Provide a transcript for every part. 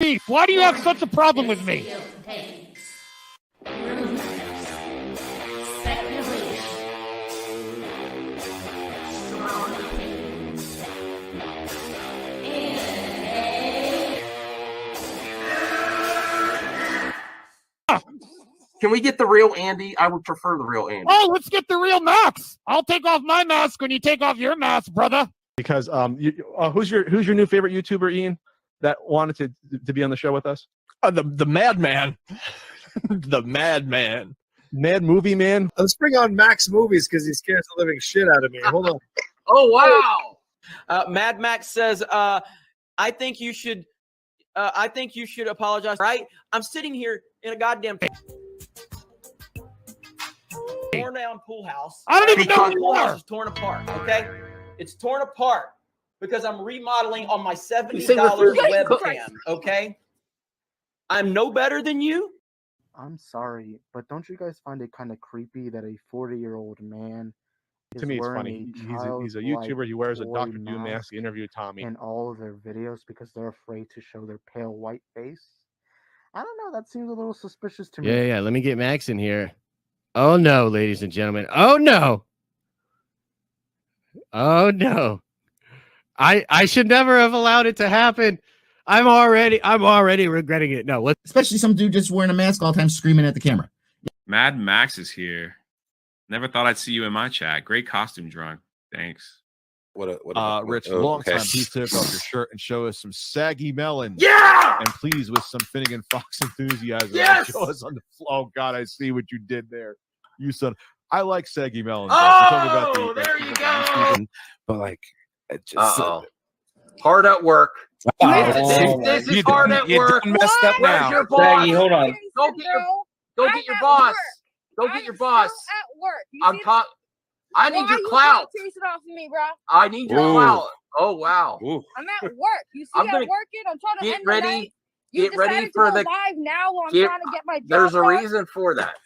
beef? Why do you have such a problem with me? Can we get the real Andy? I would prefer the real Andy. Oh, let's get the real Max. I'll take off my mask when you take off your mask, brother. Because who's your new favorite YouTuber, Ian, that wanted to be on the show with us? The Madman. The Madman. Mad Movie Man. Let's bring on Max Movies because he scares the living shit out of me. Hold on. Oh, wow. Mad Max says, I think you should apologize, right? I'm sitting here in a goddamn torn down pool house. I don't even know who you pool house are. is torn apart, okay? It's torn apart because I'm remodeling on my $70 webcam, okay? I'm no better than you. I'm sorry, but don't you guys find it kind of creepy that a 40-year-old man To me, it's funny. He's a YouTuber. He wears a Dr. Doom mask. He interviewed Tommy. In all of their videos because they're afraid to show their pale white face? I don't know. That seems a little suspicious to me. Yeah. Let me get Max in here. Oh, no, ladies and gentlemen. Oh, no. Oh, no. I should never have allowed it to happen. I'm already regretting it. No, especially some dude just wearing a mask all the time screaming at the camera. Mad Max is here. Never thought I'd see you in my chat. Great costume drawing. Thanks. Rich, long time. Please take off your shirt and show us some saggy melon. Yeah! And please, with some Finnegan Fox enthusiasm, Yes! show us on the floor. Oh, God, I see what you did there. You son. I like saggy melons. Oh, there you go. But, like, it just... Hard at work. This is hard at work. Messed up Where's now. your boss? Saggy, hold on. Go get your boss. Go get your boss. At work. I need your clout. Chase it off of me, bro. I need your clout. Oh, wow. I'm at work. You see, I'm working. I'm trying to get end ready. the night. Get ready for the live now while I'm trying to get my job. There's a reason for that.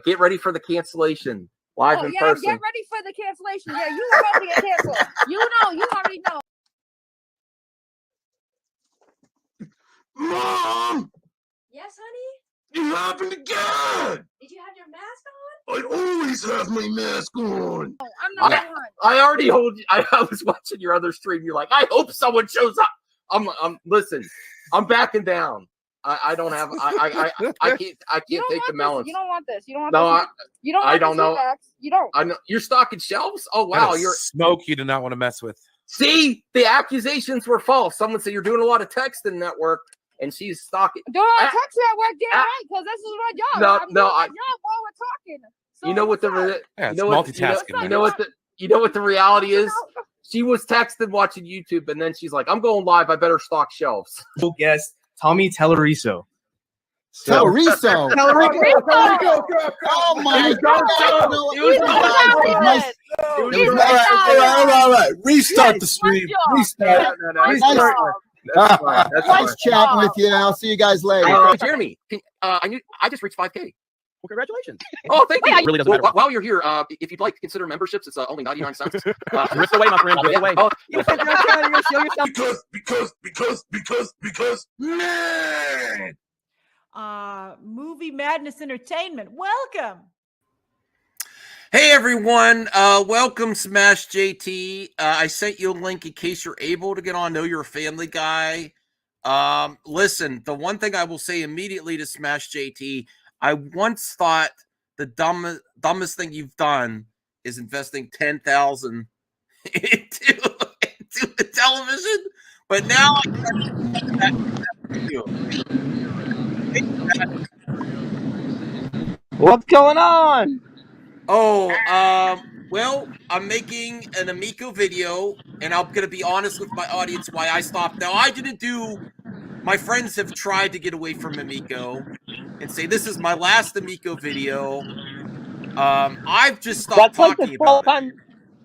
Get ready for the cancellation live in person. Get ready for the cancellation. Yeah, you are about to get canceled. You already know. Mom! Yes, honey? You happened again! Did you have your mask on? I always have my mask on. Oh, I'm not the one. I already told you. I was watching your other stream. You're like, I hope someone shows up. Listen, I'm backing down. I don't have. I can't take the melons. You don't want this. You don't want this. You don't. I don't know. You don't. I know you're stocking shelves. Oh wow, you're smoke. You do not want to mess with. See, the accusations were false. Someone said you're doing a lot of texting at work, and she's stalking. Do I text you at work? Damn right, because this is my job. I'm doing my job while we're talking. So you know what multitasking. You know what the reality is? She was texting watching YouTube, and then she's like, "I'm going live. I better stock shelves." Yes, Tommy Telleriso. Telleriso. Oh my God! All right. Restart the stream. Restart. Nice chatting with you. I'll see you guys later. Jeremy, I just reached 5K. Well, congratulations. Oh, thank you. It really doesn't matter. While you're here, if you'd like to consider memberships, it's only 99 cents. Rip away, my friend. Rip away. Because, man. Movie Madness Entertainment. Welcome. Hey everyone, welcome Smash JT. I sent you a link in case you're able to get on. Know you're a family guy. Listen, the one thing I will say immediately to Smash JT, I once thought the dumbest thing you've done is investing $10,000 into a television, but now What's going on? Oh, well, I'm making an Amico video, and I'm going to be honest with my audience why I stopped. Now, I didn't do... My friends have tried to get away from Amico and say, this is my last Amico video. I've just stopped talking about it.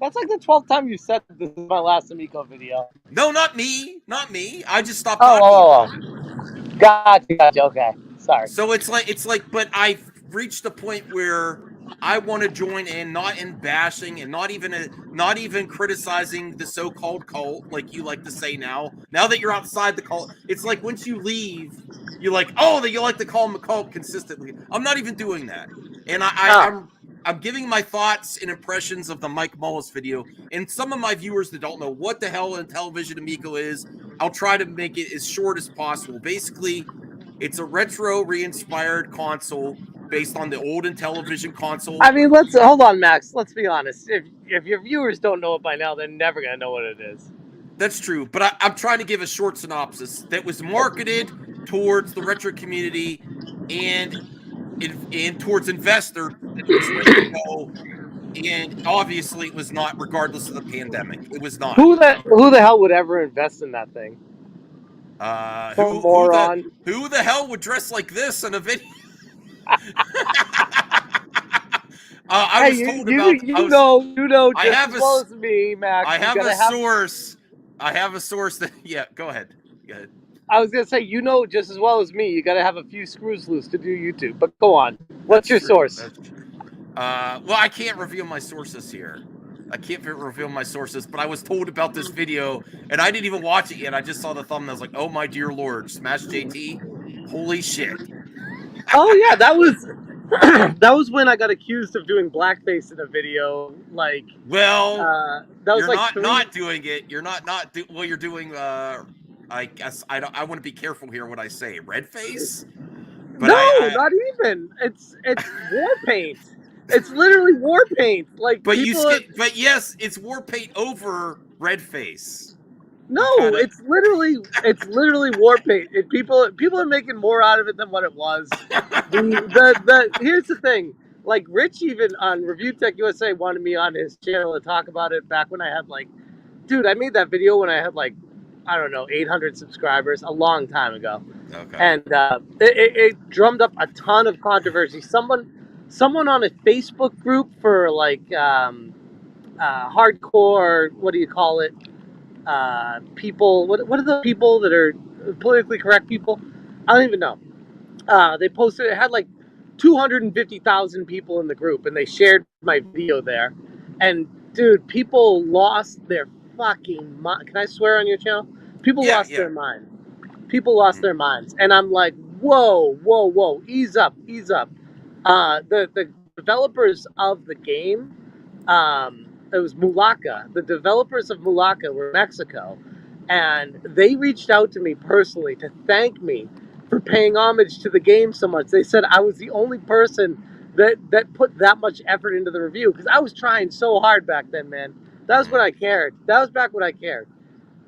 That's like the 12th time you said this is my last Amico video. No, not me. Not me. I just stopped talking. Gotcha. Okay. Sorry. So it's like, but I've reached a point where I want to join in, not in bashing and not even criticizing the so-called cult, like you like to say now. Now that you're outside the cult, it's like once you leave, you're like, oh, that you like to call them a cult consistently. I'm not even doing that, and I'm giving my thoughts and impressions of the Mike Mullis video. And some of my viewers that don't know what the hell Itellivision Amico is, I'll try to make it as short as possible. Basically, it's a retro re-inspired console based on the old Intellivision console. I mean, let's hold on, Max. Let's be honest. If your viewers don't know it by now, they're never gonna know what it is. That's true, but I'm trying to give a short synopsis that was marketed towards the retro community and towards investors. And obviously, it was not, regardless of the pandemic. It was not. Who the hell would ever invest in that thing? Who the hell would dress like this in a video? I was told about. You know I just have as well as me, Max. I have a source. I have a source that. Yeah, go ahead. Go ahead. I was gonna say, you know just as well as me, you got to have a few screws loose to do YouTube. But go on. What's your source? Well, I can't reveal my sources here. I can't reveal my sources, but I was told about this video, and I didn't even watch it yet. I just saw the thumbnail. I was like, oh my dear Lord, Smash JT, holy shit. Oh yeah, that was that was when I got accused of doing blackface in a video. Like, well, that was you're like not doing it. You're well, you're doing. I guess I want to be careful here what I say. Red face? But not even. It's war paint. It's literally war paint. Like, but but yes, it's war paint over red face. No, it's literally war paint. People are making more out of it than what it was. Here's the thing. Like, Rich, even on Review Tech USA, wanted me on his channel to talk about it back when I had I made that video when I had 800 subscribers a long time ago. Okay. And it drummed up a ton of controversy. Someone on a Facebook group for hardcore, what do you call it? People, what are the people that are politically correct people? I don't even know. They posted, it had 250,000 people in the group, and they shared my video there. And dude, people lost their fucking mind. Can I swear on your channel? People lost their mind. People lost their minds. And I'm like, whoa, ease up. The developers of the game, it was Mulaka. The developers of Mulaka were in Mexico, and they reached out to me personally to thank me for paying homage to the game so much. They said I was the only person that put that much effort into the review, because I was trying so hard back then, man. That was when I cared. That was back when I cared.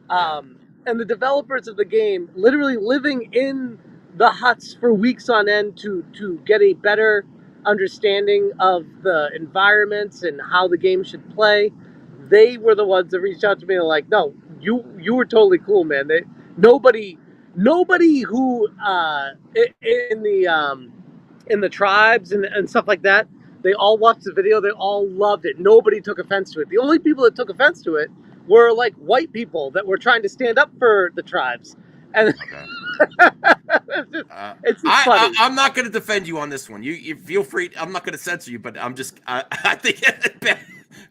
And the developers of the game literally living in the huts for weeks on end to get a better understanding of the environments and how the game should play. They were the ones that reached out to me and were like, no, you were totally cool, man. Nobody who in the tribes and stuff like that, they all watched the video. They all loved it. Nobody took offense to it. The only people that took offense to it were white people that were trying to stand up for the tribes. And it's funny. I'm not going to defend you on this one. You feel free. I'm not going to censor you, but I'm just I think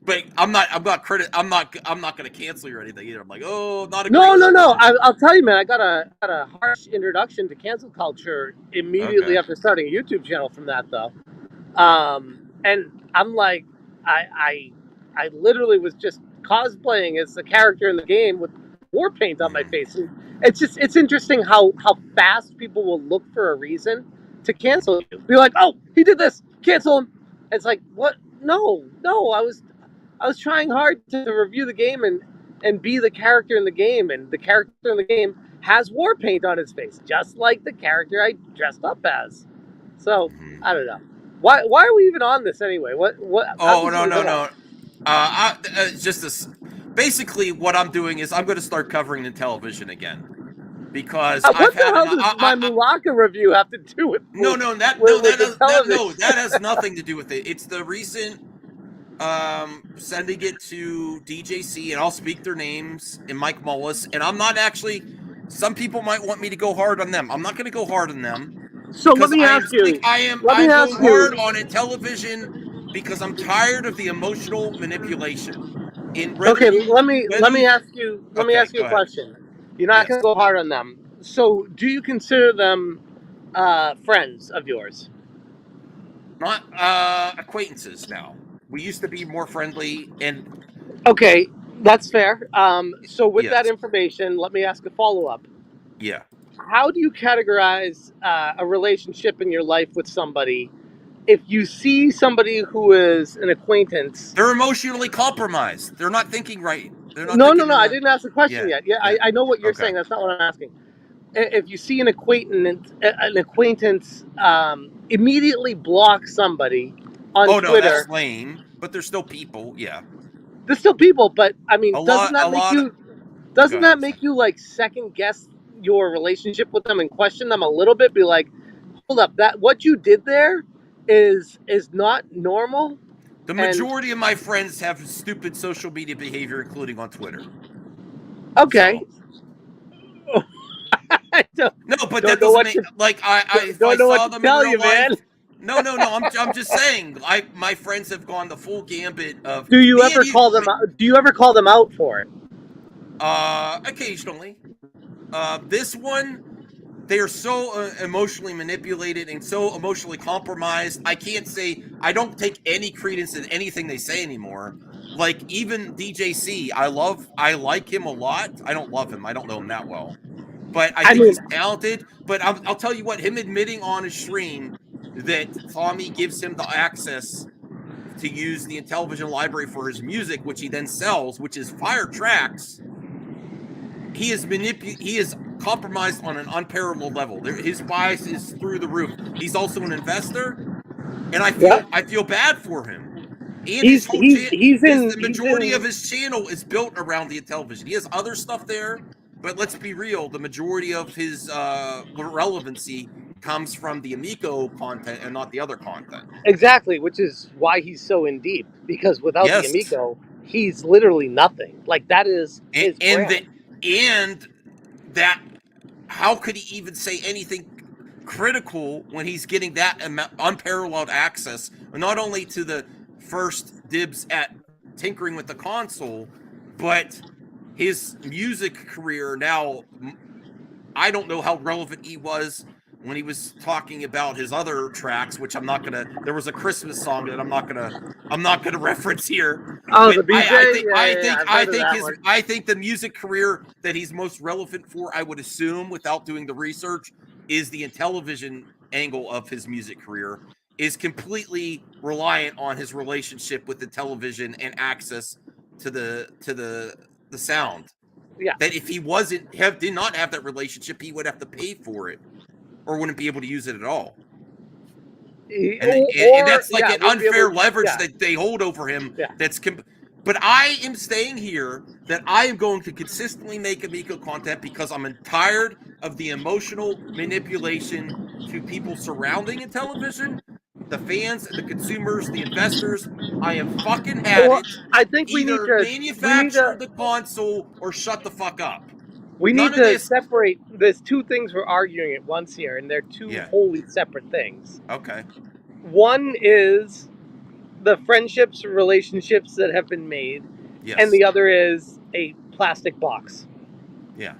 but I'm not going to cancel you or anything either. I'm like, oh, not a no. I'll tell you, man. I got a harsh introduction to cancel culture immediately after starting a YouTube channel from that, though. And I'm like, I literally was just cosplaying as the character in the game with war paint on my face. And it's interesting how fast people will look for a reason to cancel you. Be like, oh, he did this, cancel him. It's like, what? No, I was trying hard to review the game and be the character in the game, and the character in the game has war paint on his face, just like the character I dressed up as. So I don't know. Why are we even on this anyway? What? Oh, no. Just this. Basically, what I'm doing is I'm going to start covering Itellivision again, because what the hell does my Mulaka review have to do with? That has nothing to do with it. It's the recent sending it to DJC, and I'll speak their names, and Mike Mullis, and I'm not actually. Some people might want me to go hard on them. I'm not going to go hard on them. So let me ask you. I am going hard on Itellivision because I'm tired of the emotional manipulation. Okay, let me ask you a go ahead. question. You're not going to go hard on them. So, do you consider them friends of yours? Not acquaintances now. We used to be more friendly, and okay, that's fair. So, with that Yes. information, let me ask a follow-up. Yeah. How do you categorize a relationship in your life with somebody if you see somebody who is an acquaintance? They're emotionally compromised. They're not thinking right. They're not No, thinking I didn't ask the question yet. Yeah, yeah. I know what you're Okay. saying. That's not what I'm asking. If you see an acquaintance immediately block somebody on No, Twitter. that's lame. But they're still people. Yeah. There's still people, but I mean, Go doesn't that ahead. make you like second guess your relationship with them and question them a little bit? Be like, hold up, that what you did there is not normal. The majority of my friends have stupid social media behavior, including on Twitter. Okay. So. No, but that doesn't mean like if don't I know saw what to them tell in real you, life. man. No. I'm just saying. My friends have gone the full gambit of. Do you ever call them out? Do you ever call them out for it? Occasionally. This one, they are so emotionally manipulated and so emotionally compromised. I can't say I don't take any credence in anything they say anymore. Like even DJC, I like him a lot. I don't love him. I don't know him that well. But I think he's talented. But I'll tell you what, him admitting on his stream that Tommy gives him the access to use the Itellivision library for his music, which he then sells, which is fire tracks. He is compromised on an unparalleled level. His bias is through the roof. He's also an investor, and I feel bad for him. And the majority of his channel is built around the Itellivision. He has other stuff there, but let's be real. The majority of his relevancy comes from the Amico content and not the other content. Exactly, which is why he's so in deep. Because without the Amico, he's literally nothing. Like that is his brand. And that, how could he even say anything critical when he's getting that unparalleled access, not only to the first dibs at tinkering with the console, but his music career now. I don't know how relevant he was when he was talking about his other tracks, which I'm not gonna. There was a Christmas song that I'm not gonna reference here. Oh, but the BJ. I think the music career that he's most relevant for, I would assume, without doing the research, is the Itellivision angle of his music career. Is completely reliant on his relationship with the television and access to the sound. Yeah. That if he did not have that relationship, he would have to pay for it, or wouldn't be able to use it at all. And that's like an unfair leverage that they hold over him. Yeah. But I am staying here that I am going to consistently make Amico content because I'm tired of the emotional manipulation to people surrounding Itellivision, the fans, the consumers, the investors. I am fucking at it. I think we need to manufacture the console or shut the fuck up. We need to separate. There's two things we're arguing at once here, and they're two wholly separate things. Okay. One is the friendships, relationships that have been made, and the other is a plastic box. Yeah.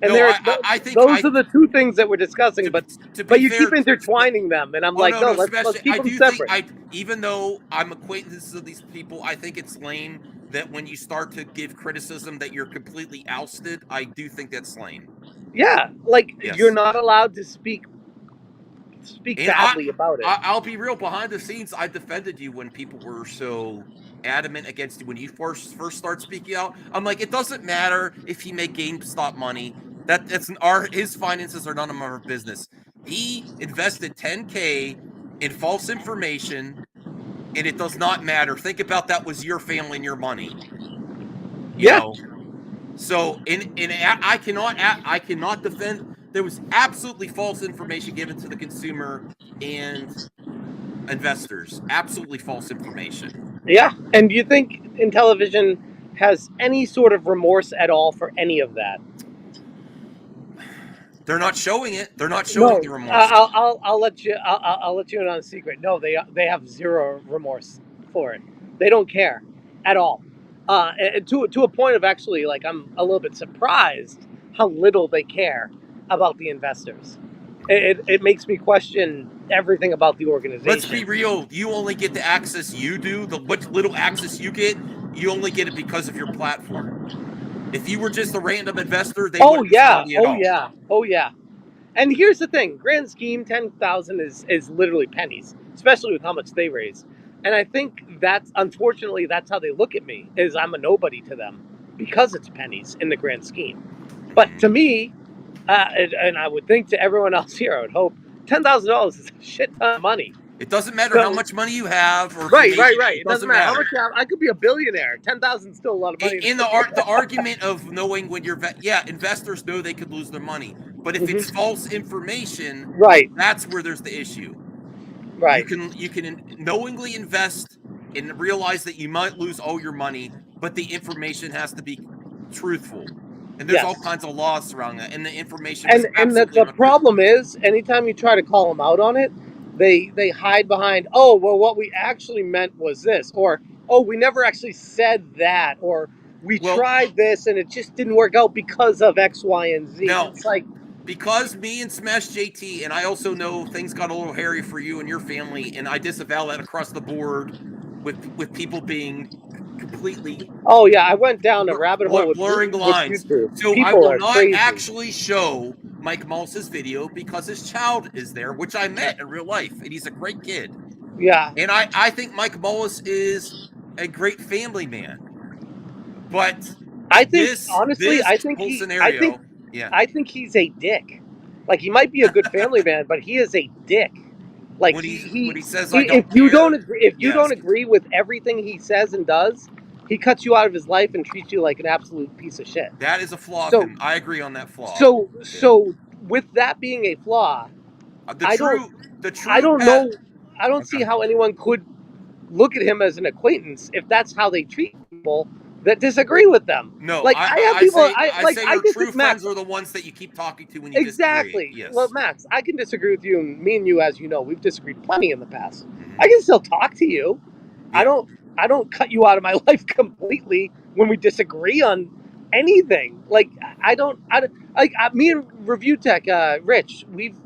And I think those are the two things that we're discussing, but you keep intertwining them, and I'm let's keep them separate. Even though I'm acquaintances of these people, I think it's lame that when you start to give criticism that you're completely ousted. I do think that's lame. Yeah, you're not allowed to speak badly about it. I'll be real. Behind the scenes, I defended you when people were so adamant against you when you first start speaking out. I'm like, it doesn't matter if he made GameStop money. His finances are none of our business. He invested $10K in false information, and it does not matter. Think about that was your family and your money. You know? So, I cannot defend. There was absolutely false information given to the consumer and investors. Absolutely false information. Yeah, and do you think Itellivision has any sort of remorse at all for any of that? They're not showing it. They're not showing the remorse. I'll let you in on a secret. No, they have zero remorse. for it. They don't care at all. And to a point of actually, like, I'm a little bit surprised how little they care about the investors. It makes me question everything about the organization. Let's be real. You only get the access you do. The what little access you get, you only get it because of your platform. If you were just a random investor, they wouldn't respond to you at all. Oh yeah. And here's the thing: grand scheme, 10,000 is literally pennies, especially with how much they raise. And I think that's unfortunately that's how they look at me, is I'm a nobody to them because it's pennies in the grand scheme. But to me, and I would think to everyone else here, I would hope $10,000 is a shit ton of money. It doesn't matter how much money you have, or right. It doesn't matter how much you have. I could be a billionaire. 10,000 is still a lot of money. In the argument of knowing when you're, investors know they could lose their money, but if it's false information, right, that's where there's the issue. Right. You can knowingly invest and realize that you might lose all your money, but the information has to be truthful. And there's all kinds of laws surrounding that, and the information. And the problem is, anytime you try to call them out on it, they hide behind, oh, well, what we actually meant was this, or, oh, we never actually said that, or we tried this and it just didn't work out because of X, Y, and Z. No, it's like, because me and Smash JT, and I also know things got a little hairy for you and your family, and I disavow that across the board with people being completely. Oh yeah, I went down a rabbit hole with blurring lines. So people I will not crazy. actually show Mike Mullis' video because his child is there, which I met in real life, and he's a great kid. Yeah. And I think Mike Mullis is a great family man. But I think honestly, I think he's a dick. Like, he might be a good family man, but he is a dick. Like, when he says, if you don't agree with everything he says and does, he cuts you out of his life and treats you like an absolute piece of shit. That is a flaw. So, I agree on that flaw. So with that being a flaw, I don't see how anyone could look at him as an acquaintance if that's how they treat people that disagree with them. No, like I have people. I say your true friends are the ones that you keep talking to when you exactly. disagree. Yes. Well, Max, I can disagree with you, and me and you, as you know, we've disagreed plenty in the past. I can still talk to you. Yeah. I don't cut you out of my life completely when we disagree on anything. Like me and Review Tech, Rich, we've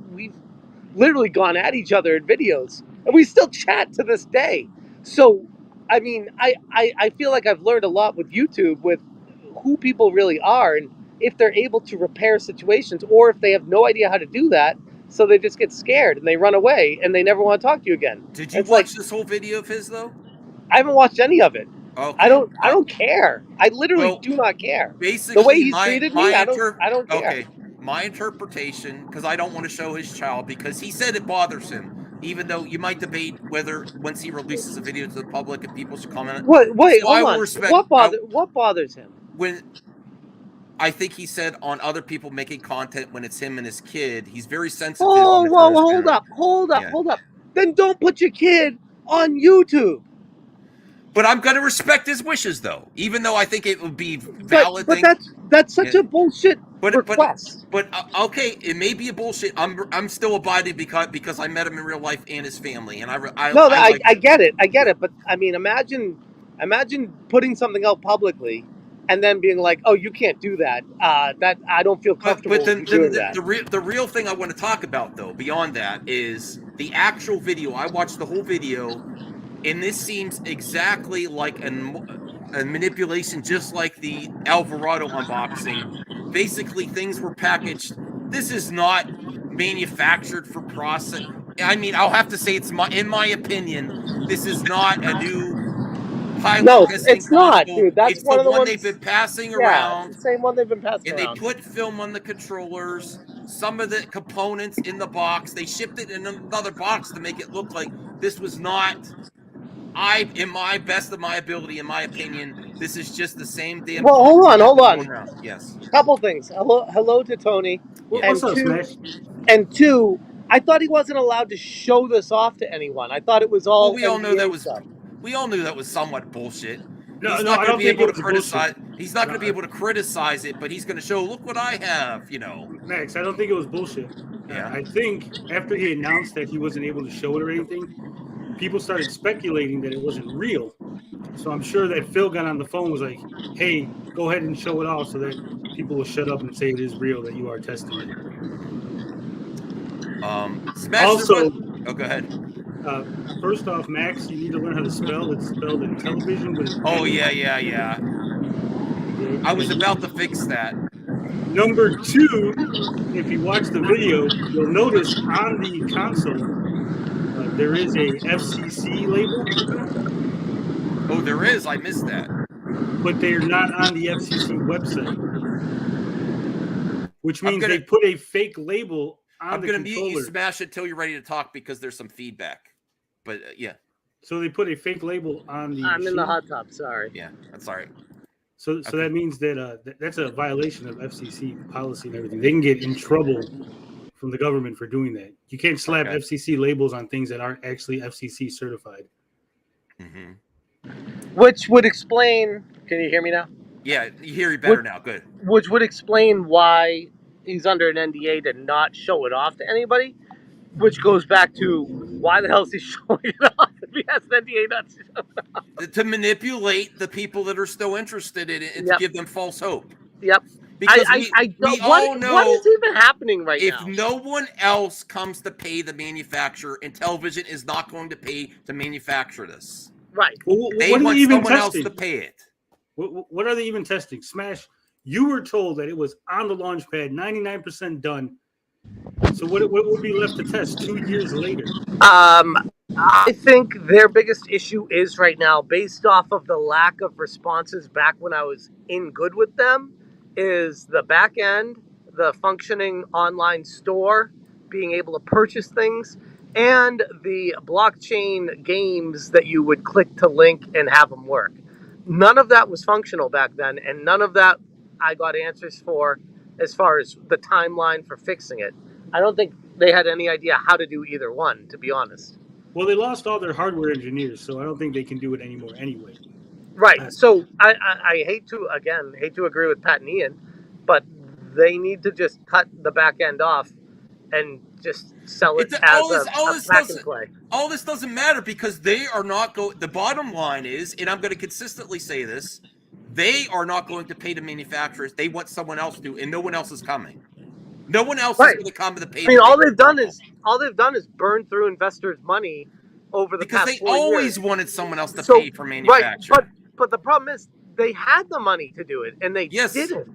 literally gone at each other in videos, and we still chat to this day. So, I mean, I feel like I've learned a lot with YouTube, with who people really are, and if they're able to repair situations, or if they have no idea how to do that, so they just get scared and they run away and they never want to talk to you again. Did you watch this whole video of his though? I haven't watched any of it. Okay. I don't care. I literally do not care. Basically, the way he's treated me, I don't care. Okay, my interpretation, because I don't want to show his child, because he said it bothers him. Even though you might debate whether once he releases a video to the public and people should comment. Wait, hold on. What bothers him? When I think he said on other people making content when it's him and his kid, he's very sensitive. Oh, hold up. Then don't put your kid on YouTube. But I'm going to respect his wishes, though, even though I think it would be valid. But that's such a bullshit request. But okay, it may be a bullshit. I'm still abiding because I met him in real life and his family, and I get it. But I mean, imagine putting something out publicly, and then being like, "Oh, you can't do that. That I don't feel comfortable doing that." The real thing I want to talk about, though, beyond that, is the actual video. I watched the whole video. And this seems exactly like a manipulation, just like the Alvarado unboxing. Basically, things were packaged. This is not manufactured for process. I mean, I'll have to say in my opinion, this is not a new pilot. No, it's not, dude. That's one of the ones they've been passing around. It's the same one they've been passing around. And they put film on the controllers. Some of the components in the box, they shipped it in another box to make it look like this was not. In my best of my ability, in my opinion, this is just the same damn. Well, hold on. Yes. Couple things. Hello to Tony. What's up, Smash? And two, I thought he wasn't allowed to show this off to anyone. I thought it was all. Well, we all knew that was. Stuff. We all knew that was somewhat bullshit. He's not going to be able to criticize. He's not going to be able to criticize it, but he's going to show, look what I have. Max, I don't think it was bullshit. Yeah. I think after he announced that he wasn't able to show it or anything, people started speculating that it wasn't real. So I'm sure that Phil got on the phone, was like, hey, go ahead and show it off so that people will shut up and say it is real, that you are testing it. Also, go ahead. First off, Max, you need to learn how to spell. It's spelled Itellivision with an Oh, N. yeah. I was about to fix that. Number 2, if you watch the video, you'll notice on the console there is a FCC label. Oh, there is. I missed that. But they're not on the FCC website, which means they put a fake label on the controller. I'm going to mute you, Smash it till you're ready to talk because there's some feedback. But yeah. So they put a fake label on the. I'm in the hot tub. Sorry. Yeah, that's all right. So that means that that's a violation of FCC policy and everything. They can get in trouble from the government for doing that. You can't slap FCC labels on things that aren't actually FCC certified. Mm-hmm. Which would explain. Can you hear me now? Yeah, you hear you better now. Good. Which would explain why he's under an NDA to not show it off to anybody. Which goes back to why the hell is he showing it off if he has an NDA not to show it off? To manipulate the people that are still interested in it and to give them false hope. Yep. Because we all know what is even happening right now. now. If no one else comes to pay the manufacturer, Itellivision is not going to pay to manufacture this. Right. Well, they want someone else to pay it. What are they even testing? Smash, you were told that it was on the launch pad, 99% done. So what would be left to test 2 years later? I think their biggest issue is right now, based off of the lack of responses back when I was in good with them, is the back end, the functioning online store, being able to purchase things, and the blockchain games that you would click to link and have them work. None of that was functional back then, and none of that I got answers for as far as the timeline for fixing it. I don't think they had any idea how to do either one, to be honest. Well, they lost all their hardware engineers, so I don't think they can do it anymore anyway. Right. So I hate to agree with Pat and Ian, but they need to just cut the back end off and just sell it as a pack and play. All this doesn't matter because they are not going. The bottom line is, and I'm going to consistently say this, they are not going to pay the manufacturers. They want someone else to, and no one else is coming. No one else is going to come to the pay. I mean, all they've done is burn through investors' money over the past 4 years. Because they always wanted someone else to pay for manufacturing. Right, but the problem is they had the money to do it, and they didn't.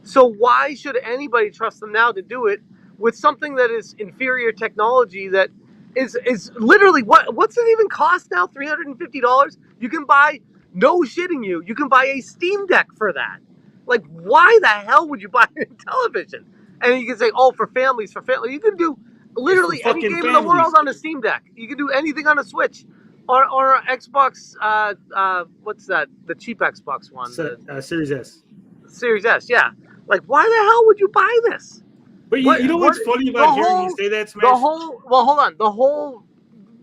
So why should anybody trust them now to do it with something that is inferior technology that is literally what's it even cost now? $350? You can buy, no shitting you, you can buy a Steam Deck for that. Like, why the hell would you buy a television? And you can say, oh, for families. You can do literally any game in the world on a Steam Deck. You can do anything on a Switch or Xbox. What's that? The cheap Xbox one. Series S. Series S, yeah. Like, why the hell would you buy this? But you know what's funny about hearing you say that, Smash? Hold on. The whole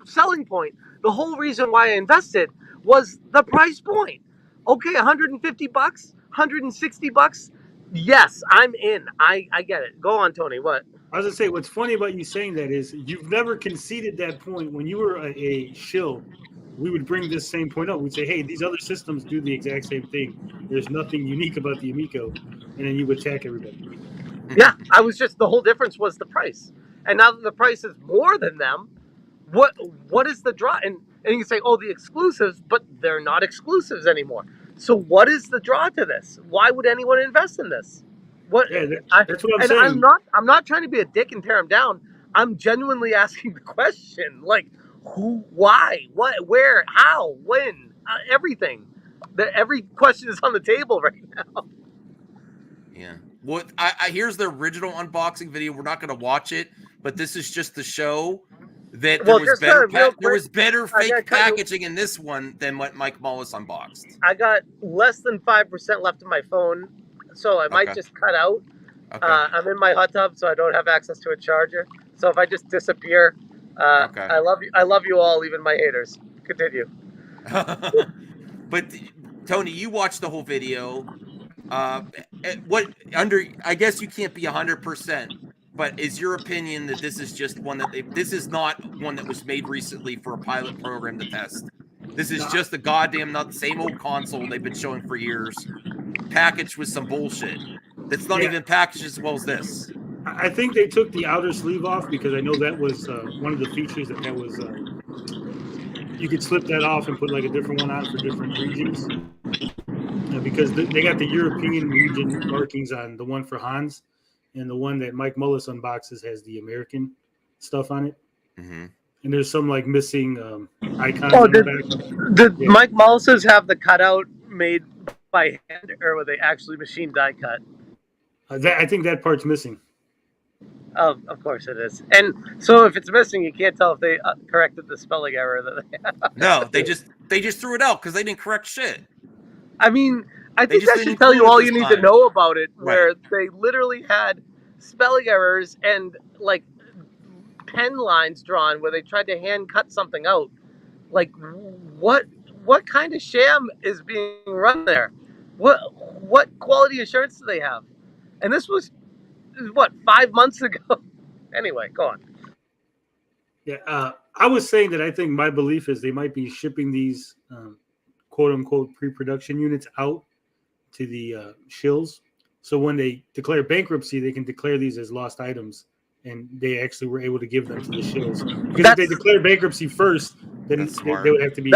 selling point, the whole reason why I invested was the price point. Okay, $150, $160. Yes, I'm in. I get it. Go on, Tony. What? I was going to say, what's funny about you saying that is you've never conceded that point. When you were a shill, we would bring this same point up. We'd say, hey, these other systems do the exact same thing. There's nothing unique about the Amico. And then you would attack everybody. Yeah, I was just, the whole difference was the price. And now that the price is more than them, what is the draw? And you can say, oh, the exclusives, but they're not exclusives anymore. So what is the draw to this? Why would anyone invest in this? That's what I'm saying. I'm not trying to be a dick and tear them down. I'm genuinely asking the question, like, who, why, what, where, how, when, everything. Every question is on the table right now. Yeah. Well, here's the original unboxing video. We're not going to watch it, but this is just to show that there was better fake packaging in this one than what Mike Mullis unboxed. I got less than 5% left in my phone, so I might just cut out. Okay. I'm in my hot tub, so I don't have access to a charger. So if I just disappear, I love you all, even my haters. Continue. But Tony, you watched the whole video. I guess you can't be 100%, but is your opinion that this is just one that this is not one that was made recently for a pilot program to test? This is just the goddamn same old console they've been showing for years, packaged with some bullshit that's not even packaged as well as this. I think they took the outer sleeve off because I know that was one of the features that was you could slip that off and put like a different one on for different regions. Because they got the European region markings on the one for Hans, and the one that Mike Mullis unboxes has the American stuff on it. Mm-hmm. And there's some like missing icons. Oh, in the back. did Mike Mullis's have the cutout made by hand, or were they actually machine die cut? I think that part's missing. Oh, of course it is. And so if it's missing, you can't tell if they corrected the spelling error that they have. No, they just threw it out because they didn't correct shit. I mean, I They think just that didn't should tell you include it all this you need to time. know about it, where Right. they literally had spelling errors and like pen lines drawn where they tried to hand cut something out. Like, what kind of sham is being run there? What quality assurance do they have? And this was what, 5 months ago. Anyway, go on. Yeah, I was saying that I think my belief is they might be shipping these quote unquote pre-production units out to the shills. So when they declare bankruptcy, they can declare these as lost items, and they actually were able to give them to the shills. Because if they declare bankruptcy first, then they would have to be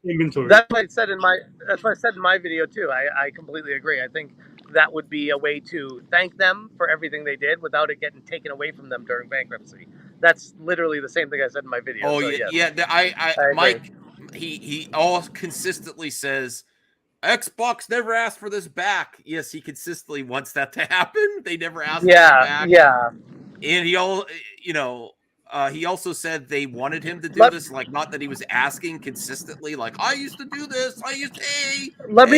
inventory. That's what I said in my video too. I completely agree. I think that would be a way to thank them for everything they did without it getting taken away from them during bankruptcy. That's literally the same thing I said in my video. Oh so, yeah, yes. yeah. I agree. Mike, he all consistently says Xbox never asked for this back. Yes, he consistently wants that to happen. They never asked for it back. Yeah. And he also said they wanted him to do this, like not that he was asking consistently, like I used to do this. Let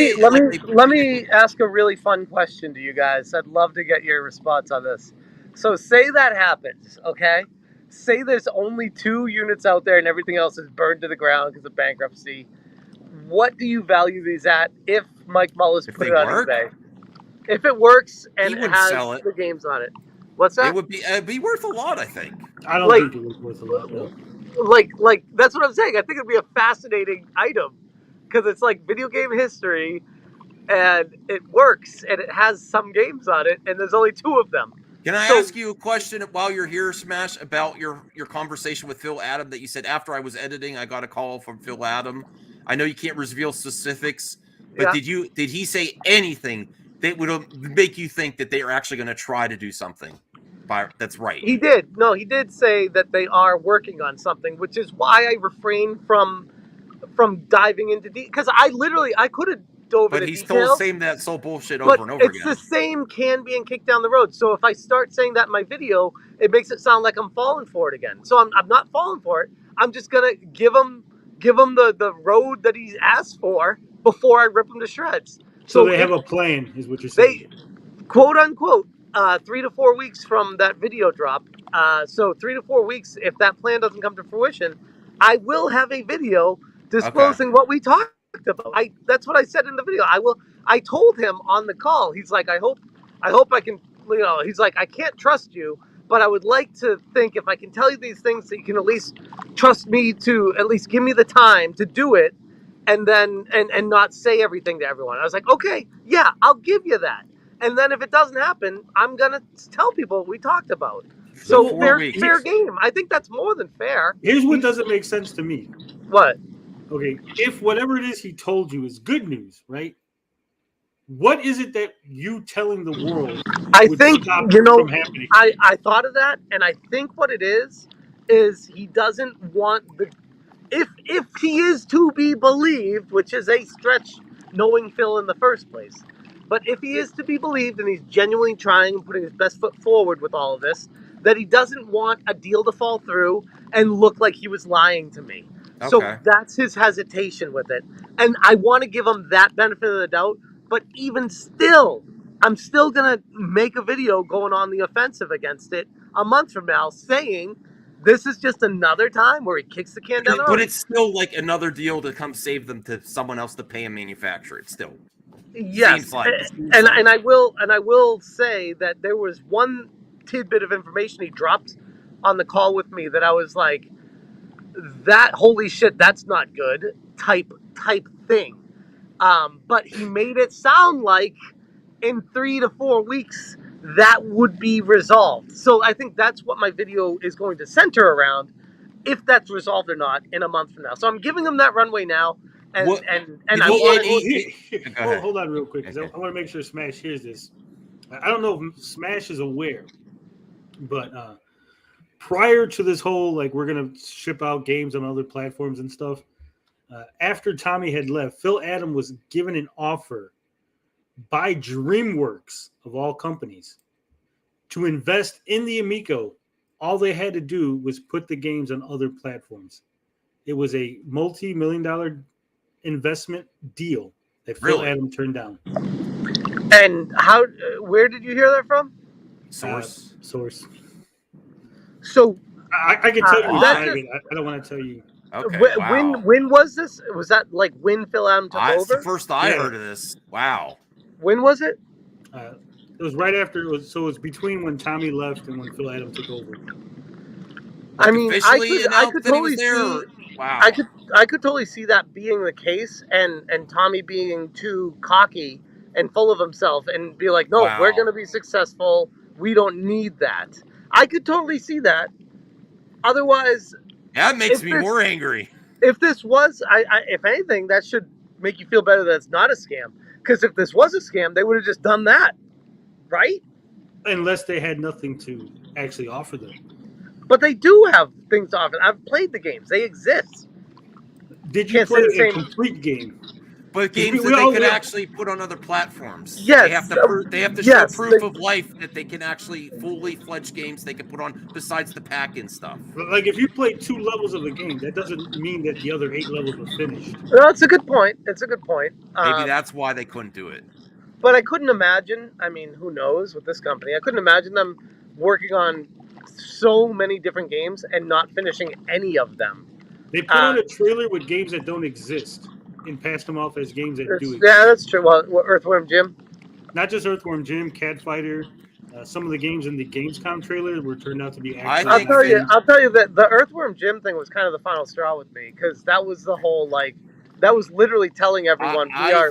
me ask a really fun question to you guys. I'd love to get your response on this. So say that happens, okay? Say there's only 2 units out there and everything else is burned to the ground because of bankruptcy. What do you value these at if Mike Mullis put it on eBay? If it works and it has the games on it. What's that? It would be worth a lot, I think. I don't think it was worth a lot. No. Like that's what I'm saying. I think it'd be a fascinating item because it's like video game history, and it works, and it has some games on it, and there's only 2 of them. Can I ask you a question while you're here, Smash, about your conversation with Phil Adam that you said after I was editing, I got a call from Phil Adam. I know you can't reveal specifics, but did he say anything that would make you think that they are actually going to try to do something? That's right. He did. No, he did say that they are working on something, which is why I refrained from diving into because I could have dove into details. But he's still saying that so bullshit over and over again. It's the same can being kicked down the road. So if I start saying that in my video, it makes it sound like I'm falling for it again. So I'm not falling for it. I'm just gonna give him the road that he's asked for before I rip him to shreds. So they have a plan, is what you're saying. They, quote unquote, 3 to 4 weeks from that video drop. So 3 to 4 weeks, if that plan doesn't come to fruition, I will have a video disclosing what we talked about. That's what I said in the video. I told him on the call. He's like, I hope I can. He's like, I can't trust you, but I would like to think if I can tell you these things that you can at least trust me to at least give me the time to do it, and then and not say everything to everyone. I was like, okay, yeah, I'll give you that. And then if it doesn't happen, I'm gonna tell people what we talked about. So fair game. I think that's more than fair. Here's what doesn't make sense to me. What? Okay, if whatever it is he told you is good news, right? What is it that you telling the world? I think from happening? I thought of that, and I think what it is he doesn't want the if he is to be believed, which is a stretch knowing Phil in the first place. But if he is to be believed and he's genuinely trying and putting his best foot forward with all of this, that he doesn't want a deal to fall through and look like he was lying to me. Okay. So that's his hesitation with it. And I want to give him that benefit of the doubt. But even still, I'm still going to make a video going on the offensive against it a month from now saying this is just another time where he kicks the can down the road. But it's still like another deal to come save them to someone else to pay and manufacture it still. Yes, and I will say that there was one tidbit of information he dropped on the call with me that I was like, that holy shit, that's not good type thing. But he made it sound like in 3 to 4 weeks that would be resolved. So I think that's what my video is going to center around, if that's resolved or not in a month from now. So I'm giving him that runway now, and Hold on real quick, because I want to make sure Smash hears this. I don't know if Smash is aware, but prior to this whole, like, we're going to ship out games on other platforms and stuff, after Tommy had left, Phil Adam was given an offer by DreamWorks, of all companies, to invest in the Amico. All they had to do was put the games on other platforms. It was a multi-million-dollar investment deal that Phil Adam turned down. And where did you hear that from? Source. So I can tell you. I don't want to tell you. Okay. When was this? Was that like when Phil Adam took over? It's the first I heard of this. Wow. When was it? It was right after. It was between when Tommy left and when Phil Adam took over. I mean, I could totally see. Wow. I could totally see that being the case, and Tommy being too cocky and full of himself, and be like, "No, we're going to be successful. We don't need that." I could totally see that. Otherwise, that makes me more angry. If this was, if anything, that should make you feel better that it's not a scam. Because if this was a scam, they would have just done that, right? Unless they had nothing to actually offer them. But they do have things to offer. I've played the games; they exist. Did you play a complete game? But games that they could actually put on other platforms. Yes. They have to show proof of life that they can actually fully fledged games they can put on besides the pack and stuff. Like if you play 2 levels of the game, that doesn't mean that the other 8 levels were finished. No, it's a good point. Maybe that's why they couldn't do it. But I couldn't imagine. I mean, who knows with this company? I couldn't imagine them working on so many different games and not finishing any of them. They put out a trailer with games that don't exist and passed them off as games that do exist. Yeah, that's true. Well, Earthworm Jim? Not just Earthworm Jim, Cat Fighter. Some of the games in the Gamescom trailer were turned out to be actually. I'll tell you that the Earthworm Jim thing was kind of the final straw with me, because that was the whole, like, that was literally telling everyone we are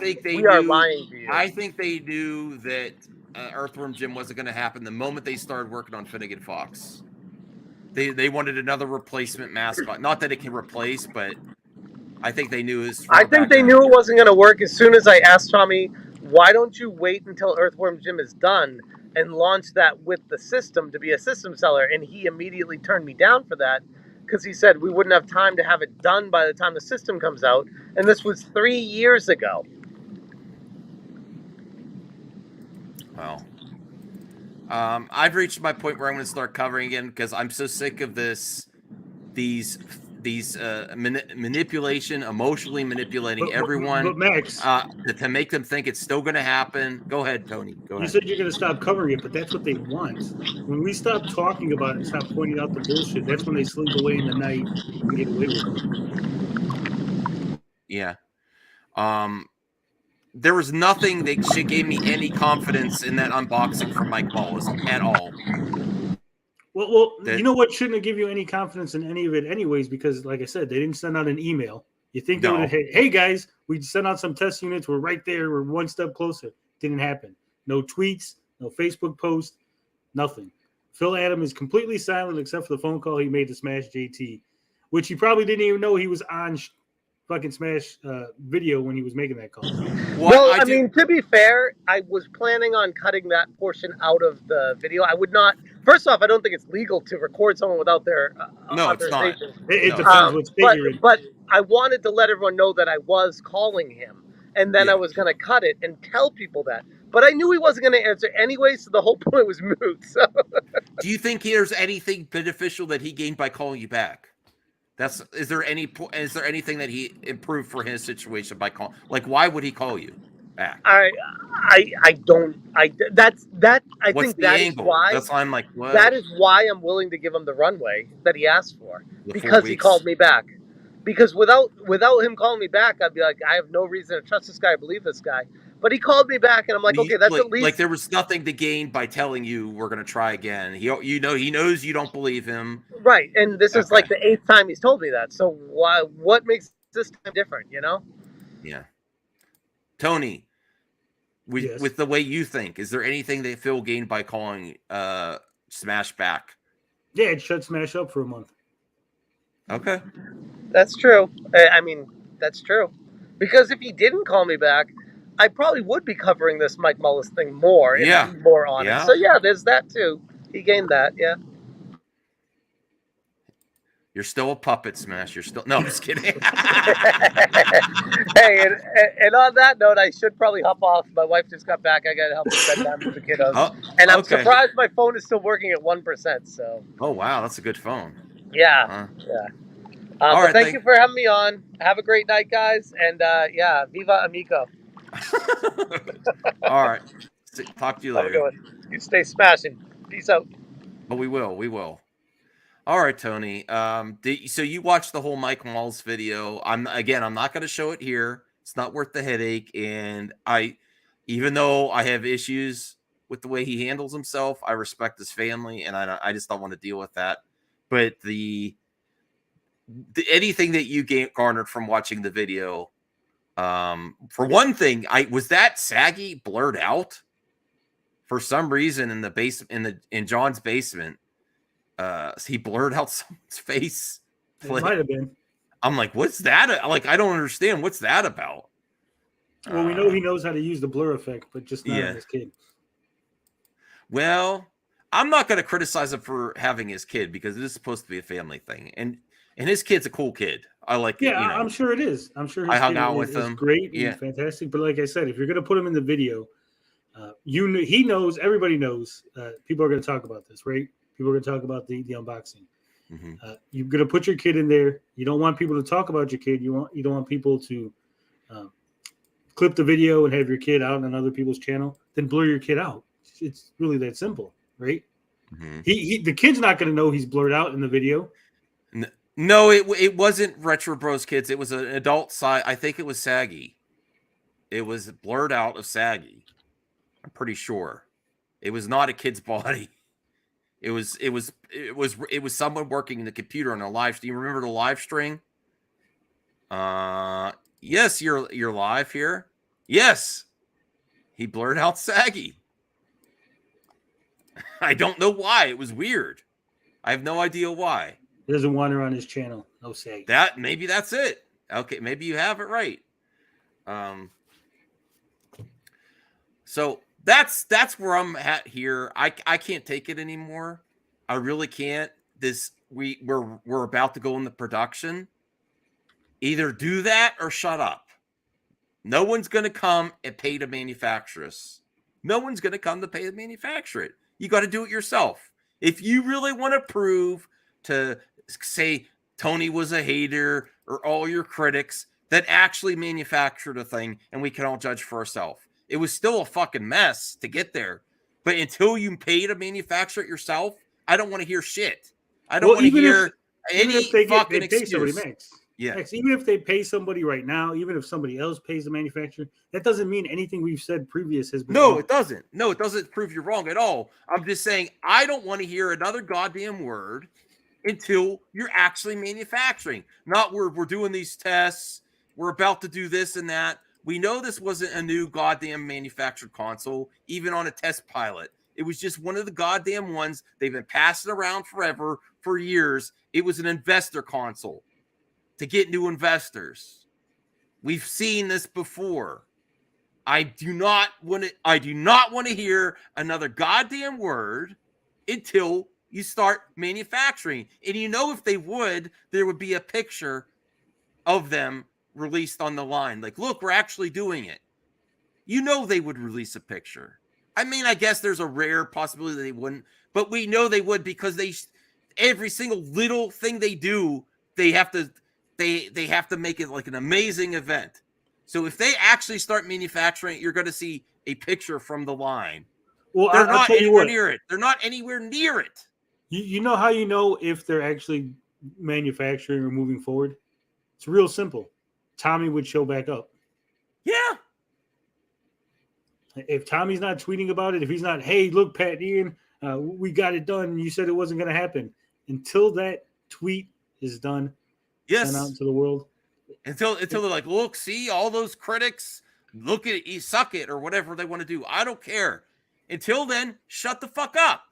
lying to you. I think they knew that Earthworm Jim wasn't going to happen the moment they started working on Finnegan Fox. They wanted another replacement mascot. Not that it can replace, but I think they knew his. I think they knew it wasn't going to work as soon as I asked Tommy, why don't you wait until Earthworm Jim is done and launch that with the system to be a system seller? And he immediately turned me down for that, because he said we wouldn't have time to have it done by the time the system comes out. And this was 3 years ago. Well, I've reached my point where I'm going to start covering again, because I'm so sick of these manipulation, emotionally manipulating everyone. But Max, to make them think it's still going to happen. Go ahead, Tony. Go ahead. You said you're going to stop covering it, but that's what they want. When we stop talking about it and stop pointing out the bullshit, that's when they slink away in the night and get away with it. Yeah. There was nothing that gave me any confidence in that unboxing from Mike Mullis at all. Well, you know what shouldn't have given you any confidence in any of it anyways, because like I said, they didn't send out an email. You think they would have, hey guys, we sent out some test units. We're right there. We're one step closer. Didn't happen. No tweets, no Facebook post, nothing. Phil Adam is completely silent except for the phone call he made to Smash JT, which he probably didn't even know he was on fucking Smash video when he was making that call. Well, I mean, to be fair, I was planning on cutting that portion out of the video. I would not. First off, I don't think it's legal to record someone without their authorization. It depends which figure. But I wanted to let everyone know that I was calling him, and then I was going to cut it and tell people that. But I knew he wasn't going to answer anyway, so the whole point was moot. So. Do you think there's anything beneficial that he gained by calling you back? Is there anything that he improved for his situation by calling? Like, why would he call you back? I think that is why. That's why I'm like, what? That is why I'm willing to give him the runway that he asked for, because he called me back. Because without him calling me back, I'd be like, I have no reason to trust this guy, believe this guy. But he called me back, and I'm like, okay, that's like, at least like there was nothing to gain by telling you we're going to try again. He knows you don't believe him. right. And this is like the 8th time he's told me that. So why? What makes this time different? You know? Yeah. Tony, with the way you think, is there anything that Phil gained by calling Smash back? Yeah, it shut Smash up for a month. Okay. That's true. I mean, that's true. Because if he didn't call me back, I probably would be covering this Mike Mullis thing more and be more on it. So yeah, there's that too. He gained that, yeah. You're still a puppet, Smash. You're still I'm just kidding. Hey, and on that note, I should probably hop off. My wife just got back. I got to help her spend time with the kiddos. And I'm surprised my phone is still working at 1%. So. Oh wow, that's a good phone. Yeah, yeah. But thank you for having me on. Have a great night, guys. And yeah, Viva Amico. All right. Talk to you later. Have a good one. You stay smashing. Peace out. But we will. All right, Tony. So you watched the whole Mike Mullis video. I'm not going to show it here. It's not worth the headache. And even though I have issues with the way he handles himself, I respect his family, and I just don't want to deal with that. But anything that you garnered from watching the video, for one thing, was that saggy blurred out for some reason in the basement in John's basement. He blurred out someone's face. It might have been. I'm like, what's that? Like, I don't understand. What's that about? Well, we know he knows how to use the blur effect, but just not on his kid. Well, I'm not going to criticize him for having his kid because it is supposed to be a family thing, and his kid's a cool kid. I like. Yeah, I'm sure it is. I'm sure his I hung kid out with him. Great, and fantastic. But like I said, if you're going to put him in the video, he knows. Everybody knows. People are going to talk about this, right? People are going to talk about the unboxing. Mm-hmm. You're going to put your kid in there. You don't want people to talk about your kid. You don't want people to clip the video and have your kid out on other people's channel. Then blur your kid out. It's really that simple, right? Mm-hmm. The kid's not going to know he's blurred out in the video. No, it wasn't Retro Bros Kids. It was an adult side. I think it was Saggy. It was blurred out of Saggy. I'm pretty sure. It was not a kid's body. It was someone working in the computer on a live. Do you remember the live string? Yes, you're live here. Yes, he blurred out Saggy. I don't know why. It was weird. I have no idea why. He doesn't want her on his channel. No Saggy. Maybe that's it. Okay, maybe you have it right. So that's where I'm at here. I can't take it anymore. I really can't. We're about to go into production. Either do that or shut up. No one's going to come and pay to manufacture us. No one's going to come to pay to manufacture it. You got to do it yourself. If you really want to prove to say Tony was a hater or all your critics, that actually manufactured a thing and we can all judge for ourselves. It was still a fucking mess to get there. But until you pay to manufacture it yourself, I don't want to hear shit. I don't want to hear any fucking excuse. Yeah. Max, even if they pay somebody right now, even if somebody else pays the manufacturer, that doesn't mean anything we've said previous has been wrong. It doesn't. No, it doesn't prove you're wrong at all. I'm just saying I don't want to hear another goddamn word until you're actually manufacturing. Not we're doing these tests. We're about to do this and that. We know this wasn't a new goddamn manufactured console, even on a test pilot. It was just one of the goddamn ones they've been passing around forever, for years. It was an investor console to get new investors. We've seen this before. I do not want to hear another goddamn word until you start manufacturing. And if they would, there would be a picture of them released on the line. Like, look, we're actually doing it. They would release a picture. I mean, I guess there's a rare possibility they wouldn't, but we know they would because every single little thing they do, they have to make it like an amazing event. So if they actually start manufacturing it, you're going to see a picture from the line. Well, they're not anywhere near it. They're not anywhere near it. You know how you know if they're actually manufacturing or moving forward? It's real simple. Tommy would show back up. Yeah. If Tommy's not tweeting about it, if he's not, hey, look, Pat Ian, we got it done. You said it wasn't going to happen. Until that tweet is done, sent out to the world. Until they're like, look, see all those critics, look at it, you suck it, or whatever they want to do. I don't care. Until then, shut the fuck up.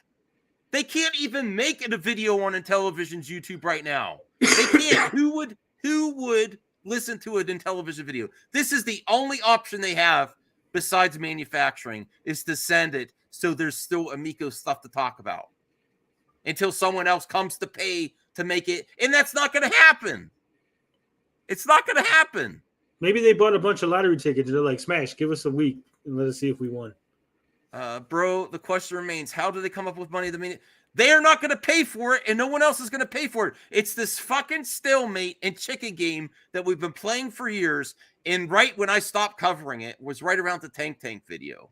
They can't even make it a video on Intellivision's YouTube right now. They can't. Who would listen to it in Intellivision video? This is the only option they have besides manufacturing, is to send it so there's still Amico stuff to talk about until someone else comes to pay to make it. And that's not going to happen. It's not going to happen. Maybe they bought a bunch of lottery tickets. They're like, Smash, give us a week and let us see if we won. Bro, the question remains, how do they come up with money? They are not going to pay for it, and no one else is going to pay for it. It's this fucking stalemate and chicken game that we've been playing for years. And right when I stopped covering it was right around the Tank video.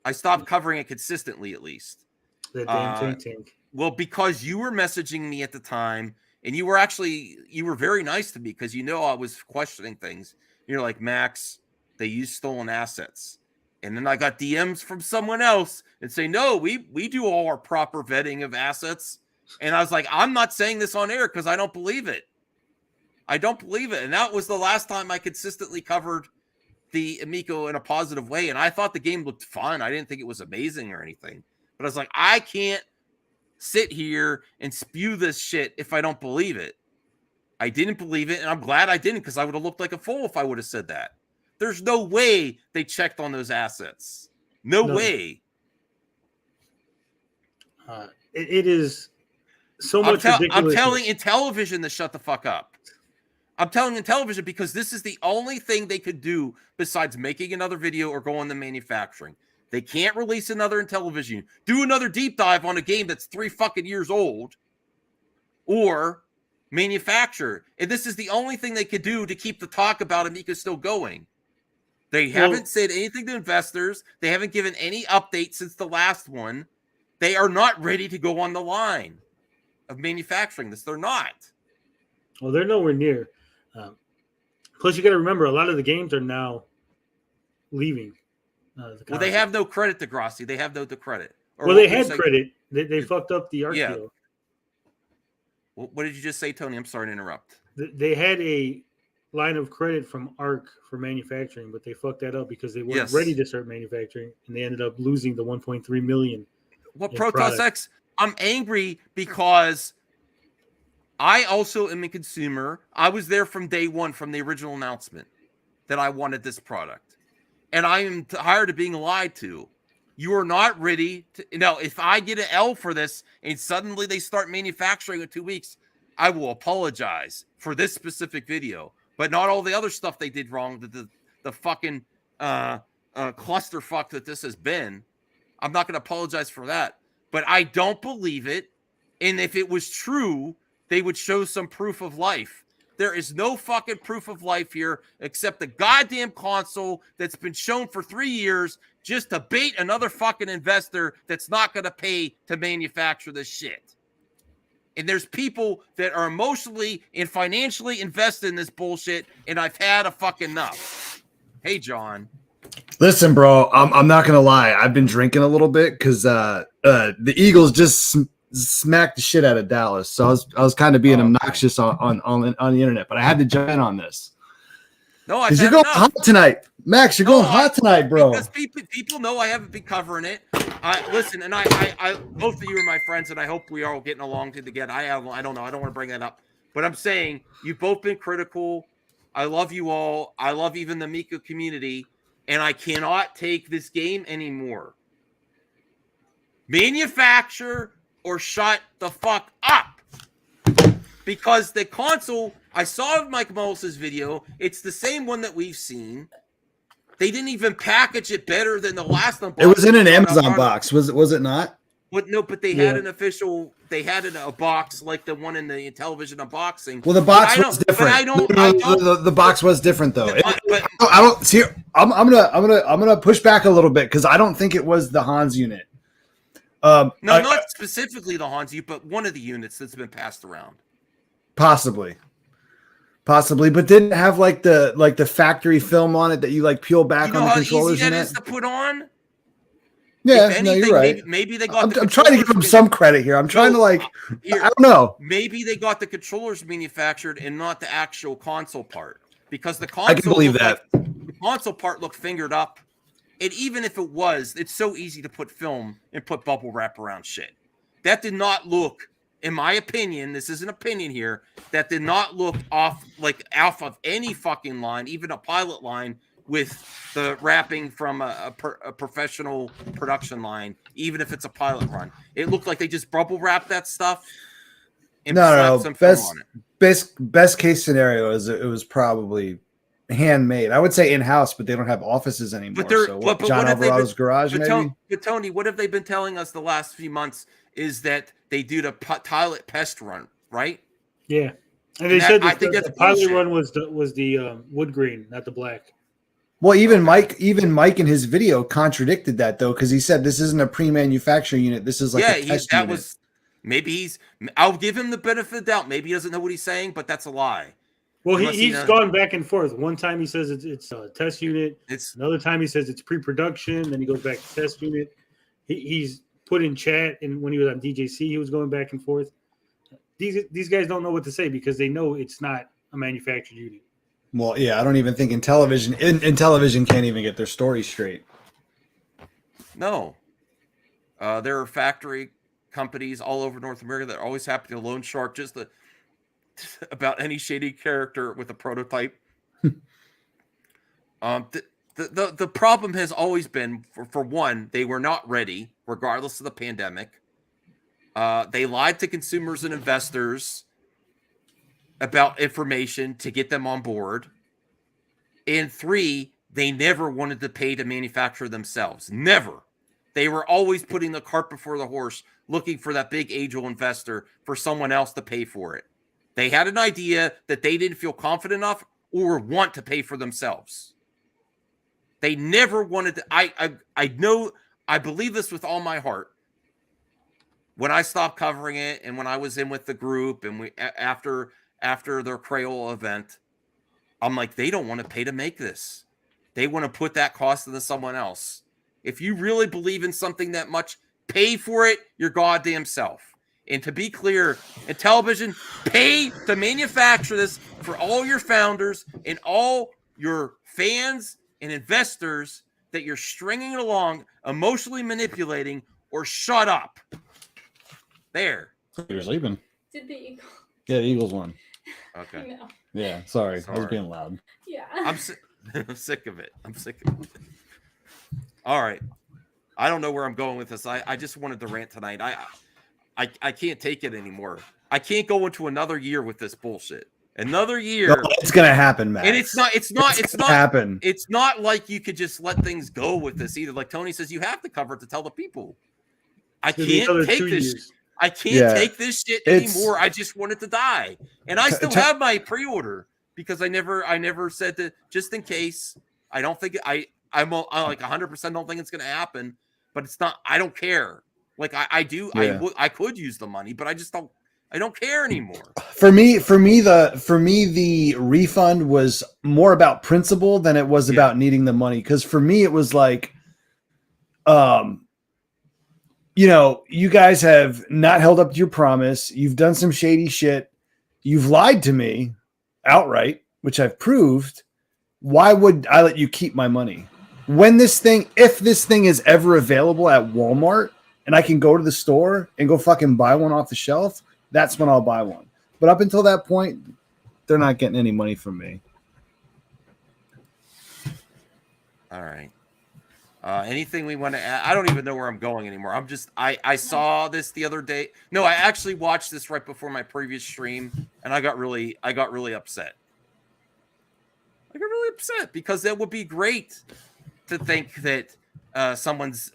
I stopped covering it consistently, at least. The damn Tank. Well, because you were messaging me at the time, and you were very nice to me because I was questioning things. You're like, Max, they use stolen assets. And then I got DMs from someone else and say, no, we do all our proper vetting of assets. And I was like, I'm not saying this on air because I don't believe it. I don't believe it. And that was the last time I consistently covered the Amico in a positive way. And I thought the game looked fun. I didn't think it was amazing or anything. But I was like, I can't sit here and spew this shit if I don't believe it. I didn't believe it. And I'm glad I didn't, because I would have looked like a fool if I would have said that. There's no way they checked on those assets. No way. It is so much ridiculous. I'm telling Intellivision to shut the fuck up. I'm telling Intellivision because this is the only thing they could do besides making another video or go on the manufacturing. They can't release another Intellivision, do another deep dive on a game that's 3 fucking years old, or manufacture. And this is the only thing they could do to keep the talk about Amico still going. They haven't said anything to investors. They haven't given any updates since the last one. They are not ready to go on the line of manufacturing this. They're not. Well, they're nowhere near. Plus, you got to remember, a lot of the games are now leaving. Well, they have no credit to Grossi. They have no credit. Well, they had credit. They fucked up the art deal. What did you just say, Tony? I'm sorry to interrupt. They had a line of credit from ARC for manufacturing, but they fucked that up because they weren't ready to start manufacturing, and they ended up losing the 1.3 million. Well, Protoss X, I'm angry because I also am a consumer. I was there from day one, from the original announcement that I wanted this product, and I am tired of being lied to. You are not ready to. Now, if I get an L for this and suddenly they start manufacturing in 2 weeks, I will apologize for this specific video. But not all the other stuff they did wrong, the fucking clusterfuck that this has been. I'm not going to apologize for that. But I don't believe it. And if it was true, they would show some proof of life. There is no fucking proof of life here except the goddamn console that's been shown for 3 years just to bait another fucking investor that's not going to pay to manufacture this shit. And there's people that are emotionally and financially invested in this bullshit, and I've had a fucking enough. Hey, John. Listen, bro, I'm not gonna lie. I've been drinking a little bit because the Eagles just smacked the shit out of Dallas, so I was kind of being obnoxious on the internet, but I had to jump in on this. No, I. Because you're going hot tonight, Max. You're going hot tonight, bro. Because people know I haven't been covering it. Listen, and I both of you are my friends, and I hope we are all getting along together. I don't know. I don't want to bring that up, but I'm saying you've both been critical. I love you all. I love even the Amico community, and I cannot take this game anymore. Manufacture or shut the fuck up. Because the console, I saw Mike Mullis' video. It's the same one that we've seen. They didn't even package it better than the last one. It was in an Amazon box, was it not? What? No, but they had an official. They had a box like the one in the Intellivision unboxing. Well, the box was different. The box was different though. I don't see. I'm gonna push back a little bit because I don't think it was the Hans unit. Not specifically the Hans unit, but one of the units that's been passed around. Possibly. Possibly, but didn't it have like the factory film on it that you like peel back You know on the how controllers easy that and is to put on? Yeah, If no, anything, you're right. maybe they got I'm trying to give them some credit here. I'm trying to like, here, I don't know. Maybe they got the controllers manufactured and not the actual console part, because the console I can believe that. the console part looked fingered up. And even if it was, it's so easy to put film and put bubble wrap around shit. That did not look, in my opinion, this is an opinion here, that did not look off of any fucking line, even a pilot line, with the wrapping from a professional production line, even if it's a pilot run. It looked like they just bubble wrapped that stuff and slapped some film on it. Best case scenario is it was probably handmade. I would say in-house, but they don't have offices anymore. But John Alvarado's garage, maybe? But Tony, what have they been telling us the last few months is that they do the pilot pest run, right? Yeah. And they said I think the pilot run was the wood grain, not the black. Well, even Mike in his video contradicted that though, because he said this isn't a pre-manufactured unit. This is like a test unit. I'll give him the benefit of the doubt. Maybe he doesn't know what he's saying, but that's a lie. Well, he's gone back and forth. One time he says it's a test unit. Another time he says it's pre-production. Then he goes back to test unit. He's put in chat, and when he was on DJC, he was going back and forth. These guys don't know what to say because they know it's not a manufactured unit. Well, yeah, I don't even think in television can't even get their story straight. No. There are factory companies all over North America that are always happy to loan shark about any shady character with a prototype. The problem has always been, for one, they were not ready, regardless of the pandemic. They lied to consumers and investors about information to get them on board. And 3, they never wanted to pay to manufacture themselves. Never. They were always putting the cart before the horse, looking for that big angel investor for someone else to pay for it. They had an idea that they didn't feel confident enough or want to pay for themselves. They never wanted to. I believe this with all my heart. When I stopped covering it and when I was in with the group and after their Crayola event, I'm like, they don't want to pay to make this. They want to put that cost into someone else. If you really believe in something that much, pay for it your goddamn self. And to be clear, Itellivision, pay to manufacture this for all your founders and all your fans and investors that you're stringing along, emotionally manipulating, or shut up. There. You're sleeping. Did the Eagle? Yeah, the Eagles won. Okay. No. Yeah, sorry. I was being loud. Yeah. I'm sick of it. All right. I don't know where I'm going with this. I just wanted to rant tonight. I can't take it anymore. I can't go into another year with this bullshit. Another year. No, it's gonna happen, man. And it's not happen. It's not like you could just let things go with this either. Like Tony says, you have to cover it to tell the people. I can't take this. I can't take this shit anymore. I just want it to die. And I still have my pre-order because I never said that, just in case. I don't think I'm like 100% don't think it's going to happen, but it's not, I don't care. Like I do. Yeah. I could use the money, but I don't care anymore. For me, the refund was more about principle than it was about needing the money. Cause for me, it was like, you guys have not held up to your promise. You've done some shady shit. You've lied to me outright, which I've proved. Why would I let you keep my money? If this thing is ever available at Walmart and I can go to the store and go fucking buy one off the shelf, that's when I'll buy one. But up until that point, they're not getting any money from me. All right. Anything we want to add? I don't even know where I'm going anymore. I saw this the other day. No, I actually watched this right before my previous stream, and I got really upset. I got really upset because that would be great to think that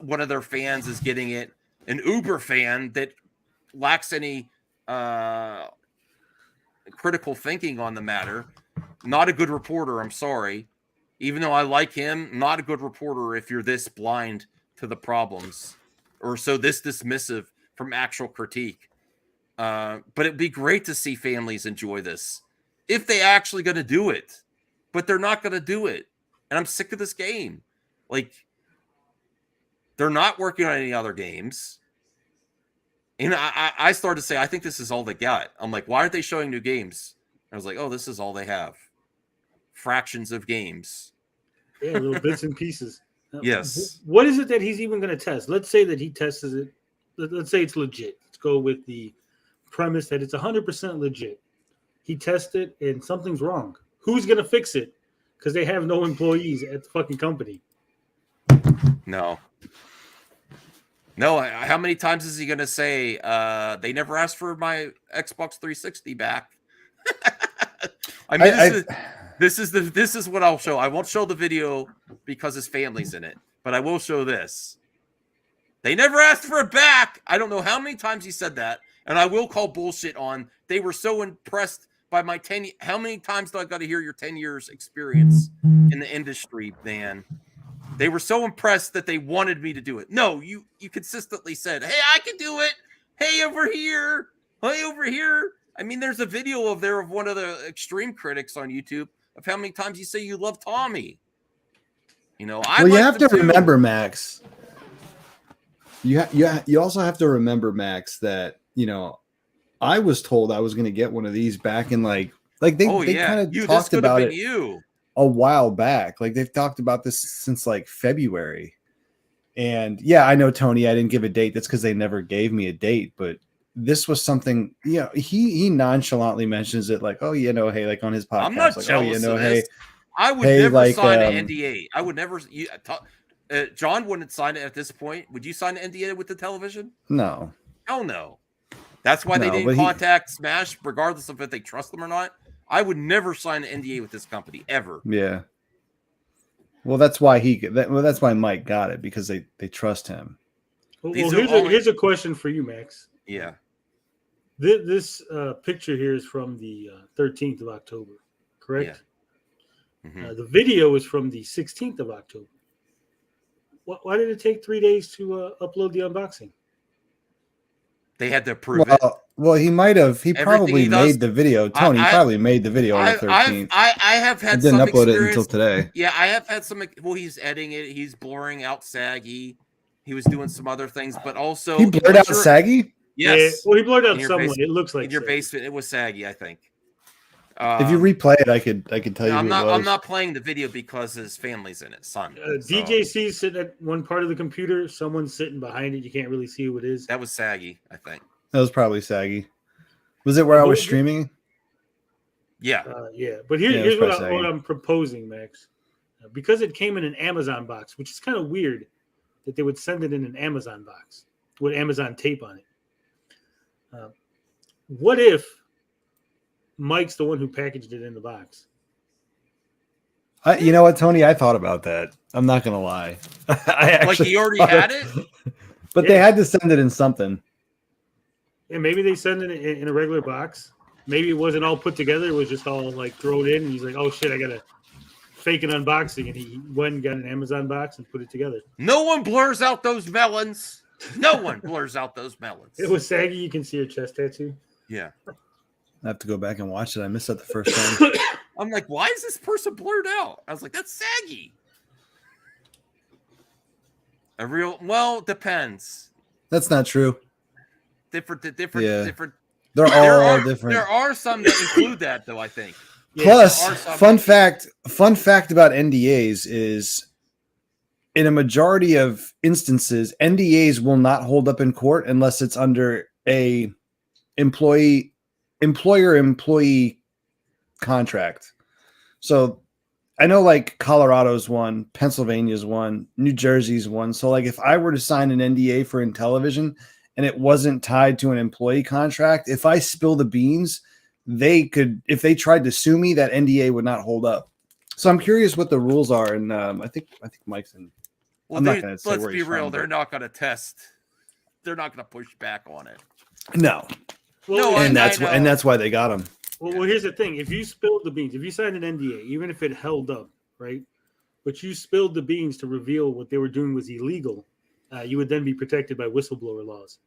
one of their fans is getting it, an Uber fan that lacks any critical thinking on the matter. Not a good reporter, I'm sorry. Even though I like him, not a good reporter if you're this blind to the problems or so this dismissive from actual critique. But it'd be great to see families enjoy this. if they actually going to do it, but they're not going to do it. And I'm sick of this game. Like, they're not working on any other games. And I started to say, I think this is all they got. I'm like, why aren't they showing new games? I was like, oh, this is all they have. Fractions of games. Yeah, little bits and pieces. Yes. What is it that he's even going to test? Let's say that he tests it. Let's say it's legit. Let's go with the premise that it's 100% legit. He tests it and something's wrong. Who's going to fix it? Because they have no employees at the fucking company. No. How many times is he going to say, they never asked for my Xbox 360 back? I mean, this is what I'll show. I won't show the video because his family's in it, but I will show this. They never asked for it back. I don't know how many times he said that, and I will call bullshit on. They were so impressed by my 10. How many times do I got to hear your 10 years experience in the industry, man? They were so impressed that they wanted me to do it. No, you consistently said, "Hey, I can do it. Hey, over here. Hey, over here." I mean, there's a video of one of the extreme critics on YouTube of how many times you say you love Tommy. You know, you have to remember, Max. You also have to remember, Max, that I was told I was going to get one of these back in like they kind of talked about it a while back. Like they've talked about this since like February. And yeah, I know, Tony, I didn't give a date. That's because they never gave me a date, but this was something, he nonchalantly mentions it like, oh, hey, like on his podcast. I'm not like, jealous of hey, this. I would hey, never like, sign an NDA. I would never. John wouldn't sign it at this point. Would you sign an NDA with the television? No. Hell no. That's why they didn't contact Smash, regardless of if they trust them or not. I would never sign an NDA with this company ever. Yeah. Well, that's why that's why Mike got it, because they trust him. Well, here's a question for you, Max. Yeah. This picture here is from the 13th of October, correct? Yeah. Mm-hmm. The video is from the 16th of October. Why did it take 3 days to upload the unboxing? They had to approve it. Well, he might have. He probably made the video. Tony probably made the video on the 13th. I have had didn't some upload experience. it until today. Yeah, I have had some. Well, he's editing it. He's blurring out Saggy. He was doing some other things, but also he blurred out Saggy. Yes. Yeah, well, he blurred out someone. It looks like in your basement. It was Saggy, I think. If you replay it, I could tell you. I'm who it was. I'm not playing the video because his family's in it. Son. DJC's sitting at one part of the computer. Someone's sitting behind it. You can't really see who it is. That was Saggy, I think. That was probably Saggy. Was it where I was streaming? Yeah. Yeah. But here's what I'm proposing, Max. Because it came in an Amazon box, which is kind of weird that they would send it in an Amazon box with Amazon tape on it. What if Mike's the one who packaged it in the box? You know what, Tony? I thought about that. I'm not going to lie. Like he already had it? But they had to send it in something. Yeah, maybe they send it in a regular box. Maybe it wasn't all put together. It was just all like thrown in. And he's like, oh, shit, I got to fake an unboxing. And he went and got an Amazon box and put it together. No one blurs out those melons. No one blurs out those melons. It was Saggy. You can see her chest tattoo. Yeah. I have to go back and watch it. I missed that the first time. I'm like, why is this person blurred out? I was like, that's Saggy. Depends. That's not true. Different. They're all different. There are some that include that, though, I think. Plus, fun fact about NDAs is, in a majority of instances, NDAs will not hold up in court unless it's under a employer-employee contract. So I know like Colorado's one, Pennsylvania's one, New Jersey's one. So like if I were to sign an NDA for Itellivision and it wasn't tied to an employee contract, if I spill the beans, they could, if they tried to sue me, that NDA would not hold up. So I'm curious what the rules are. And I think Mike's in. Well, let's be real. They're not going to test. They're not going to push back on it. No. Well, and that's why they got him. Well, here's the thing. If you spilled the beans, if you signed an NDA, even if it held up, right, but you spilled the beans to reveal what they were doing was illegal, you would then be protected by whistleblower laws.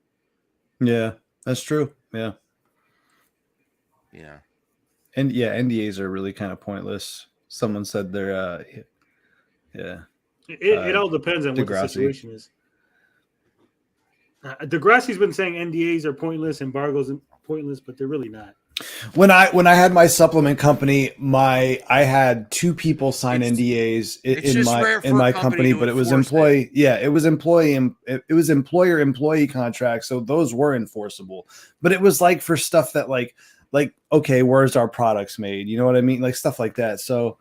Yeah, that's true. Yeah. Yeah. And yeah, NDAs are really kind of pointless. Someone said they're It all depends on what the situation is. Degrassi's been saying NDAs are pointless, embargoes are pointless, but they're really not. When I had my supplement company, I had 2 people sign NDAs in my company, but it was employee. Yeah, it was employer-employee contracts, so those were enforceable. But it was like for stuff that like okay, where's our products made? You know what I mean? Like stuff like that. So,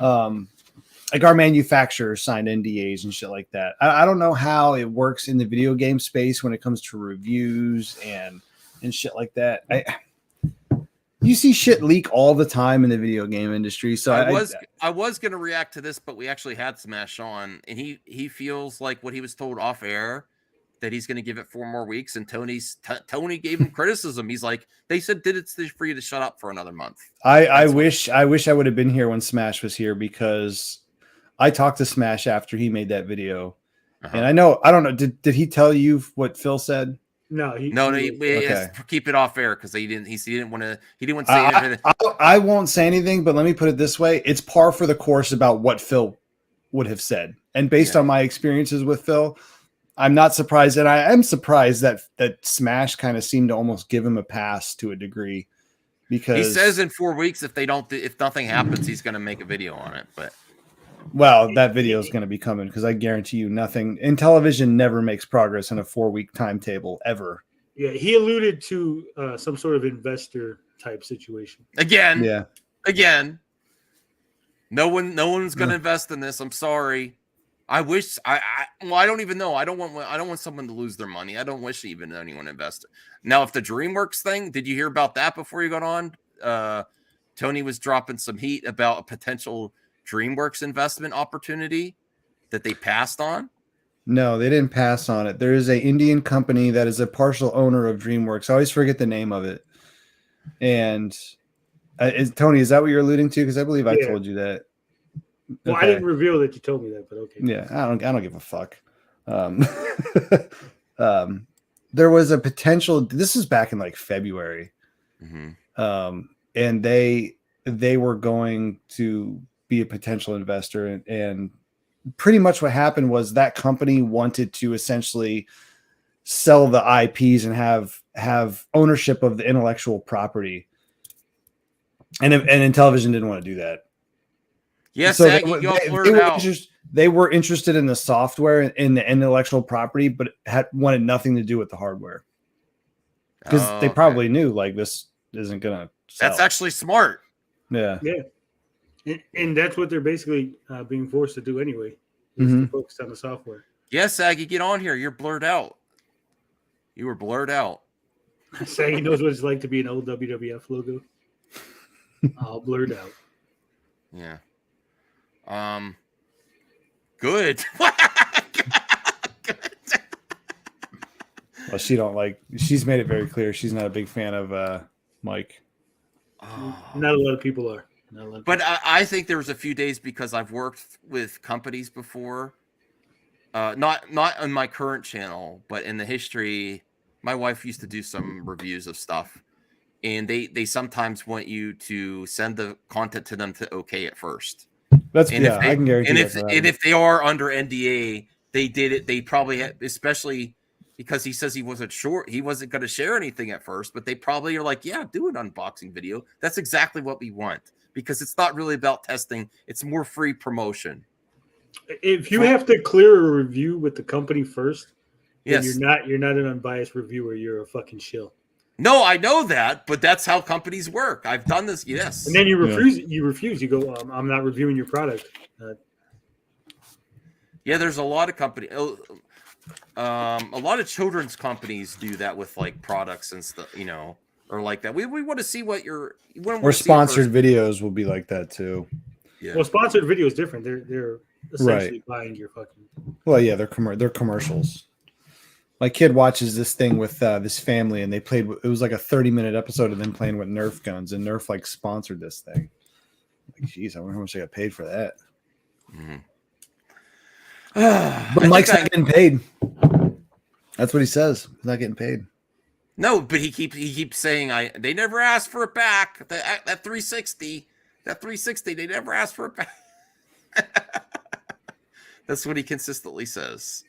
like our manufacturers signed NDAs and shit like that. I don't know how it works in the video game space when it comes to reviews and shit like that. You see shit leak all the time in the video game industry. So I was going to react to this, but we actually had Smash on, and he feels like what he was told off air, that he's going to give it 4 more weeks. And Tony gave him criticism. He's like, they said, did it for you to shut up for another month. I wish I would have been here when Smash was here, because I talked to Smash after he made that video. And I don't know. Did he tell you what Phil said? No, he okay. Keep it off air because he didn't want to say anything. I won't say anything, but let me put it this way: it's par for the course about what Phil would have said, and based on my experiences with Phil, I'm not surprised, and I am surprised that Smash kind of seemed to almost give him a pass to a degree, because he says in 4 weeks if nothing happens, he's going to make a video on it, but. Well, that video is going to be coming because I guarantee you nothing. Intellivision never makes progress in a 4-week timetable ever. Yeah, he alluded to some sort of investor type situation. Again. Yeah. Again. No one's going to invest in this. I'm sorry. I wish I don't even know. I don't want someone to lose their money. I don't wish even anyone invested. Now, if the DreamWorks thing, did you hear about that before you got on? Tony was dropping some heat about a potential DreamWorks investment opportunity that they passed on? No, they didn't pass on it. There is an Indian company that is a partial owner of DreamWorks. I always forget the name of it. And Tony, is that what you're alluding to? Because I believe I told you that. Well, I didn't reveal that you told me that, but okay. Yeah, I don't give a fuck. There was a potential. This is back in like February, and they were going to be a potential investor, and pretty much what happened was that company wanted to essentially sell the IPs and have ownership of the intellectual property, and Intellivision didn't want to do that. Yes, so they were interested in the software and the intellectual property, but wanted nothing to do with the hardware, because they probably knew like this isn't gonna sell. That's actually smart. Yeah. And that's what they're basically being forced to do anyway, is to focus on the software. Yes, Aggie, get on here. You're blurred out. You were blurred out. Saggy knows what it's like to be an old WWF logo. All blurred out. Yeah. Good. Well, she's made it very clear she's not a big fan of Mike. Not a lot of people are. But I think there was a few days, because I've worked with companies before, not on my current channel, but in the history. My wife used to do some reviews of stuff, and they sometimes want you to send the content to them to okay it first. I can guarantee. And if they are under NDA, they did it. They probably had, especially because he says he wasn't sure, he wasn't going to share anything at first, but they probably are like, yeah, do an unboxing video. That's exactly what we want, because it's not really about testing. It's more free promotion. If you have to clear a review with the company first, then yes, you're not an unbiased reviewer. You're a fucking shill. No, I know that, but that's how companies work. I've done this. Yes. And then you refuse. You refuse. You go, I'm not reviewing your product. Yeah, there's a lot of companies. A lot of children's companies do that with like products and stuff, or like that. We want to see what or sponsored videos will be like that too. Yeah. Well, sponsored video is different. They're essentially buying your fucking. Well, yeah, they're commercials. My kid watches this thing with this family, and it was like a 30-minute episode of them playing with Nerf guns, and Nerf like sponsored this thing. Like, geez, I wonder how much I got paid for that. But Mike's not getting paid. That's what he says. He's not getting paid. No, but he keeps saying they never asked for it back. That 360, they never asked for it back. That's what he consistently says.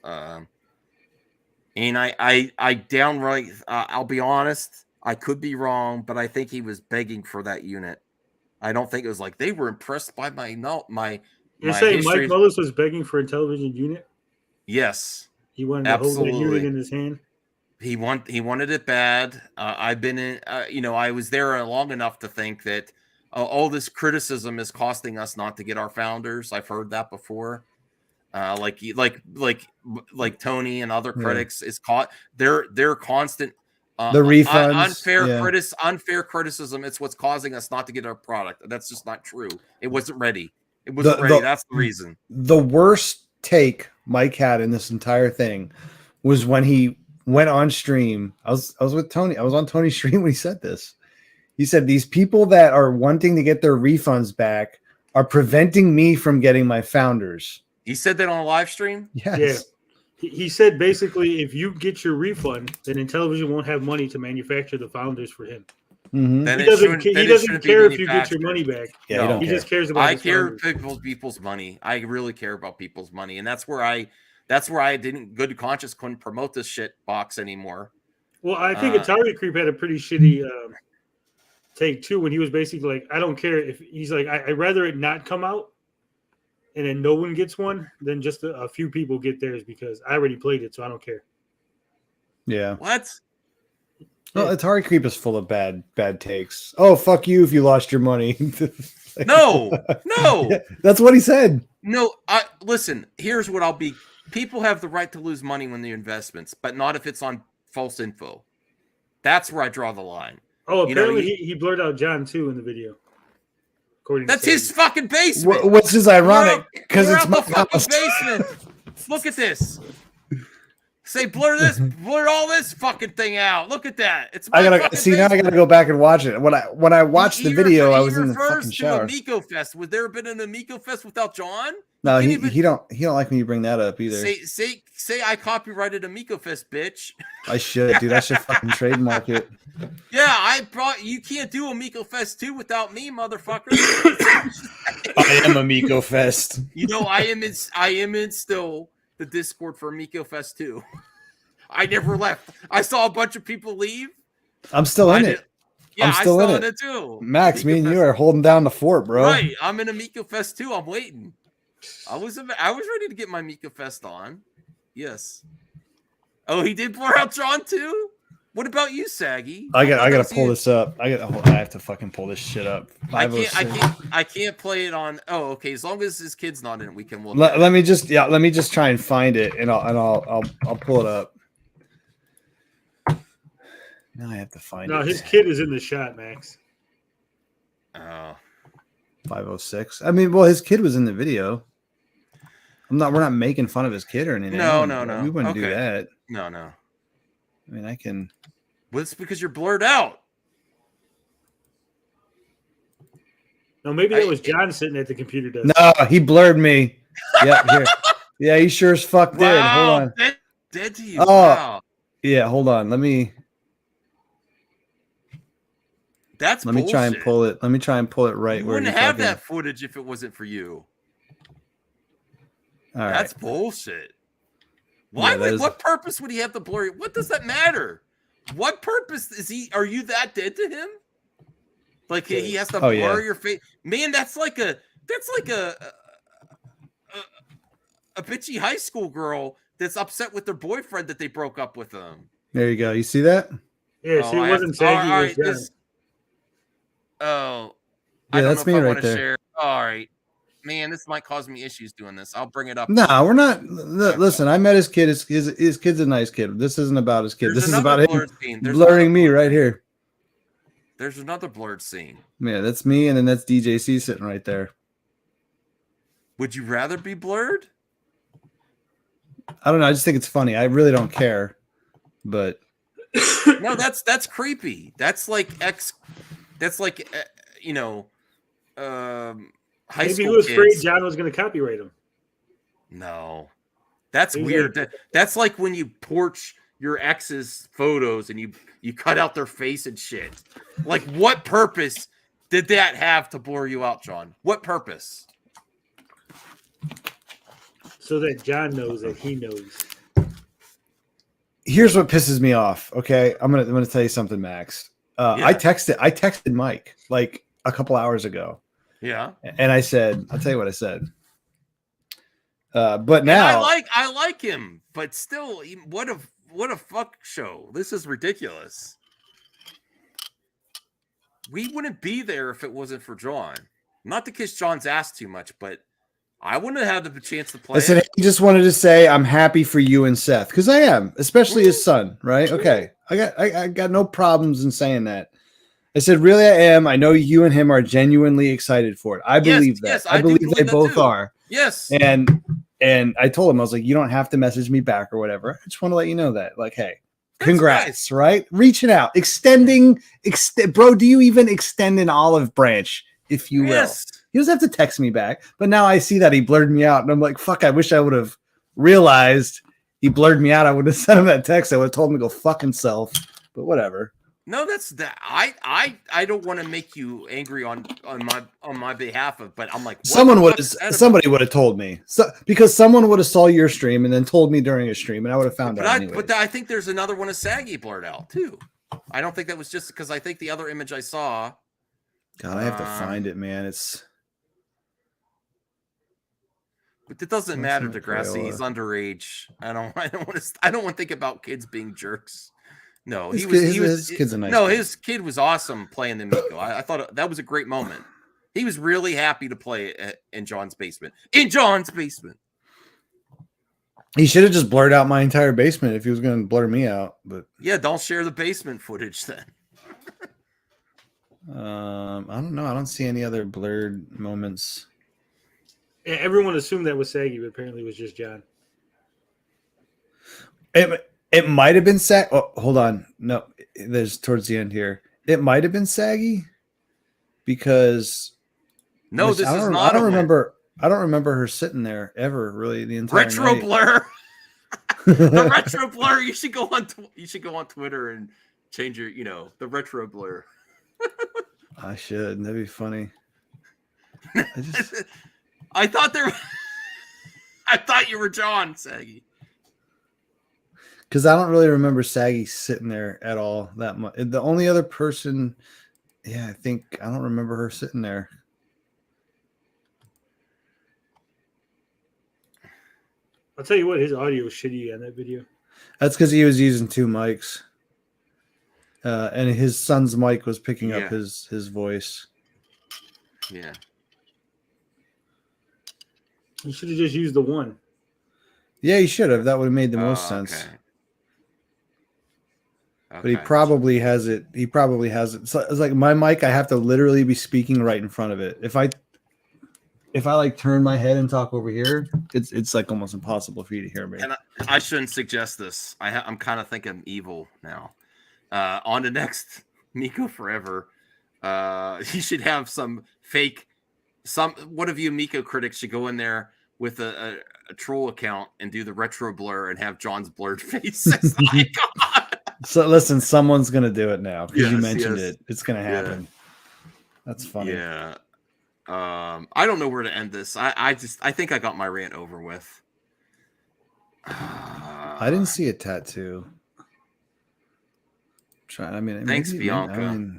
And I downright, I'll be honest, I could be wrong, but I think he was begging for that unit. I don't think it was like they were impressed by You're saying Mike Mullis was begging for a television unit? Yes. He wanted to hold that unit in his hand? He wanted it bad. I've been in, I was there long enough to think that all this criticism is costing us not to get our founders. I've heard that before. Like Tony and other critics is caught. They're constant. The refunds, unfair criticism. It's what's causing us not to get our product. That's just not true. It wasn't ready. It wasn't ready. That's the reason. The worst take Mike had in this entire thing was when he went on stream. I was with Tony. I was on Tony's stream when he said this. He said, these people that are wanting to get their refunds back are preventing me from getting my founders. He said that on a live stream? Yes. Yeah. He said basically, if you get your refund, then Intellivision won't have money to manufacture the founders for him. Mm-hmm. He doesn't care if you get your money back. Yeah, he just cares about. I care people's money. I really care about people's money, and that's where I didn't good conscience couldn't promote this shit box anymore. Well, I think Atari Creep had a pretty shitty take too, when he was basically like, I don't care if he's like, I'd rather it not come out, and then no one gets one than just a few people get theirs because I already played it, so I don't care. Yeah. What? Well, Atari Creep is full of bad takes. Oh, fuck you if you lost your money. No. Yeah, that's what he said. No, listen, here's what I'll be. People have the right to lose money when they're investments, but not if it's on false info. That's where I draw the line. Oh, apparently he blurred out John too in the video. That's his fucking basement. Which is ironic because it's my fucking basement. Look at this. Say blur all this fucking thing out. Look at that. It's I gotta see now. I gotta go back and watch it. When I watched the video, I was in the fucking shower. Amico Fest. Would there have been an Amico Fest without John? No, he don't like when you bring that up either. Say I copyrighted Amico Fest, bitch. I should, dude. I should fucking trademark it. Yeah, you can't do Amico Fest 2 without me, motherfucker. I am Amico Fest. You know, I am in still the Discord for Amico Fest 2. I never left. I saw a bunch of people leave. I'm still in it. Yeah, I'm still in it too. Max, me and you are holding down the fort, bro. Right. I'm in Amico Fest 2. I'm waiting. I was ready to get my Amico Fest on. Yes. Oh, he did blur out John too? What about you, Saggy? I gotta pull this up. I have to fucking pull this shit up. I can't play it on. Oh, okay. As long as his kid's not in it, we can look. Let me just try and find it, and I'll pull it up. Now I have to find it. No, his kid is in the shot, Max. Oh. 506. I mean, well, his kid was in the video. We're not making fun of his kid or anything. No. We wouldn't do that. No. I mean, I can. Well, it's because you're blurred out. No, maybe that was John sitting at the computer desk. No, he blurred me. Yeah, here. Yeah, he sure as fuck did. Hold on. Dead to you. Oh, wow. Yeah, hold on. Let me try and pull it. Let me try and pull it right. You where wouldn't have that footage if it wasn't for you. All right. That's bullshit. Why? What purpose would he have to blur? What does that matter? What purpose is he? Are you that dead to him? Like he has to blur your face, man. That's like a bitchy high school girl that's upset with their boyfriend that they broke up with them. There you go. You see that? Yeah. See, it wasn't Saggy. Oh, yeah, that's me right there. Share. All right, man. This might cause me issues doing this. I'll bring it up. No, we're not. Listen, I met his kid. His kid's a nice kid. This isn't about his kid. This is about him blurring me right here. There's another blurred scene. Yeah, that's me, and then that's DJC sitting right there. Would you rather be blurred? I don't know. I just think it's funny. I really don't care, but no, that's creepy. That's like high Maybe school he was kids. afraid John was going to copyright him. No, that's weird. That's like when you porch your ex's photos and you You cut out their face and shit. Like, what purpose did that have to blur you out, John? What purpose? So that John knows that he knows. Here's what pisses me off. Okay, I'm gonna tell you something, Max. I texted Mike like a couple hours ago. Yeah, and I said, I'll tell you what I said. But now I like him, but still, what a fuck show. This is ridiculous. We wouldn't be there if it wasn't for John. Not to kiss John's ass too much, but I wouldn't have had the chance to play. Listen, he just wanted to say I'm happy for you and Seth because I am, especially his son. Right? Okay, I got no problems in saying that. I said, really, I am. I know you and him are genuinely excited for it. I believe that. Yes, I believe they both are. Yes. And I told him, I was like, you don't have to message me back or whatever. I just want to let you know that. Like, hey, congrats, right? Reaching out, bro, do you even extend an olive branch, if you will? He doesn't have to text me back. But now I see that he blurred me out. And I'm like, fuck, I wish I would have realized he blurred me out. I would have sent him that text. I would have told him to go fuck himself. But whatever. No, that's that. I don't want to make you angry on my behalf of, but I'm like, somebody would have told me, because someone would have saw your stream and then told me during a stream, and I would have found out. But I think there's another one of Saggy blurred out too. I don't think that was just because I think the other image I saw. God, I have to find it, man. But it doesn't matter, Degrassi. He's underage. I don't want to think about kids being jerks. No, his kid's a nice kid. His kid was awesome playing the Amico. I thought that was a great moment. He was really happy to play in John's basement. In John's basement. He should have just blurred out my entire basement if he was going to blur me out. But yeah, don't share the basement footage then. I don't know. I don't see any other blurred moments. Yeah, everyone assumed that was Saggy, but apparently it was just John. It might have been Saggy. Oh, hold on. No, there's towards the end here. It might have been Saggy because I don't remember. I don't remember her sitting there ever. Really, the entire retro night. blur. The retro blur. You should go on Twitter and change your. The retro blur. I should. That'd be funny. I thought you were John Saggy. Because I don't really remember Saggy sitting there at all that much. The only other person, I don't remember her sitting there. I'll tell you what, his audio was shitty on that video. That's because he was using two mics. And his son's mic was picking up his voice. Yeah. You should have just used the one. Yeah, he should have. That would have made the most sense. Okay. But he probably has it. So it's like my mic. I have to literally be speaking right in front of it. If I like turn my head and talk over here, it's like almost impossible for you to hear me. And I shouldn't suggest this. I'm kind of thinking evil now. On the next Miko Forever, you should have some fake. One of you Miko critics should go in there with a troll account and do the retro blur and have John's blurred face as the icon. So listen, someone's gonna do it now because you mentioned it. It's gonna happen. Yeah. That's funny. Yeah. I don't know where to end this. I think I got my rant over with. I didn't see a tattoo. Thanks, Bianca.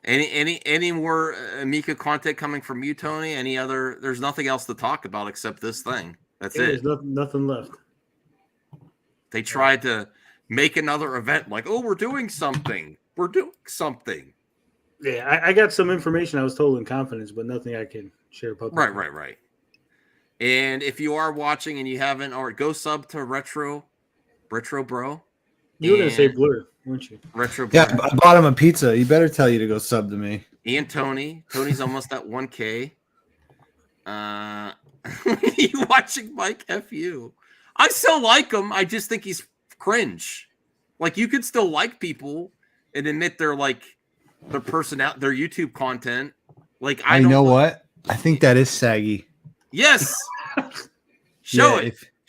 Any more Amico content coming from you, Tony? Any other? There's nothing else to talk about except this thing. That's it. There's nothing left. They tried to make another event like, oh, we're doing something. We're doing something. Yeah, I got some information I was told in confidence, but nothing I can share publicly. Right. And if you are watching and you haven't, go sub to Retro Bro. You were going to say Blur, weren't you? Retro Blur. Yeah, I bought him a pizza. You better tell you to go sub to me. And Tony's almost at 1K. You watching Mike? F you. I still like him. I just think he's cringe. Like, you could still like people and admit they're like their personality, their YouTube content. Like, I know what? I think that is Saggy. Yes. Show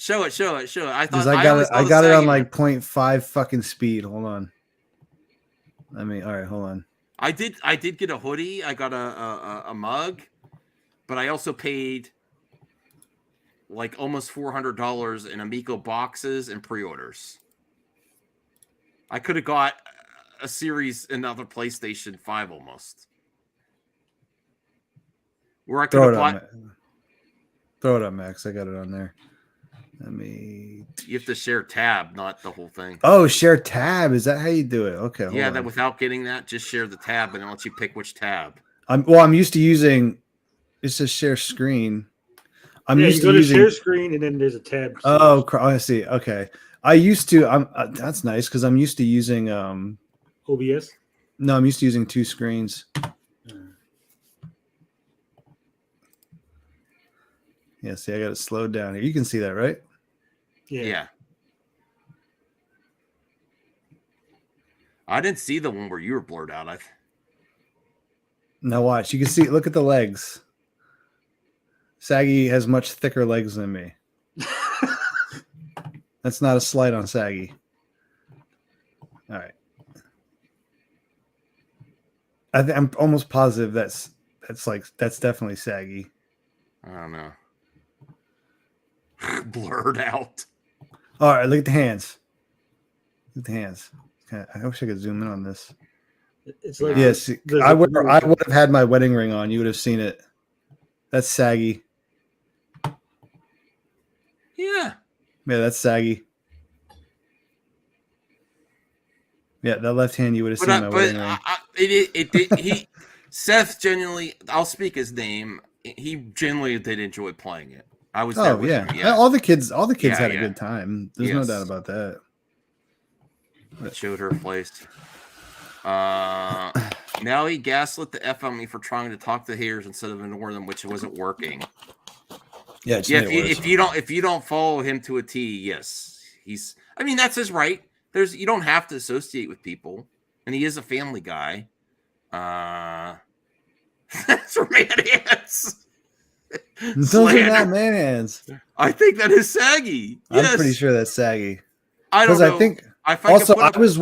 Show it. I thought Because I got it on like 0.5 fucking speed. Hold on. All right, hold on. I did get a hoodie. I got a mug, but I also paid like almost $400 in Amico boxes and pre-orders. I could have got a series, another PlayStation 5 almost. Where I could have bought. Throw it up, Max. I got it on there. You have to share tab, not the whole thing. Oh, share tab. Is that how you do it? Okay. Yeah, that without getting that, just share the tab, and it lets you pick which tab. I'm used to using. It says share screen. You go to share screen, and then there's a tab. Oh, I see. Okay. I used to. That's nice because I'm used to using OBS. No, I'm used to using 2 screens. Yeah, see, I got it slowed down here. You can see that, right? Yeah. I didn't see the one where you were blurred out. Now watch. You can see. Look at the legs. Saggy has much thicker legs than me. That's not a slight on Saggy. All right. I'm almost positive that's definitely Saggy. I don't know. Blurred out. All right, look at the hands. Look at the hands. I wish I could zoom in on this. It's like yes, I would have had my wedding ring on. You would have seen it. That's Saggy. Yeah, that's Saggy. Yeah, that left hand you would have seen my wedding ring. Seth genuinely. I'll speak his name. He genuinely did enjoy playing it. I was there with him, yes. All the kids had a good time. There's no doubt about that. It showed her place. Now he gaslit the F on me for trying to talk to haters instead of ignore them, which wasn't working. Yeah, if you don't follow him to a T, yes. That's his right. You don't have to associate with people, and he is a family guy. That's man hands. Those are not man hands. I think that is Saggy. Yes. I'm pretty sure that's Saggy. I don't know. I was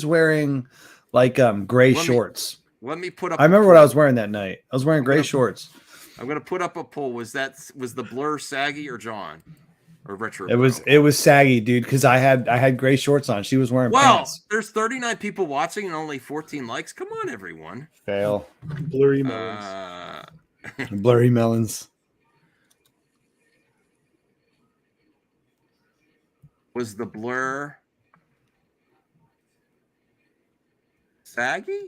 wearing like gray shorts. Let me put up. I remember what I was wearing that night. I was wearing gray shorts. I'm gonna put up a poll. Was the blur Saggy or John or Retro? It was Saggy, dude, because I had gray shorts on. She was wearing pants. There's 39 people watching and only 14 likes. Come on, everyone. Fail. Blurry melons. Blurry melons. Was the blur Saggy?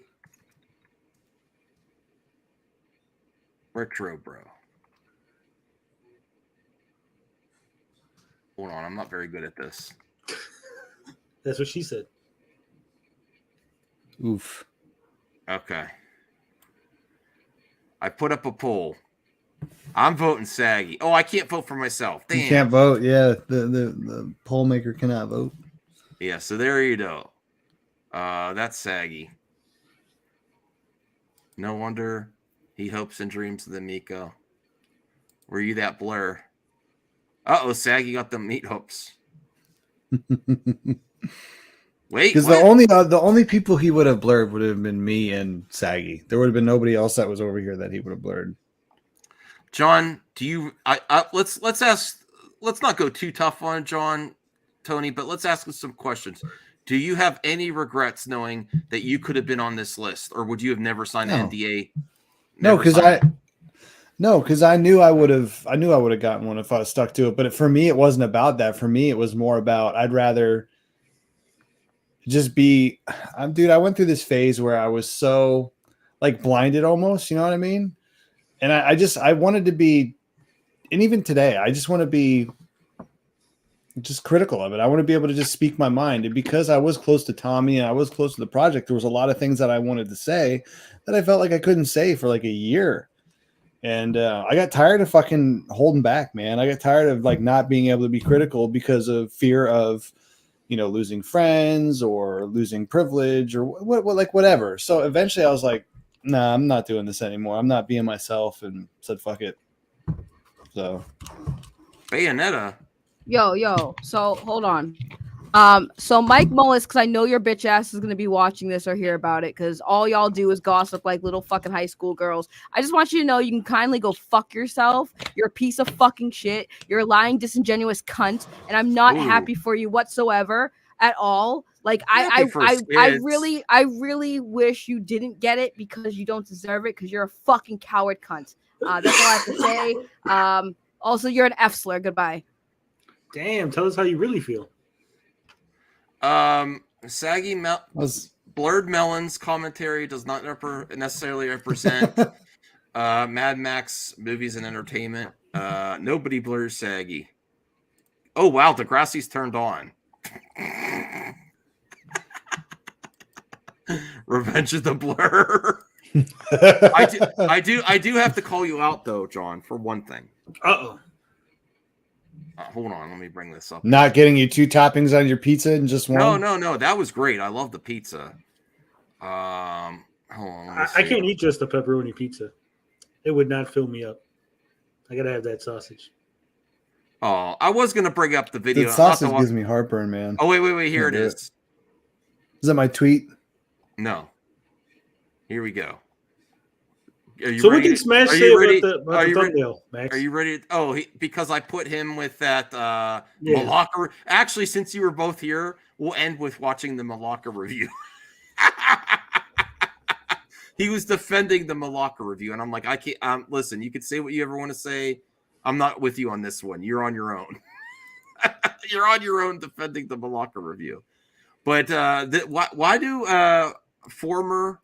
Retro bro. Hold on, I'm not very good at this. That's what she said. Oof. Okay. I put up a poll. I'm voting Saggy. Oh, I can't vote for myself. Damn. You can't vote. Yeah, the poll maker cannot vote. Yeah, so there you go. That's Saggy. No wonder he hopes and dreams of the Amico. Were you that blur? Uh-oh, Saggy got the meat hooks. Wait, because the only people he would have blurred would have been me and Saggy. There would have been nobody else that was over here that he would have blurred. John, do you? Let's ask. Let's not go too tough on John, Tony, but let's ask him some questions. Do you have any regrets knowing that you could have been on this list, or would you have never signed an NDA? No, because I knew I would have. I knew I would have gotten one if I was stuck to it. But for me, it wasn't about that. For me, it was more about I'd rather just be. Dude, I went through this phase where I was so like blinded almost. You know what I mean? And I wanted to be, and even today, I just want to be just critical of it. I want to be able to just speak my mind. And because I was close to Tommy and I was close to the project, there was a lot of things that I wanted to say that I felt like I couldn't say for like a year. And I got tired of fucking holding back, man. I got tired of like not being able to be critical because of fear of, losing friends or losing privilege or whatever. So eventually I was like, nah, I'm not doing this anymore. I'm not being myself, and said, fuck it. So Bayonetta, Yo. So hold on. So Mike Mullis, because I know your bitch ass is gonna be watching this or hear about it, because all y'all do is gossip like little fucking high school girls. I just want you to know you can kindly go fuck yourself. You're a piece of fucking shit. You're a lying, disingenuous cunt, and I'm not happy for you whatsoever at all. Like I really wish you didn't get it because you don't deserve it because you're a fucking coward cunt. That's all I have to say. Also, you're an F slur. Goodbye. Damn, tell us how you really feel. Blurred Melons commentary does not necessarily represent Mad Max movies and entertainment. Nobody blurs Saggy. Oh wow, Degrassi's turned on. Revenge of the Blur. I do have to call you out though, John, for one thing. Uh-oh. Hold on, let me bring this up. Not getting you 2 toppings on your pizza and just one? No. That was great. I love the pizza. Hold on. I can't eat just a pepperoni pizza. It would not fill me up. I gotta have that sausage. Oh, I was gonna bring up the video. The sausage gives me heartburn, man. Oh, wait. Here it is. Is that my tweet? No. Here we go. So what did Smash say about the thumbnail, Max? Are you ready? Because I put him with that Malacca. Actually, since you were both here, we'll end with watching the Malacca review. He was defending the Malacca review, and I'm like, I can't. Listen, you can say what you ever want to say. I'm not with you on this one. You're on your own. You're on your own defending the Malacca review. But why do former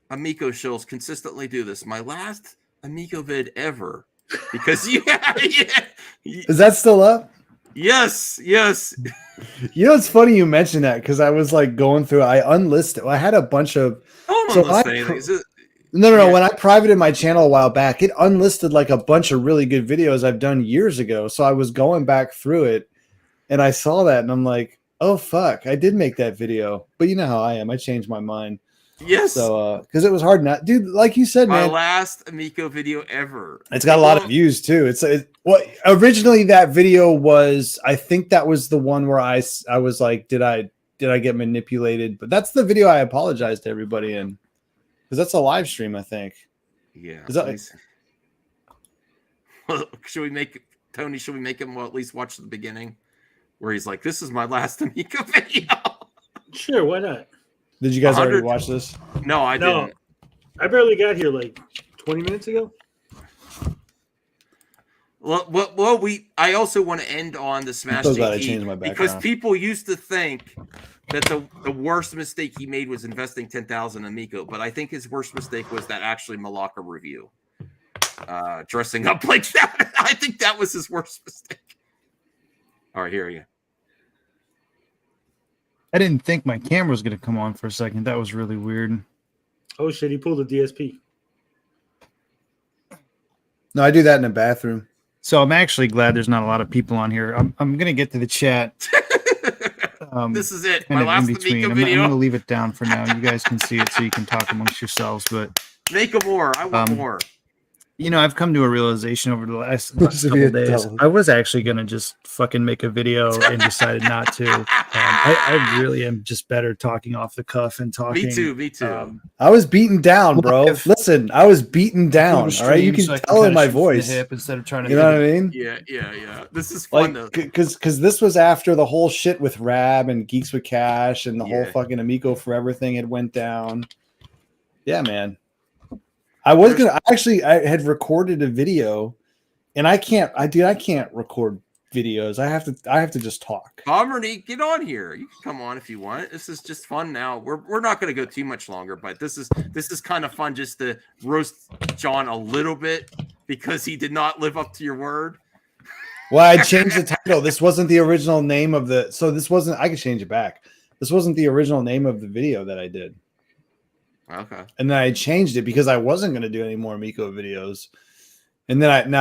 Amico shows consistently do this? My last Amico vid ever, because is that still up? Yes. You know, it's funny you mentioned that because I was like going through. I unlisted. I had a bunch of. No. When I privated my channel a while back, it unlisted like a bunch of really good videos I've done years ago. So I was going back through it, and I saw that, and I'm like, oh fuck, I did make that video. But you know how I am. I changed my mind. Yes. So, because it was hard not, dude. Like you said, my man, last Amico video ever. It's got a lot of views too. Originally that video was. I think that was the one where I was like, did I get manipulated? But that's the video I apologized to everybody in, because that's a live stream, I think. Yeah. Is that should we make him at least watch the beginning, where he's like, "This is my last Amico video." Sure, why not? Did you guys already watch this? No, I didn't. I barely got here like 20 minutes ago. Well, I also want to end on the Smash JT because people used to think that the worst mistake he made was investing 10,000 Amico, but I think his worst mistake was that actually Malacca review, dressing up like that. I think that was his worst mistake. All right, here we go. I didn't think my camera was going to come on for a second. That was really weird. Oh shit! He pulled a DSP. No, I do that in the bathroom. So I'm actually glad there's not a lot of people on here. I'm going to get to the chat. This is it. Kind My of last in between. Amico I'm video. going to leave it down for now. You guys can see it so you can talk amongst yourselves. But make more. I want more. You know, I've come to a realization over the last couple days. I was actually going to just fucking make a video and decided not to. I really am just better talking off the cuff and talking. Me too. I was beaten down, bro. Listen, I was beaten down. All right, you can tell in my voice. Instead of trying to, you know what I mean? Yeah. This is fun though. Because this was after the whole shit with Rab and Geeks with Cash and the whole fucking Amico Forever thing had went down. Yeah, man. I had recorded a video, and I can't record videos. I have to just talk. Pomerny, get on here. You can come on if you want. This is just fun now. We're not going to go too much longer, but this is kind of fun just to roast John a little bit because he did not live up to your word. Well, I changed the title. This wasn't the original name of the. So this wasn't. I could change it back. This wasn't the original name of the video that I did. Okay. And then I changed it because I wasn't going to do any more Amico videos. And then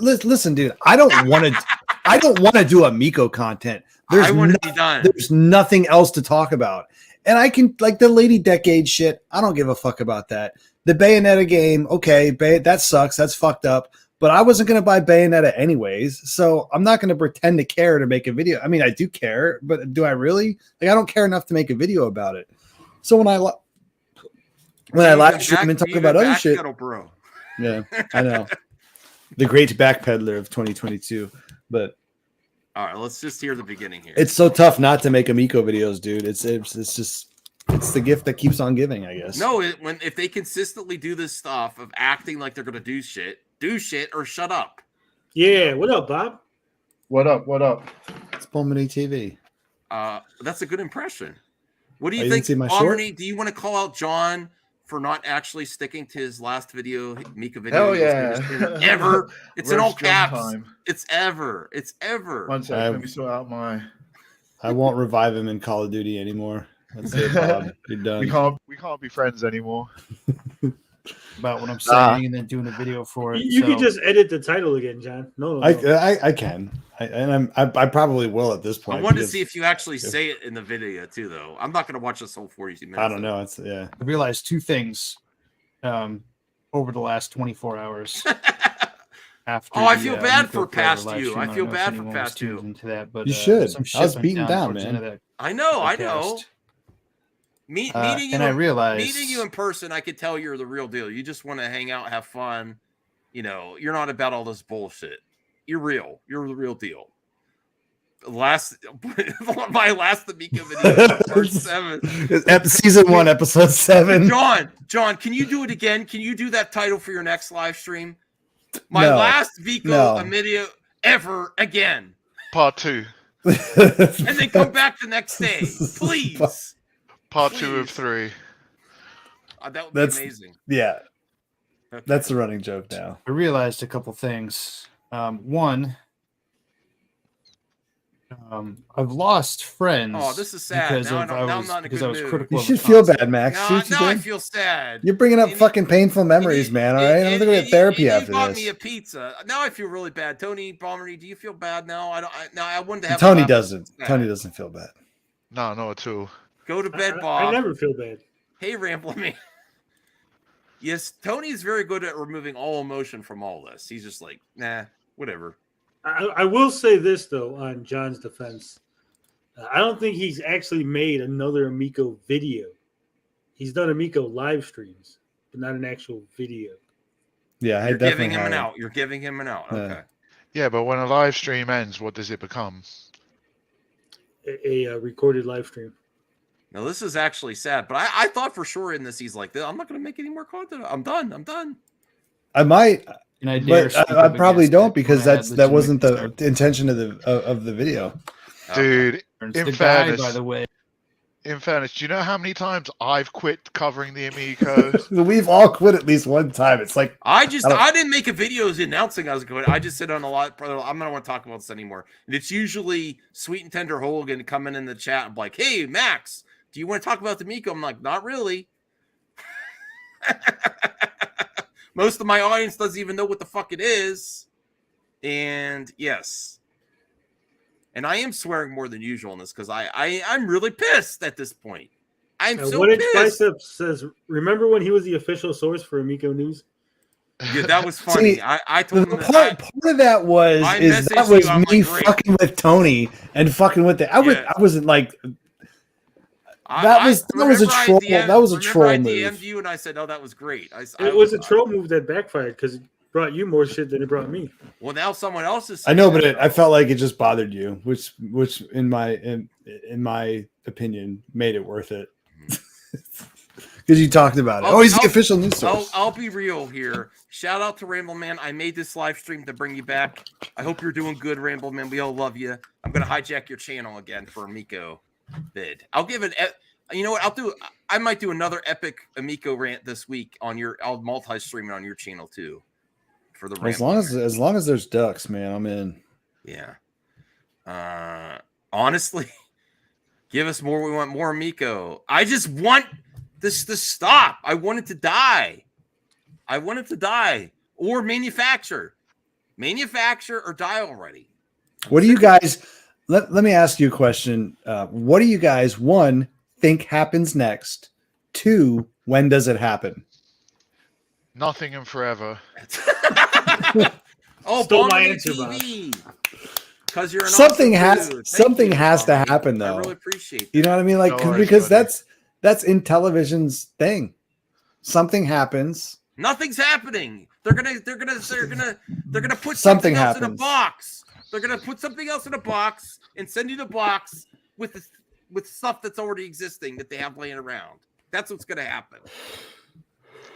listen, dude, I don't want to do Amico content. There's nothing else to talk about. And I can, like, the Lady Decade shit, I don't give a fuck about that. The Bayonetta game, okay, that sucks. That's fucked up. but I wasn't going to buy Bayonetta anyways. So I'm not going to pretend to care to make a video. I mean, I do care, but do I really? Like, I don't care enough to make a video about it. So when I live stream and talk about other shit, bro. Yeah, I know. The great backpedaler of 2022. But all right, let's just hear the beginning here. it's so tough not to make Amico videos, dude. It's the gift that keeps on giving, I guess. No, if they consistently do this stuff of acting like they're gonna do shit or shut up. Yeah, what up, Bob? What up? What up? It's Bomani TV. That's a good impression. What do Oh, you you think, didn't see my short? Bomani? Do you want to call out John for not actually sticking to his last video, Mika video? Hell yeah. Ever. It's in all Roast John caps. time. It's ever. It's ever. One second, let me sort out my. I won't revive him in Call of Duty anymore. That's it, Bob. You're done. We can't be friends anymore. About what I'm saying and then doing a video for it. You can just edit the title again, John. No. I can. I probably will at this point. I wanted to because- see if you actually say it in the video too, though. I'm not going to watch this whole 42 minutes. I don't know. It's yeah. I realized two things over the last 24 hours. After I feel bad Amico for Player past live you. stream. I feel don't know if bad for anyone past was tuned you. into that, but You should. some I was shit beaten went down, towards the man. end of that I know. podcast. Meeting you, and I realized meeting you in person, I could tell you're the real deal. You just want to hang out, have fun. You know, you're not about all this bullshit. You're real. You're the real deal. My last Amico video, part 7. Season 1, episode 7. John, can you do it again? Can you do that title for your next live stream? My No. last Vico No. video ever again. Part 2. And then come back the next day, please. Part 2 of 3. That would be amazing. Yeah. Okay. That's the running joke now. I realized a couple things. One, I've lost friends. Oh, this is sad. Because Now of, I'm not in a because good I was mood. critical. You of should the feel concept. bad, Max. See what you Now I did? feel sad. You're bringing up fucking painful memories, man. All right, I'm gonna get therapy after bought this. me a pizza. Now I feel really bad. Tony Bommery, do you feel bad now? I wanted to have. Tony a laugh. doesn't. Sad. Tony doesn't feel bad. No, not at all. Go to bed, Bob. I never feel bad. Hey, Rambling Man. Yes, Tony's very good at removing all emotion from all this. He's just like, nah, whatever. I will say this though, on John's defense, I don't think he's actually made another Amico video. He's done Amico live streams, but not an actual video. Yeah, I You're definitely giving him an haven't. out. You're giving him an out. Yeah. Okay. Yeah, but when a live stream ends, what does it become? A recorded live stream. Now this is actually sad, but I thought for sure in this he's like, I'm not going to make any more content. I'm done. I might, And I dare but speak I up probably against don't it because when I had that wasn't the legitimate intention of the video. Dude, concerns. in The guy, fairness, by the way, do you know how many times I've quit covering the Amico? We've all quit at least one time. It's like I don't- didn't make a video announcing I was going. I just said on a lot. I'm not want to talk about this anymore. And it's usually Sweet and Tender Hogan coming in the chat and like, "Hey Max, do you want to talk about the Amico?" I'm like, "Not really." Most of my audience doesn't even know what the fuck it is. And yes. And I am swearing more than usual in this because I'm really pissed at this point. I'm so One Inch pissed. Bicep says, remember when he was the official source for Amico News? Yeah, that was funny. See, I told him part of that was I is that messaged was you, I'm me like, great. fucking with Tony and fucking with the. I wasn't like that was a troll. That was a troll I move. DM'd you and I said, "Oh, that was great." It was a troll move that backfired because it brought you more shit than it brought me. Well, now someone else is. I know, but I felt like it just bothered you, which in my opinion made it worth it because you talked about it. He's the official news source. I'll be real here. Shout out to Ramble Man. I made this live stream to bring you back. I hope you're doing good, Ramble Man. We all love you. I'm gonna hijack your channel again for Amico vid. I'll give it. You know what? I might do another epic Amico rant this week on your. I'll multi-stream it on your channel too. For the As long as there's ducks, man, I'm in. Yeah. Honestly, give us more. We want more Amico. I just want this to stop. I want it to die. Or manufacture or die already. What do you guys? Let me ask you a question. What do you guys, one, think happens next? Two, when does it happen? Nothing and forever. Oh, Stole my Bonnie answer, Bob. TV. Because you're an Something awesome dude. Thank you, has to Bonnie. happen though. I really appreciate that. You know what I mean? Like No worries, because buddy. that's in television's thing. Something happens. Nothing's happening. They're gonna put Something something else in a happens. box. They're gonna put something else in a box and send you the box with stuff that's already existing that they have laying around. That's what's gonna happen.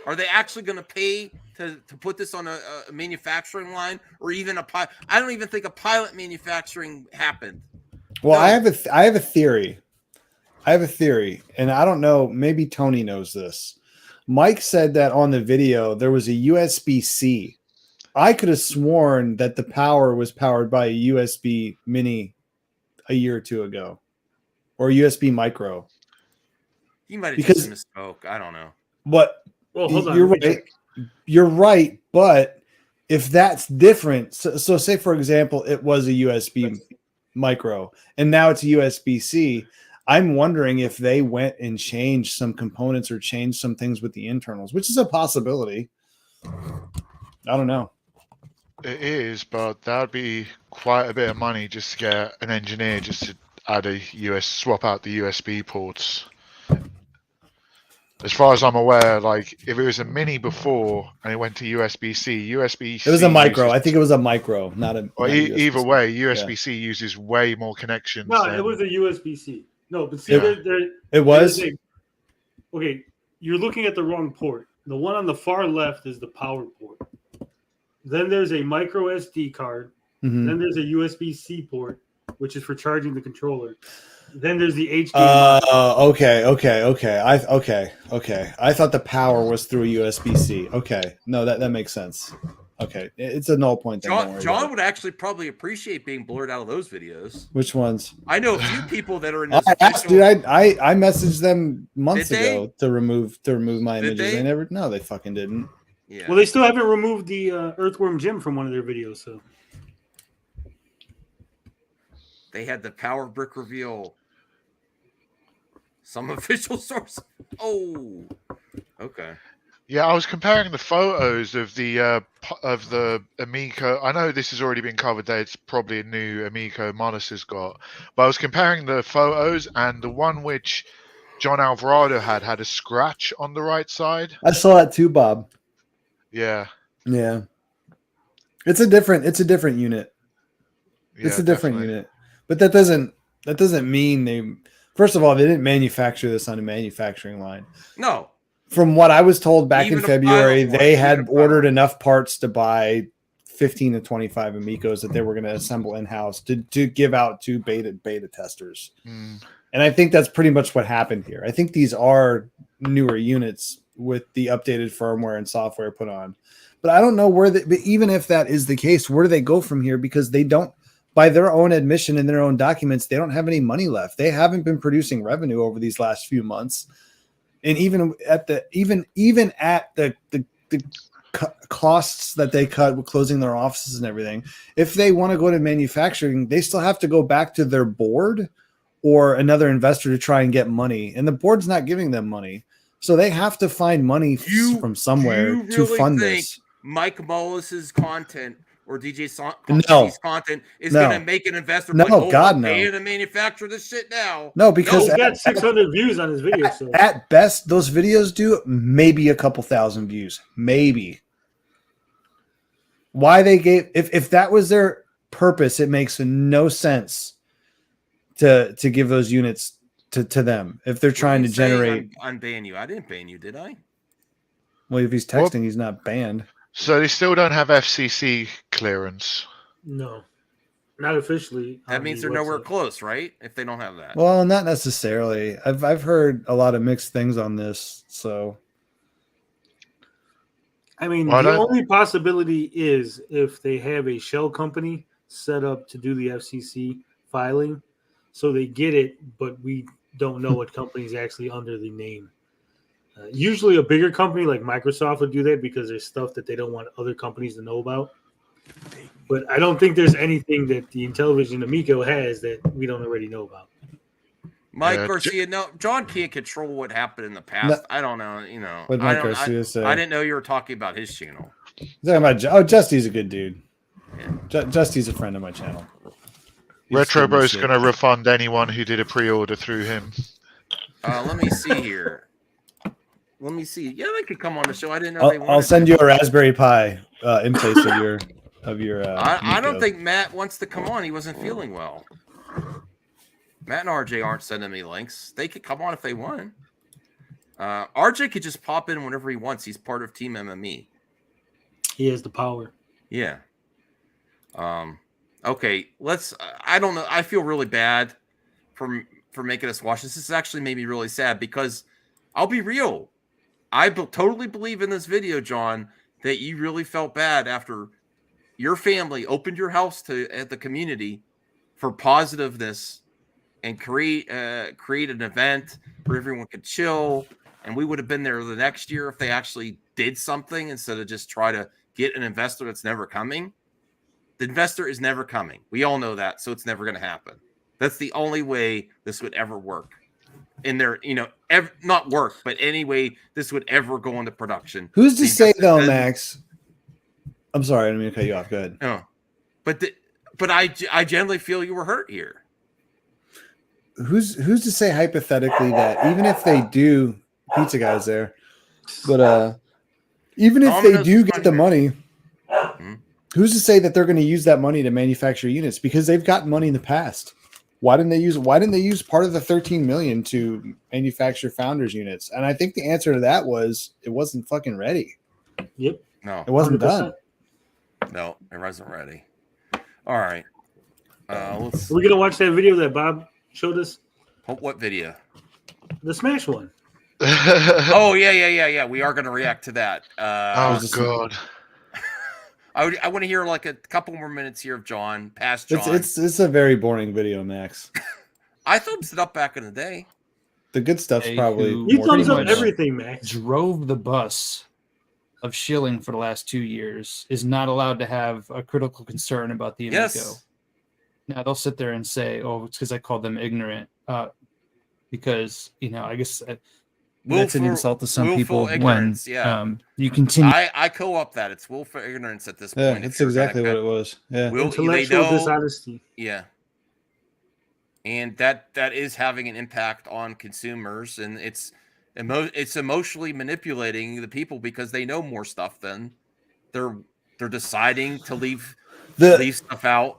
Are they actually gonna pay to put this on a manufacturing line or even a pilot? I don't even think a pilot manufacturing happened. Well, No. I have a theory. And I don't know, maybe Tony knows this. Mike said that on the video there was a USB-C. I could have sworn that the power was powered by a USB mini a year or two ago. Or a USB micro. He might have Because- just misspoke. I don't know. But Well, hold on. you're let me right. check. You're right, but if that's different, so say for example, it was a USB micro and now it's a USB-C. I'm wondering if they went and changed some components or changed some things with the internals, which is a possibility. I don't know. It is, but that would be quite a bit of money just to get an engineer just to add swap out the USB ports. As far as I'm aware, like if it was a mini before and it went to USB-C, USB-C. It was a micro. uses- I think it was a micro, not a. Well, not a either USB-C. way, Yeah. USB-C uses way more connections. No, than- it was a USB-C. No, but see, It- there, it was? there's okay, you're looking at the wrong port. The one on the far left is the power port. Then there's a micro SD card. Mhm. Then there's a USB-C port, which is for charging the controller. Then there's the HDMI. Okay. I thought the power was through a USB-C. Okay, no, that makes sense. Okay, it's a null point. Then, don't worry about John it. would actually probably appreciate being blurred out of those videos. Which ones? I know a few people that are in this. I asked, dude. I messaged them months Did they? ago to remove my Did images. they? They never. No, they fucking didn't. Yeah. Well, they still haven't removed the Earthworm Jim from one of their videos, so They had the power brick reveal. Some official source. Oh, okay. Yeah, I was comparing the photos of the Amico. I know this has already been covered. That it's probably a new Amico Mullis has got, but I was comparing the photos, and the one which John Alvarado had a scratch on the right side. I saw that too, Bob. Yeah, Yeah, it's a different unit. It's Yeah, a different definitely. unit, but that doesn't mean they. First of all, they didn't manufacture this on a manufacturing line. No. From what I was told back Even in a February, pilot they one, had even a pilot. ordered enough parts to buy 15 to 25 Amicos that they were going to assemble in-house to give out to beta testers. Mm. And I think that's pretty much what happened here. I think these are newer units with the updated firmware and software put on. But I don't know where but even if that is the case, where do they go from here? Because they don't, by their own admission in their own documents, they don't have any money left. They haven't been producing revenue over these last few months. And even at the costs that they cut with closing their offices and everything, if they want to go to manufacturing, they still have to go back to their board or another investor to try and get money. And the board's not giving them money. So they have to find money from somewhere You to really fund think this. Mike Mullis's content or DJ's No. content is No. going to make an investor No, like, oh, God, I'm no. paying to manufacture this shit now? No, because he's got 600 views on his video. So at best, those videos do maybe a couple thousand views. Maybe. Why they gave if that was their purpose, it makes no sense to give those units to them if they're trying to generate. Unban you. I didn't ban you, did I? Well, if he's texting, he's not banned. So they still don't have FCC clearance. no, not officially. That on means the they're nowhere website. close, right? If they don't have that. Well, not necessarily. I've heard a lot of mixed things on this. So I mean, Well, the that- only possibility is if they have a shell company set up to do the FCC filing, so they get it, but we don't know what company is actually under the name. Usually, a bigger company like Microsoft would do that because there's stuff that they don't want other companies to know about. But I don't think there's anything that the Intellivision Amico has that we don't already know about. Mike Yeah, Garcia, no, John can't control what happened in the past. I don't know, you know. What'd I Mike don't- Garcia say? I didn't know you were talking about his channel. talking about Justy's a good dude. Justy's a friend of my channel. Retro Bro's going to refund anyone who did a pre-order through him. Let me see here. Let me see. Yeah, they could come on the show. I didn't know they wanted. I'll send you a Raspberry Pi in place of your. I don't think Matt wants to come on. He wasn't feeling well. Matt and RJ aren't sending me links. They could come on if they want. RJ could just pop in whenever he wants. He's part of Team MME. He has the power. Yeah. Okay. Let's. I don't know. I feel really bad for making us watch this. This actually made me really sad because I'll be real. I totally believe in this video, John, that you really felt bad after your family opened your house at the community for positiveness and create an event where everyone could chill, and we would have been there the next year if they actually did something instead of just try to get an investor that's never coming. The investor is never coming. We all know that, so it's never going to happen. That's the only way this would ever work. In their, not work, but anyway, this would ever go into production. Who's to say though, Max? I'm sorry, I didn't mean to cut you off. Go ahead. No, but I generally feel you were hurt here. Who's to say hypothetically that even if they do, pizza guy's there, but even if they do get the money, who's to say that they're going to use that money to manufacture units? Because they've gotten money in the past. Why didn't they use part of the 13 million to manufacture founders units? And I think the answer to that was it wasn't fucking ready. Yep. No. It wasn't 100%. done. No, it wasn't ready. All right. Let's. Are we gonna watch that video that Bob showed us? What video? The Smash one. Oh yeah. We are gonna react to that. Oh God. I want to hear like a couple more minutes here of John, past John. It's a very boring video, Max. I thumbs it up back in the day. The good stuff's probably. You thumbs up everything, Max. Drove the bus of shilling for the last 2 years is not allowed to have a critical concern about the Amico. Yes. Now they'll sit there and say, "Oh, it's because I called them ignorant," because I guess that's an insult to some people when you continue. I co-op that it's willful ignorance at this point. Yeah, that's exactly what it was. Yeah, intellectual dishonesty. Yeah, and that is having an impact on consumers, and it's emotionally manipulating the people because they know more stuff than they're deciding to leave stuff out.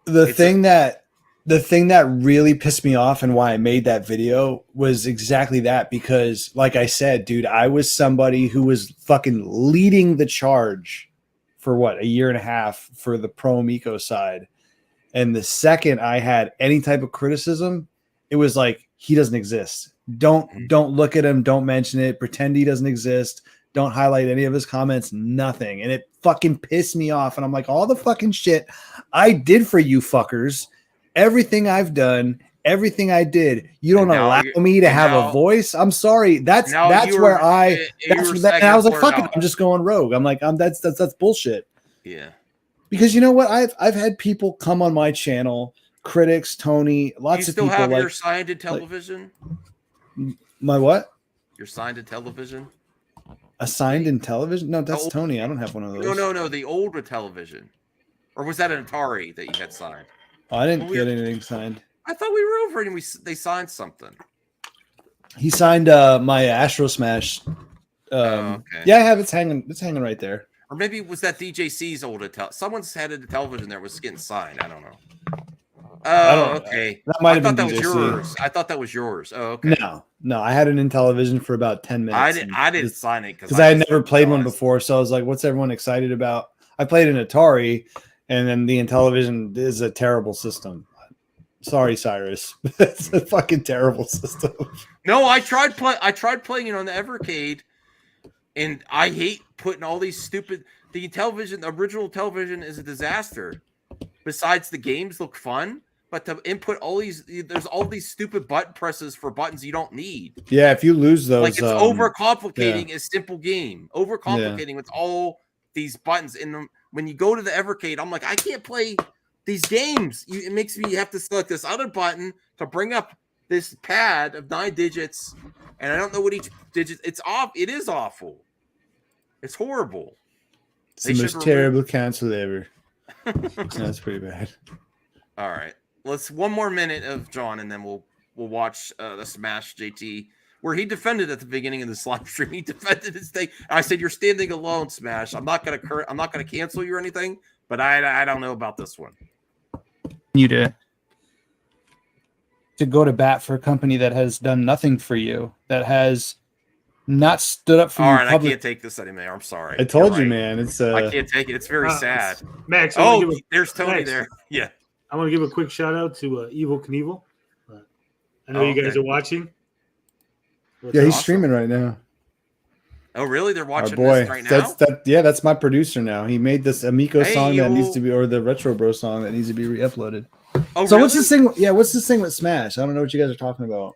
The thing that really pissed me off and why I made that video was exactly that, because like I said, dude, I was somebody who was fucking leading the charge for a year and a half for the Pro Amico side. And the second I had any type of criticism, it was like, he doesn't exist. Don't look at him. Don't mention it. Pretend he doesn't exist. Don't highlight any of his comments, nothing. And it fucking pissed me off. And I'm like, all the fucking shit I did for you fuckers, everything I've done, everything I did, you don't allow me to have a voice. I'm sorry. That's where I was like, fuck it, I'm just going rogue. I'm like, that's bullshit. Yeah. Because you know what? I've had people come on my channel, critics, Tony, lots of people. You still have your signed to television? My what? Your signed to television? Assigned in television? No, that's Tony. I don't have one of those. No. The older television, or was that an Atari that you had signed? Oh, I didn't get anything signed. I thought we were over and they signed something. He signed my Astro Smash. Okay. Yeah, I have it's hanging right there. Or maybe was that DJC's old someone's had a television that was getting signed. I don't know. Oh, okay. That might have been that was yours. I thought that was yours. Oh, okay. No, I had an Intellivision for about 10 minutes. I didn't sign it because I had never played one before. So I was like, what's everyone excited about? I played an Atari, and then the Intellivision is a terrible system. Sorry, Cyrus. It's a fucking terrible system. No, I tried playing it on the Evercade, and I hate putting all these stupid. The original television is a disaster. Besides, the games look fun, but to input there's all these stupid button presses for buttons you don't need. Yeah, if you lose those, like it's overcomplicating a simple game. Overcomplicating with all these buttons. And when you go to the Evercade, I'm like, I can't play these games. It makes me have to select this other button to bring up this pad of 9 digits, and I don't know what each digit. It's off. It is awful. It's horrible. It's the most terrible console ever. That's pretty bad. All right, let's one more minute of John, and then we'll watch the Smash JT, where he defended at the beginning of this live stream. He defended his thing. I said, "You're standing alone, Smash. I'm not gonna cancel you or anything, but I don't know about this one." You to go to bat for a company that has done nothing for you, that has not stood up for All you. right, I can't take this anymore. I'm sorry. I told You're you, right. man. It's I can't take it. It's very sad. Max. There's Tony Max, there. Yeah. I want to give a quick shout out to Evil Knievel. I know Oh, you guys okay. are watching. Yeah, he's streaming right now. Oh, really? They're watching Our boy. this right now? That's my producer now. He made this Amico Hey, song that yo. needs to be, or the Retro Bro song that needs to be re-uploaded. Oh, so what's really? this thing? Yeah, what's this thing with Smash? I don't know what you guys are talking about.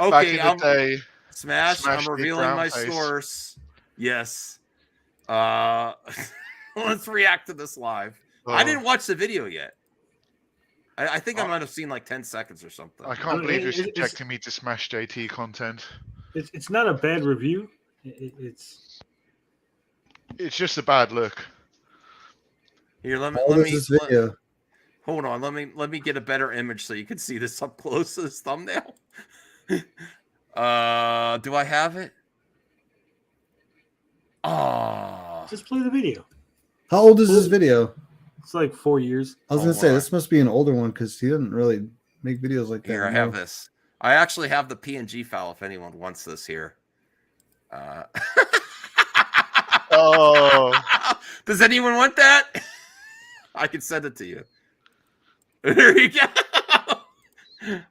Okay, Back in the day, Smash. Smash I'm did revealing brown my face. source. Yes. Let's react to this live. I Oh. didn't watch the video yet. I think I might have seen like 10 seconds or something. I can't believe you're It's- subjecting me to Smash JT content. It's not a bad review. It's just a bad look. Here, let How old is this video? Hold on. Let me get a better image so you can see this up close to this thumbnail. Do I have it? Oh, just play the video. How old is this video? It's like 4 years. I was gonna say this must be an older one because he doesn't really make videos like that. here I have this. I actually have the PNG file if anyone wants this here. Oh, does anyone want that? I can send it to you. There you go.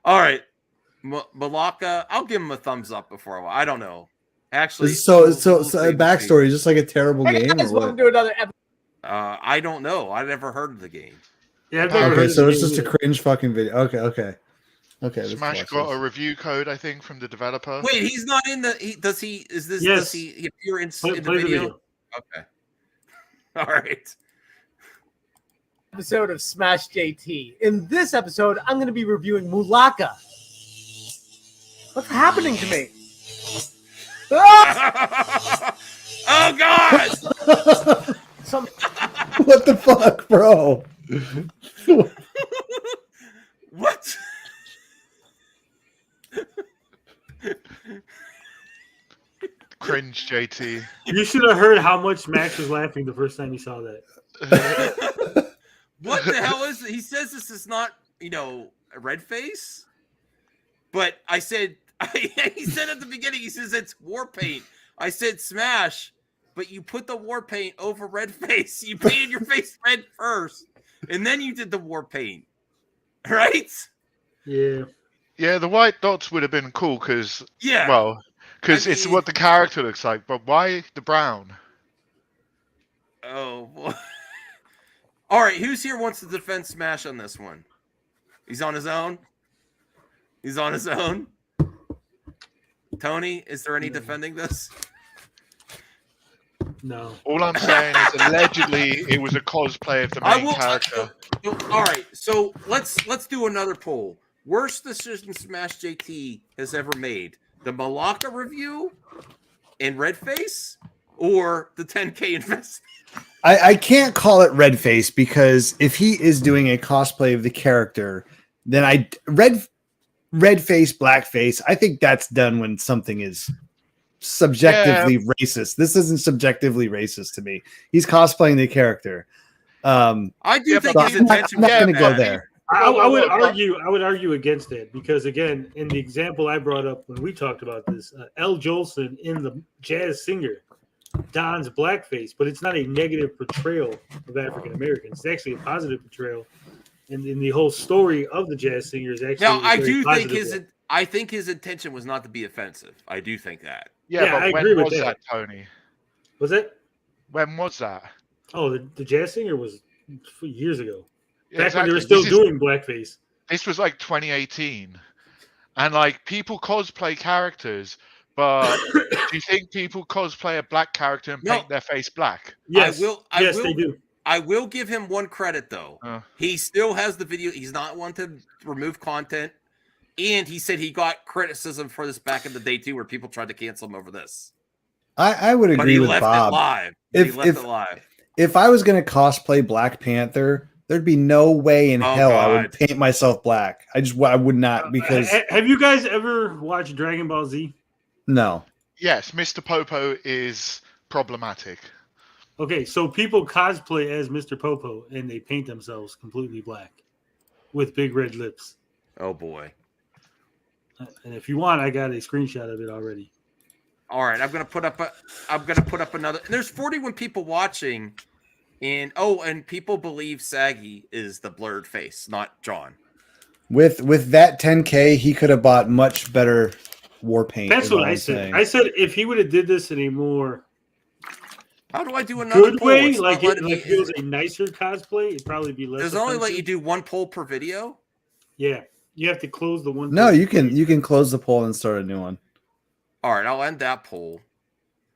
All right, Malaka. I'll give him a thumbs up before I don't know. Actually, So a backstory, just like a terrible game. Or what? do another episode. I don't know. I never heard of the game. Yeah. Okay, so it's just a cringe fucking video. Okay. Let's Smash watch got this. a review code, I think, from the developer. Wait, he's not in the. Does he? Is this? Yes. Does he appear in Play the the video? video. Okay. All right. Episode of Smash JT. In this episode, I'm going to be reviewing Mulaka. What's happening to me? Oh God! What the fuck, bro? What? Cringe JT. You should have heard how much Max was laughing the first time he saw that. What the hell is it? He says this is not, a red face. But I said, he said at the beginning, he says it's war paint. I said Smash, but you put the war paint over red face. You painted your face red first, and then you did the war paint, right? Yeah. Yeah, the white dots would have been cool because, Yeah. because it's what the character looks like. But why the brown? Oh, boy. All right, who's here wants to defend Smash on this one? He's on his own? He's on his own? Tony, is there any defending this? No. All I'm saying is allegedly it was a cosplay of the main character. All right, so let's do another poll. Worst decision Smash JT has ever made: the Malaka review in red face, or the 10K investment? I can't call it red face because if he is doing a cosplay of the character, then red face, black face. I think that's done when something is subjectively racist. This isn't subjectively racist to me. He's cosplaying the character. I do think his I'm not intention. going to go there. I would argue against that because again, in the example I brought up when we talked about this, L. Jolson in the Jazz Singer dons blackface, but it's not a negative portrayal of African Americans. It's actually a positive portrayal, and in the whole story of the Jazz Singer is actually. Now, I very do think positive. I think his intention was not to be offensive. I do think that. Yeah, I but agree when with was that. that, Tony? Was it? When was that? Oh, the Jazz Singer was years ago. Yeah, Back when they were exactly. still doing blackface. This was like 2018, and like people cosplay characters, but do you think people cosplay a black character and paint their face black? Yes, I will, they do. I will give him one credit though. He still has the video. He's not one to remove content, and he said he got criticism for this back in the day too, where people tried to cancel him over this. I would But agree he with left Bob. it live. If I was going to cosplay Black Panther, there'd be no way in hell I would God. paint myself black. I would not because Have you guys ever watched Dragon Ball Z? no. Yes, Mr. Popo is problematic. Okay, so people cosplay as Mr. Popo and they paint themselves completely black with big red lips. Oh boy. And if you want, I got a screenshot of it already. All right, I'm gonna put up another. And there's 41 people watching, and people believe Saggy is the blurred face, not John. With that 10K, he could have bought much better war paint. That's what I said. I said if he would have did this in a more How do I do another good poll? way, It's like not it, letting like me- it was a nicer cosplay, it'd probably be less. Does it only let offensive. you do one poll per video? Yeah, you have to close the one. No, you can close the poll and start a new one. All right, I'll end that poll.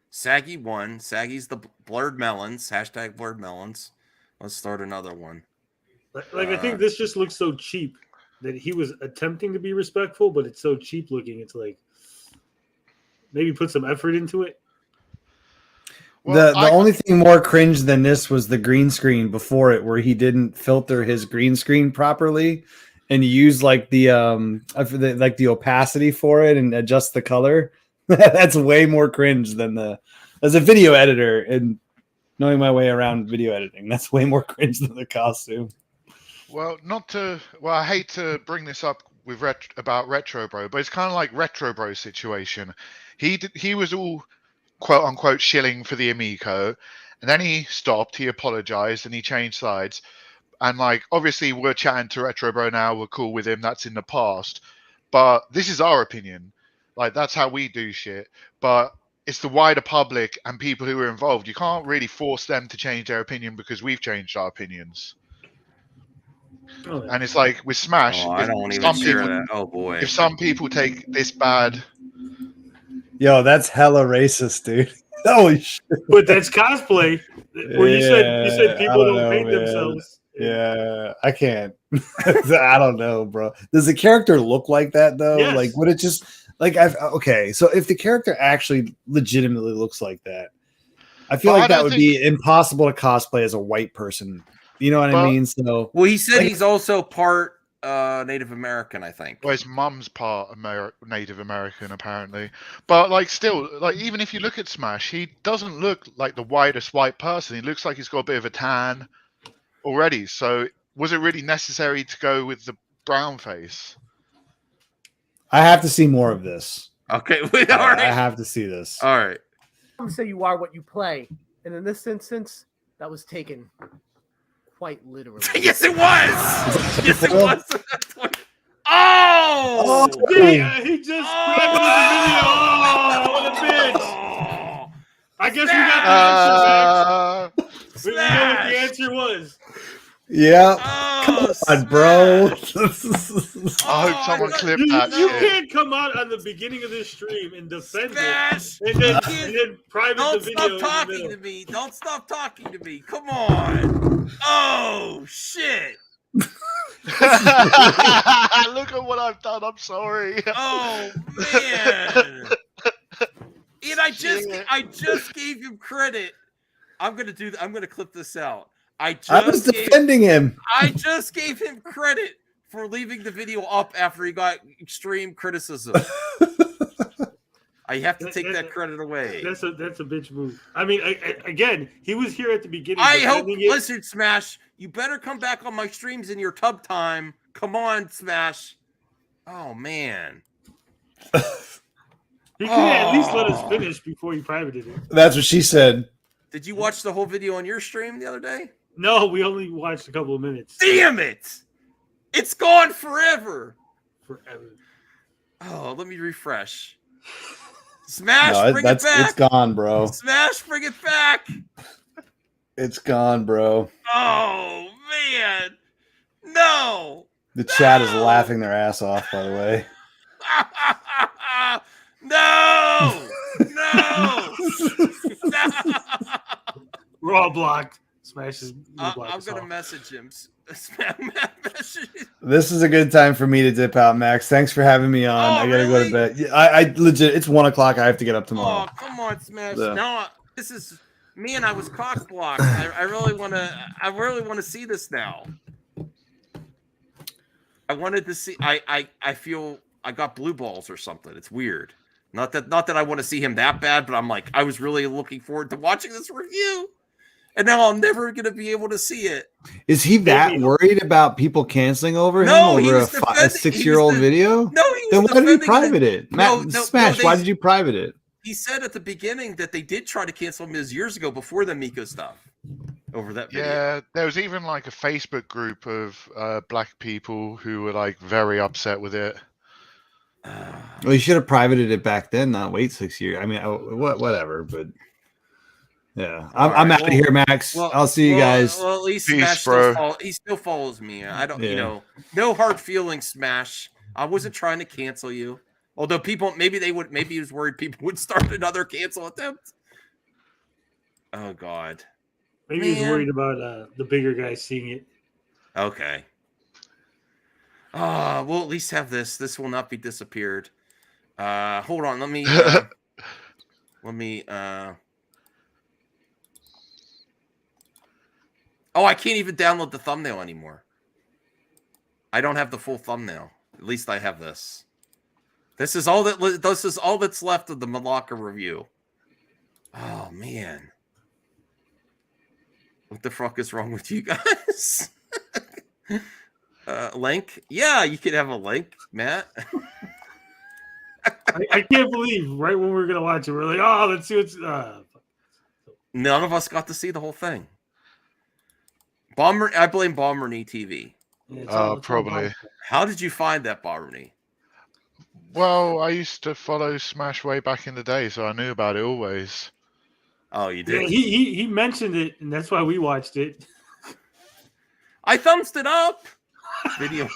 Saggy won. Saggy's the blurred melons. Hashtag blurred melons. Let's start another one. Like I think this just looks so cheap that he was attempting to be respectful, but it's so cheap looking. It's like maybe put some effort into it. The only thing more cringe than this was the green screen before it, where he didn't filter his green screen properly and use like the opacity for it and adjust the color. That's way more cringe than as a video editor and knowing my way around video editing. That's way more cringe than the costume. Well, I hate to bring this up with about Retro Bro, but it's kind of like Retro Bro situation. He was all quote unquote shilling for the Amico, and then he stopped, he apologized, and he changed sides. And like obviously we're chatting to Retro Bro now, we're cool with him, that's in the past. But this is our opinion. Like that's how we do shit. But it's the wider public and people who are involved. You can't really force them to change their opinion because we've changed our opinions. And it's like with Smash, I don't even some share people, that. Oh boy. if some people take this bad, Yo, that's hella racist, dude. Holy shit. But that's cosplay. Where you said I people don't know, paint man. themselves. Yeah, I can't. I don't know, bro. Does the character look like that though? Yes. Like, would it just like okay? So if the character actually legitimately looks like that, I feel But like I that don't would be impossible to cosplay as a white person. You know what I mean? So, well, he said like, he's also part Native American, I think. well, his mum's part Native American apparently. But like still, like even if you look at Smash, he doesn't look like the whitest white person. He looks like he's got a bit of a tan already. So was it really necessary to go with the brown face? I have to see more of this. Okay, all right. I have to see this. All right. Some say you are what you play, and in this instance, that was taken quite literally. Yes, it was. Yes, it was. Oh! He just grabbed the video. Oh, what a bitch! I guess we got the answer back. We know what the answer was. Yeah. Come on, bro. I hope someone clipped that You shit. can't come out on the beginning of this stream and defend it, and then private Don't the video. stop talking to me. Don't stop talking to me. Come on. Oh shit. Look at what I've done. I'm sorry. Oh man. And I just gave him credit. I'm gonna clip this out. I was defending him. I just gave him credit for leaving the video up after he got extreme criticism. I have to take that credit away. That's a bitch move. I mean, again, he was here at the beginning. I hope. defending it. Listen, Smash, you better come back on my streams in your tub time. Come on, Smash. Oh man. He could at least let us finish before he privated it. That's what she said. Did you watch the whole video on your stream the other day? No, we only watched a couple of minutes. Damn it! It's gone forever. Forever. Oh, let me refresh. Smash, No, bring it back. It's gone, bro. Smash, bring it back. It's gone, bro. Oh man, no. The chat is laughing their ass off, by the way. No, no, no. We're all blocked. Smashes. I'm gonna message him. This is a good time for me to dip out, Max. Thanks for having me on. I gotta go to bed. Yeah, I legit. It's 1 o'clock. I have to get up tomorrow. Oh, come on, Smash. Yeah. Now this is me, and I was cock blocked. I really want to see this now. I wanted to see. I feel I got blue balls or something. It's weird. Not that I want to see him that bad, but I'm like, I was really looking forward to watching this review, and now I'm never gonna be able to see it. Is he that worried about people canceling over him over a 6-year-old video? No, then why did you private it? Smash, why did you private it? He said at the beginning that they did try to cancel him years ago before the Amico stuff. Over that video. Yeah, there was even like a Facebook group of black people who were like very upset with it. Well, you should have privated it back then, not wait 6 years. I mean, whatever, but yeah, I'm out of here, Max. I'll see you guys. Well, at least Peace, Smash bro. he still follows me. I don't, Yeah. no hard feelings, Smash. I wasn't trying to cancel you. Although maybe he was worried people would start another cancel attempt. Oh God. Maybe he's worried about the bigger guy seeing it. Okay. We'll at least have this. This will not be disappeared. Hold on. Let me. Oh, I can't even download the thumbnail anymore. I don't have the full thumbnail. At least I have this. This is all that's left of the Malacca review. Oh man. What the fuck is wrong with you guys? Link? Yeah, you could have a link, Matt. I can't believe right when we were gonna watch it, we're like, oh, let's see what's. None of us got to see the whole thing. I blame Bomberny TV. Probably. How did you find that, Bomberny? Well, I used to follow Smash way back in the day, so I knew about it always. Oh, you Yeah, did? he mentioned it, and that's why we watched it. I thumbs it up. Video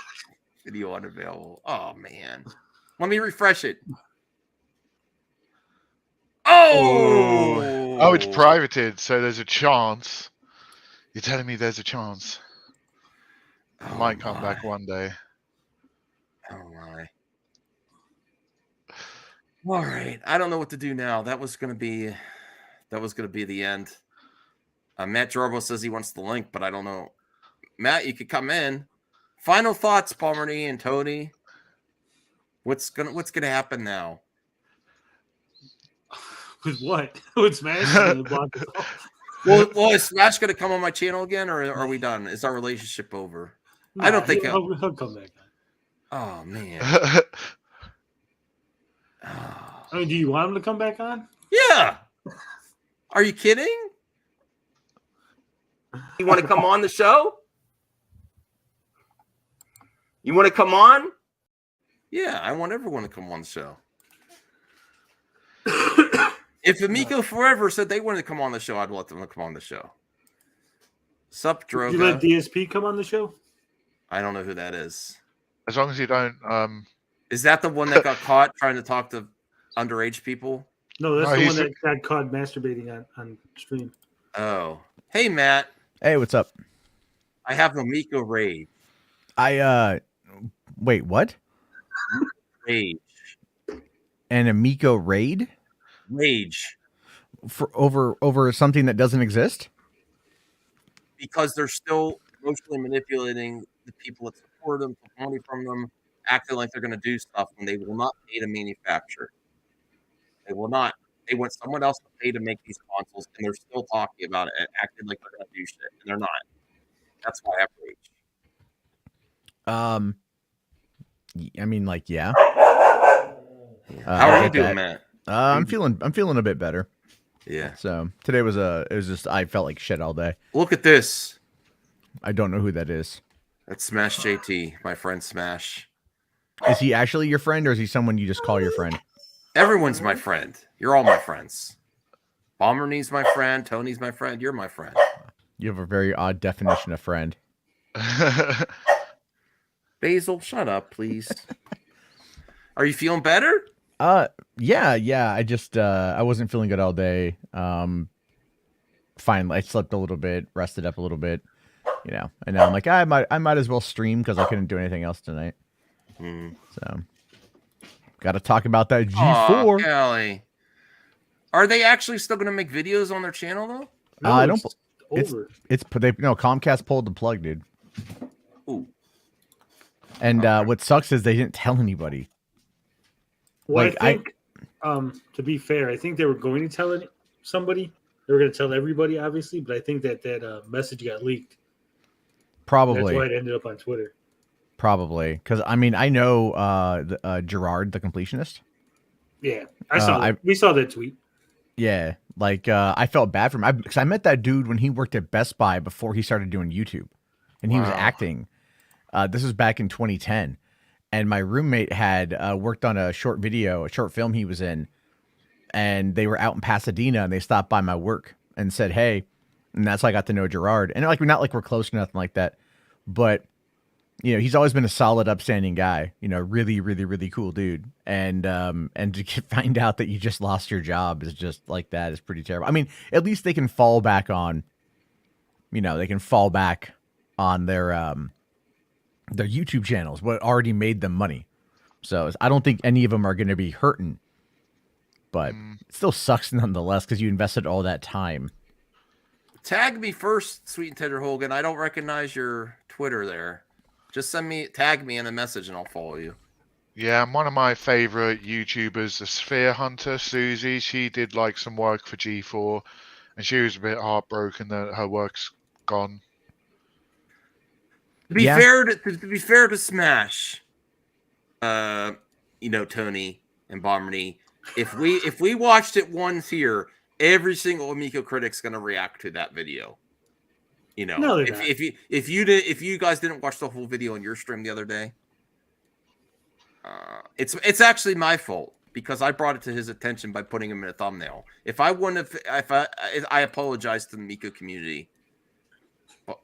unavailable. Oh man. Let me refresh it. Oh, it's privated, so there's a chance. You're telling me there's a chance. It might come back one day. Oh my. All right. I don't know what to do now. That was gonna be the end. Matt Jorbo says he wants the link, but I don't know. Matt, you could come in. Final thoughts, Palmerny and Tony. What's gonna happen now? With what? With Smash? Well, is Smash gonna come on my channel again, or are we done? Is our relationship over? I don't think he'll come back. Oh man. I mean, do you want him to come back on? Yeah. Are you kidding? You want to come on the show? You want to come on? Yeah, I want everyone to come on the show. If Amico Forever said they wanted to come on the show, I'd let them come on the show. Sup, Droga? You let DSP come on the show? I don't know who that is. As long as you don't. Is that the one that got caught trying to talk to underage people? No, that's the one that got caught masturbating on stream. Oh. Hey, Matt. Hey, what's up? I have Amico Rage. Wait, what? Rage. An Amico raid? Rage. For over something that doesn't exist? Because they're still emotionally manipulating the people that support them, take money from them, acting like they're going to do stuff when they will not pay to manufacture. They will not. They want someone else to pay to make these consoles, and they're still talking about it and acting like they're going to do shit, and they're not. That's why I have rage. I mean, like, yeah. How are you doing, Matt? I'm feeling a bit better. Yeah. So today was just I felt like shit all day. Look at this. I don't know who that is. That's Smash JT, my friend Smash. Is he actually your friend, or is he someone you just call your friend? Everyone's my friend. You're all my friends. Bomberny's my friend. Tony's my friend. You're my friend. You have a very odd definition of friend. Basil, shut up, please. Are you feeling better? Yeah. I just I wasn't feeling good all day. finally I slept a little bit, rested up a little bit, you know, and now I'm like, I might as well stream because I couldn't do anything else tonight. So, got to talk about that G4. Aw, Kelly. Are they actually still going to make videos on their channel though? No, I don't. it's over. Comcast pulled the plug, dude. Ooh. And what sucks is they didn't tell anybody. Well, Like, I think, to be fair, I think they were going to tell somebody. They were going to tell everybody, obviously, but I think that message got leaked. Probably. That's why it ended up on Twitter. Probably, because I mean I know Gerard the completionist. Yeah, I saw that. We saw that tweet. Yeah, like I felt bad for him because I met that dude when he worked at Best Buy before he started doing YouTube, and he was acting. This was back in 2010, and my roommate had worked on a short film he was in, and they were out in Pasadena, and they stopped by my work and said, "Hey," and that's how I got to know Gerard. And like we're close or nothing like that, but you know he's always been a solid, upstanding guy. You know, really, really, really cool dude. And to find out that you just lost your job is just like that is pretty terrible. I mean, at least they can fall back on, you know, their YouTube channels, what already made them money. So I don't think any of them are going to be hurting, but it still sucks nonetheless because you invested all that time. Tag me first, Sweet and Tender Hogan. I don't recognize your Twitter there. Just tag me in a message and I'll follow you. Yeah, and one of my favorite YouTubers, the Sphere Hunter, Susie, she did like some work for G4, and she was a bit heartbroken that her work's gone. To be fair to Smash, you know, Tony and Bomberny, if we watched it once here, every single Amico critic's gonna react to that video. You know, No, if you guys didn't watch the whole video on your stream the other day, it's actually my fault because I brought it to his attention by putting him in a thumbnail. If I wouldn't have, I apologize to the Amico community.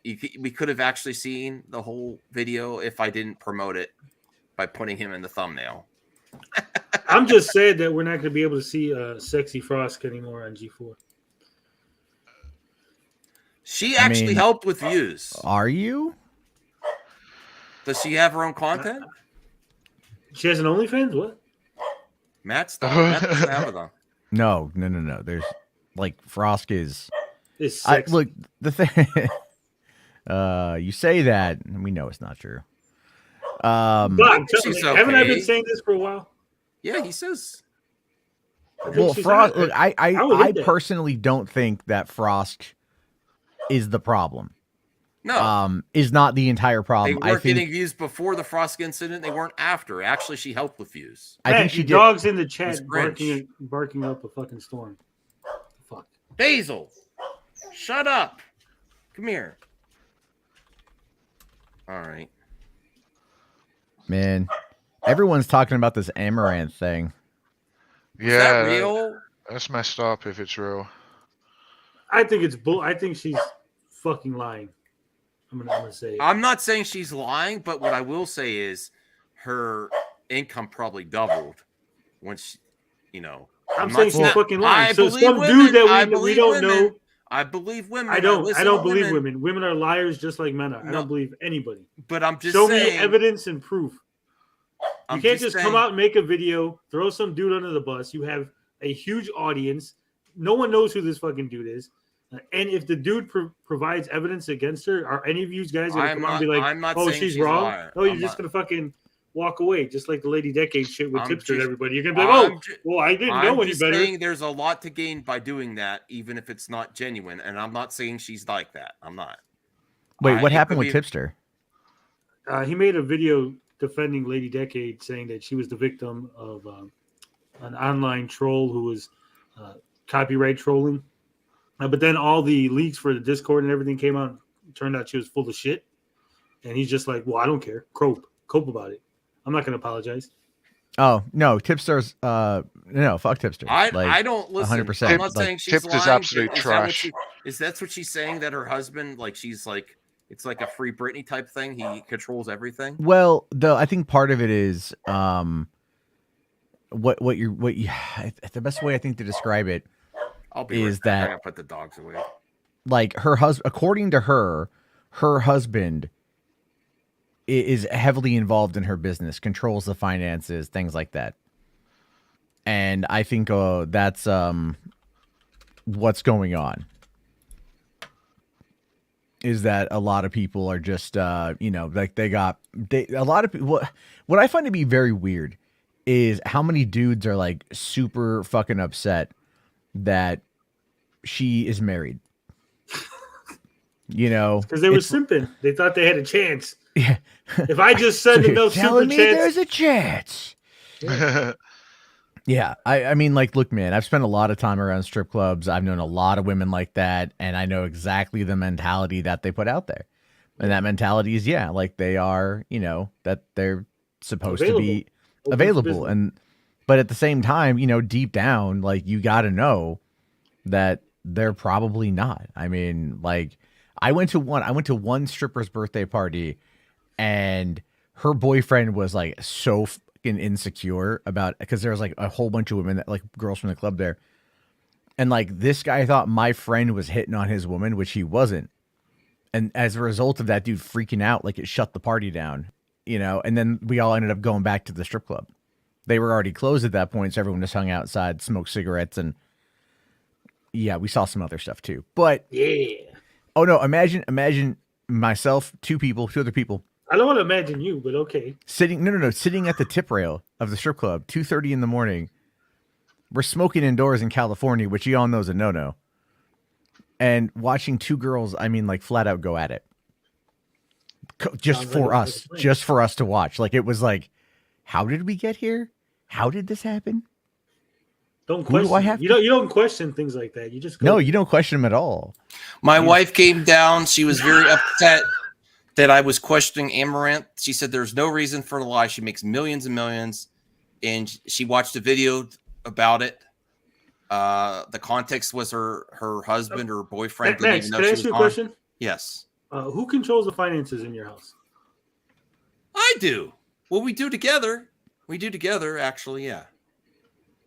We could have actually seen the whole video if I didn't promote it by putting him in the thumbnail. I'm just sad that we're not going to be able to see Sexy Frost anymore on G4. She actually helped with views. Are you? Does she have her own content? She has an OnlyFans? What? Matt doesn't have it though. No. There's like Frost is. Look, the thing. You say that, and we know it's not true. But I'm telling you, haven't I been saying this for a while? Yeah, he says. Well, Frost. Look, I personally don't think that Frost is the problem. No, is not the entire problem. They weren't getting views before the Frost incident. They weren't after. Actually, she helped with views. I think she did. Dogs in the chat barking up a fucking storm. Fuck. Basil, shut up. Come here. All right. Man, everyone's talking about this Amaranth thing. Yeah, is that real? That's messed up if it's real. I think it's bull. I think she's fucking lying. I'm gonna say it. I'm not saying she's lying, but what I will say is her income probably doubled when she, you know. I'm saying she's fucking lying. So some dude that we don't know. I believe women. I don't believe women. Women are liars just like men are. I don't believe anybody. But I'm just show saying, me evidence and proof. You can't just come out and make a video, throw some dude under the bus. You have a huge audience. No one knows who this fucking dude is. And if the dude provides evidence against her, are any of you guys going to come out and be like, oh, she's wrong? No, you're just going to fucking walk away, just like the Lady Decade shit with Tipster and everybody. You're going to be like, well, I didn't know any better. I'm saying there's a lot to gain by doing that, even if it's not genuine. And I'm not saying she's like that. I'm not. Wait, what happened with Tipster? He made a video defending Lady Decade, saying that she was the victim of an online troll who was copyright trolling. But then all the leaks for the Discord and everything came out. It turned out she was full of shit. And he's just like, well, I don't care. Cope about it. I'm not going to apologize. Oh, no. Tipster's, no, fuck Tipster. I don't listen. 100%. I'm not saying she's Tipster's lying. absolute trash. Is that what she's saying, that her husband, like, she's like, it's like a Free Britney type thing? He controls everything? Well, I think part of it is the best way I think to describe it I'll be is right back. I that gotta put the dogs away. like her husband, according to her husband is heavily involved in her business, controls the finances, things like that. And I think that's what's going on. Is that a lot of people are just like a lot of people. What I find to be very weird is how many dudes are like super fucking upset that she is married. Because they were simping. They thought they had a chance. Yeah. If I just send enough telling super me chats, there's a chance. Yeah, I mean, like, look, man, I've spent a lot of time around strip clubs. I've known a lot of women like that, and I know exactly the mentality that they put out there. And that mentality is, like they are, that they're supposed to be available. But at the same time, deep down, like, you got to know that they're probably not. I mean, like, I went to one stripper's birthday party, and her boyfriend was like so insecure about, because there was like a whole bunch of women that, like, girls from the club there, and like this guy thought my friend was hitting on his woman, which he wasn't, and as a result of that dude freaking out, like, it shut the party down, and then we all ended up going back to the strip club. They were already closed at that point, so everyone just hung outside, smoked cigarettes, and we saw some other stuff too. But oh no, imagine myself, two other people. I don't want to imagine you, but okay. Sitting at the tip rail of the strip club, 2:30 in the morning. We're smoking indoors in California, which you all know is a no-no. And watching two girls, I mean, like, flat out go at it. Just for us to watch. Like, it was like, how did we get here? How did this happen? Don't question. You don't question things like that. You just go. No, you don't question them at all. My wife came down. She was very upset that I was questioning Amaranth. She said there's no reason for the lie. She makes millions and millions. And she watched a video about it. The context was her husband or boyfriend. Max, can I ask you a question? Yes. Who controls the finances in your house? I do. Well, we do together. We do together, actually, yeah.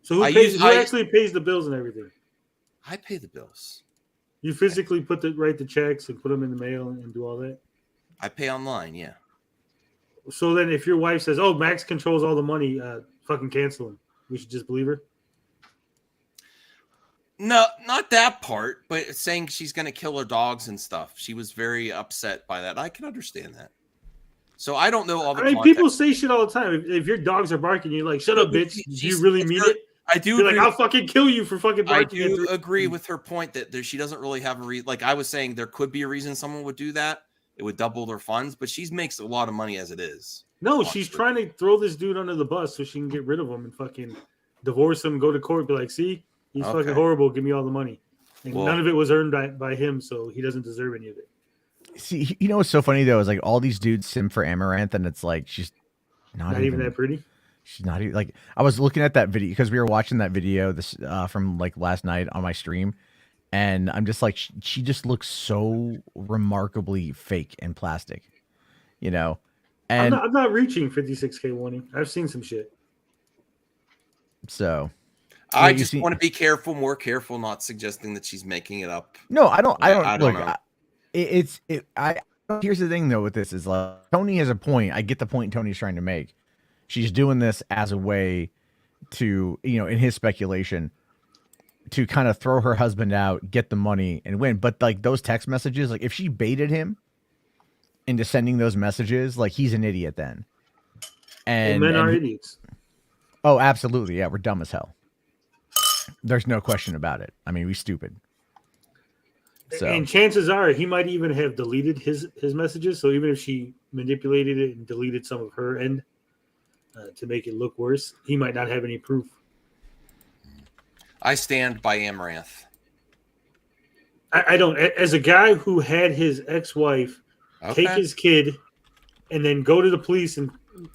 So who actually pays the bills and everything? I pay the bills. You physically write the checks and put them in the mail and do all that? I pay online, yeah. So then if your wife says, oh, Max controls all the money, fucking cancel him. We should just believe her? No, not that part, but saying she's going to kill her dogs and stuff. She was very upset by that. I can understand that. So I don't know all the context. People say shit all the time. If your dogs are barking, you're like, shut up, bitch. Do you really mean it? I do. You're like, I'll fucking kill you for fucking barking. I do agree with her point that she doesn't really have a reason. Like I was saying, there could be a reason someone would do that. It would double their funds, but she makes a lot of money as it is. No, she's trying to throw this dude under the bus so she can get rid of him and fucking divorce him, go to court, be like, see, he's fucking horrible. Give me all the money. And none of it was earned by him, so he doesn't deserve any of it. See, you know what's so funny though is like all these dudes sim for Amaranth, and it's like she's not even that pretty. She's not even like, I was looking at that video because we were watching that video from like last night on my stream, and I'm just like, she just looks so remarkably fake and plastic, And I'm not reaching 56K warning. I've seen some shit. So I just want to be more careful, not suggesting that she's making it up. No, I don't know. Here's the thing though with this is like Tony has a point. I get the point Tony's trying to make. She's doing this as a way to, in his speculation, to kind of throw her husband out, get the money, and win. But like those text messages, like if she baited him into sending those messages, like he's an idiot then. And men are idiots. Oh, absolutely. Yeah, we're dumb as hell. There's no question about it. I mean, we stupid. So. And chances are he might even have deleted his messages. So even if she manipulated it and deleted some of her end to make it look worse, he might not have any proof. I stand by Amaranth. I don't. As a guy who had his ex-wife take his kid and then go to the police and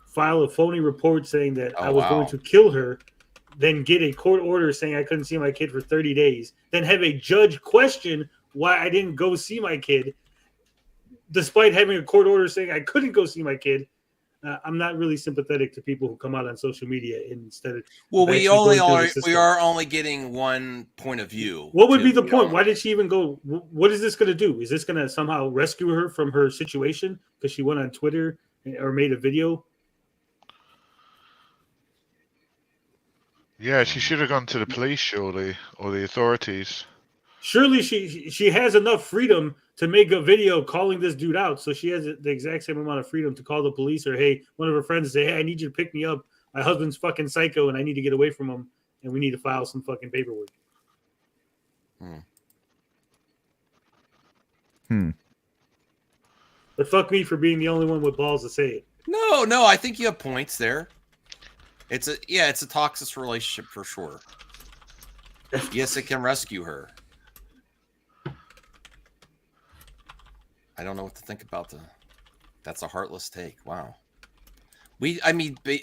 file a phony report saying that I was going to kill her, then get a court order saying I couldn't see my kid for 30 days, then have a judge question why I didn't go see my kid, despite having a court order saying I couldn't go see my kid, I'm not really sympathetic to people who come out on social media instead of. Well, of we actually going through the we system. are only getting one point of view. What would be the point? Why did she even go? What is this going to do? Is this going to somehow rescue her from her situation because she went on Twitter or made a video? Yeah, she should have gone to the police, surely, or the authorities. Surely she has enough freedom to make a video calling this dude out, so she has the exact same amount of freedom to call the police or hey, one of her friends and say, hey, I need you to pick me up. My husband's fucking psycho and I need to get away from him and we need to file some fucking paperwork. But fuck me for being the only one with balls to say it. No, I think you have points there. It's a toxic relationship for sure. Yes, it can rescue her. I don't know what to think about that's a heartless take. Wow.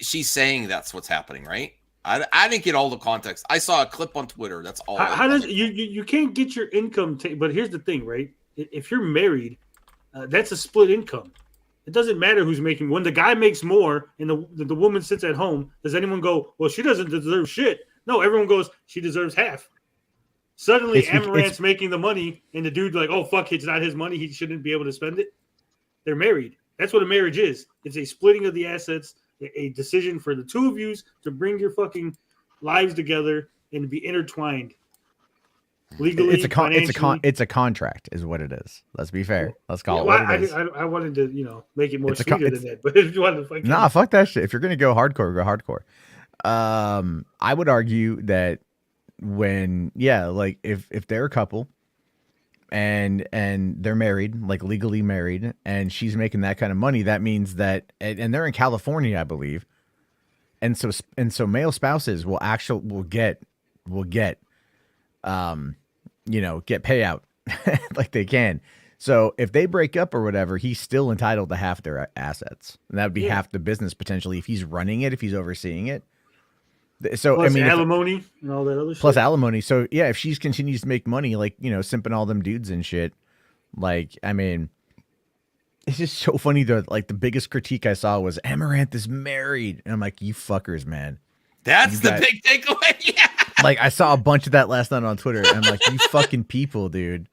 She's saying that's what's happening, right? I didn't get all the context. I saw a clip on Twitter. That's all. How does you can't get your income? But here's the thing, right? If you're married, that's a split income. It doesn't matter who's making. When the guy makes more and the woman sits at home, does anyone go, well, she doesn't deserve shit? No, everyone goes, she deserves half. Suddenly, Amaranth's making the money, and the dude like, oh, fuck, it's not his money. He shouldn't be able to spend it. They're married. That's what a marriage is. It's a splitting of the assets, a decision for the two of you to bring your fucking lives together and to be intertwined. Legally, it's a contract, is what it is. Let's be fair. Let's call it what it is. I wanted to, make it more sweeter than that. But if you wanted to fuck that shit. If you're gonna go hardcore, go hardcore. I would argue that if they're a couple and they're married, like legally married, and she's making that kind of money, that means that, and they're in California, I believe, and so male spouses will get payout like they can. So if they break up or whatever, he's still entitled to half their assets, and that would be half the business potentially if he's running it, if he's overseeing it. So plus alimony and all that other shit. Plus alimony. So yeah, if she continues to make money, like, simping all them dudes and shit, like, it's just so funny that like the biggest critique I saw was Amaranth is married, and I'm like, you fuckers, man. That's the big takeaway. Yeah. Like, I saw a bunch of that last night on Twitter, and I'm like, you fucking people, dude.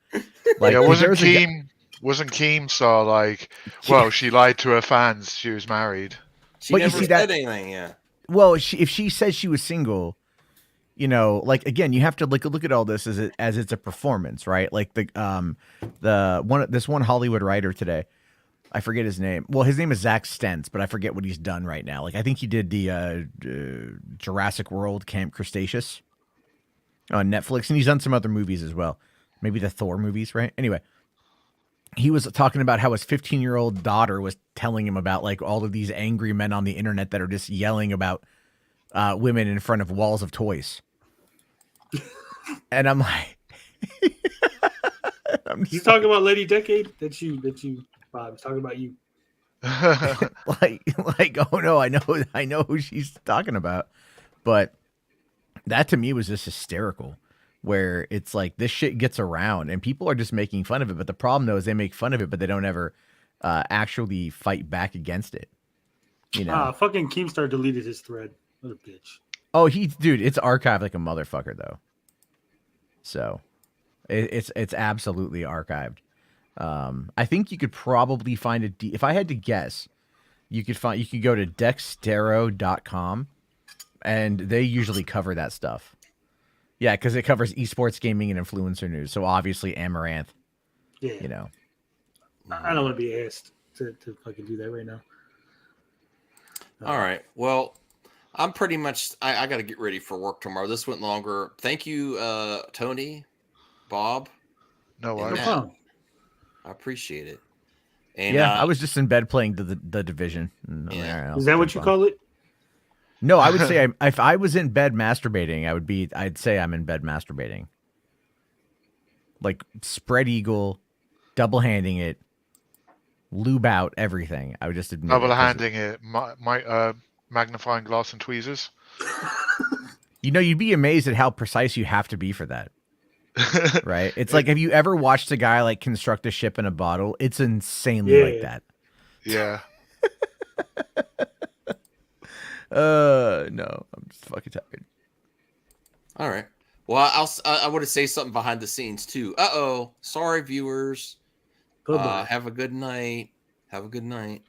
Like, yeah, wasn't Keem saw like, well, she lied to her fans. She was married. She never said anything. Yeah. Well, if she said she was single, like, again, you have to look at all this as it's a performance, right? Like this one Hollywood writer today, I forget his name. Well, his name is Zach Stentz, but I forget what he's done right now. Like, I think he did the Jurassic World Camp Cretaceous on Netflix, and he's done some other movies as well. Maybe the Thor movies, right? Anyway, he was talking about how his 15-year-old daughter was telling him about like all of these angry men on the internet that are just yelling about women in front of walls of toys. And I'm like, he's talking about Lady Decade that you Bob, he's talking about you. like, oh no, I know who she's talking about. But that to me was just hysterical. Where it's like this shit gets around and people are just making fun of it. But the problem though is they make fun of it, but they don't ever actually fight back against it. Fucking Keemstar deleted his thread. What a bitch. Oh, dude, it's archived like a motherfucker though. So it's absolutely archived. I think you could probably find if I had to guess, you could go to dextero.com and they usually cover that stuff. Yeah, because it covers esports, gaming, and influencer news. So obviously Amaranth. Yeah. I don't want to be asked to fucking do that right now. All right. Well, I'm pretty much. I got to get ready for work tomorrow. This went longer. Thank you, Tony, Bob. No worries. I appreciate it. And yeah, I was just in bed playing the Division. Is that what you call it? No, I would say if I was in bed masturbating, I'd say I'm in bed masturbating. Like spread eagle, double handing it, lube out everything. I would just admit double handing it, magnifying glass and tweezers. You'd be amazed at how precise you have to be for that. Right? It's like, have you ever watched a guy like construct a ship in a bottle? It's insanely like that. Yeah. No, I'm just fucking tired. All right. Well, I want to say something behind the scenes too. Sorry, viewers. Bye-bye. Have a good night. Have a good night.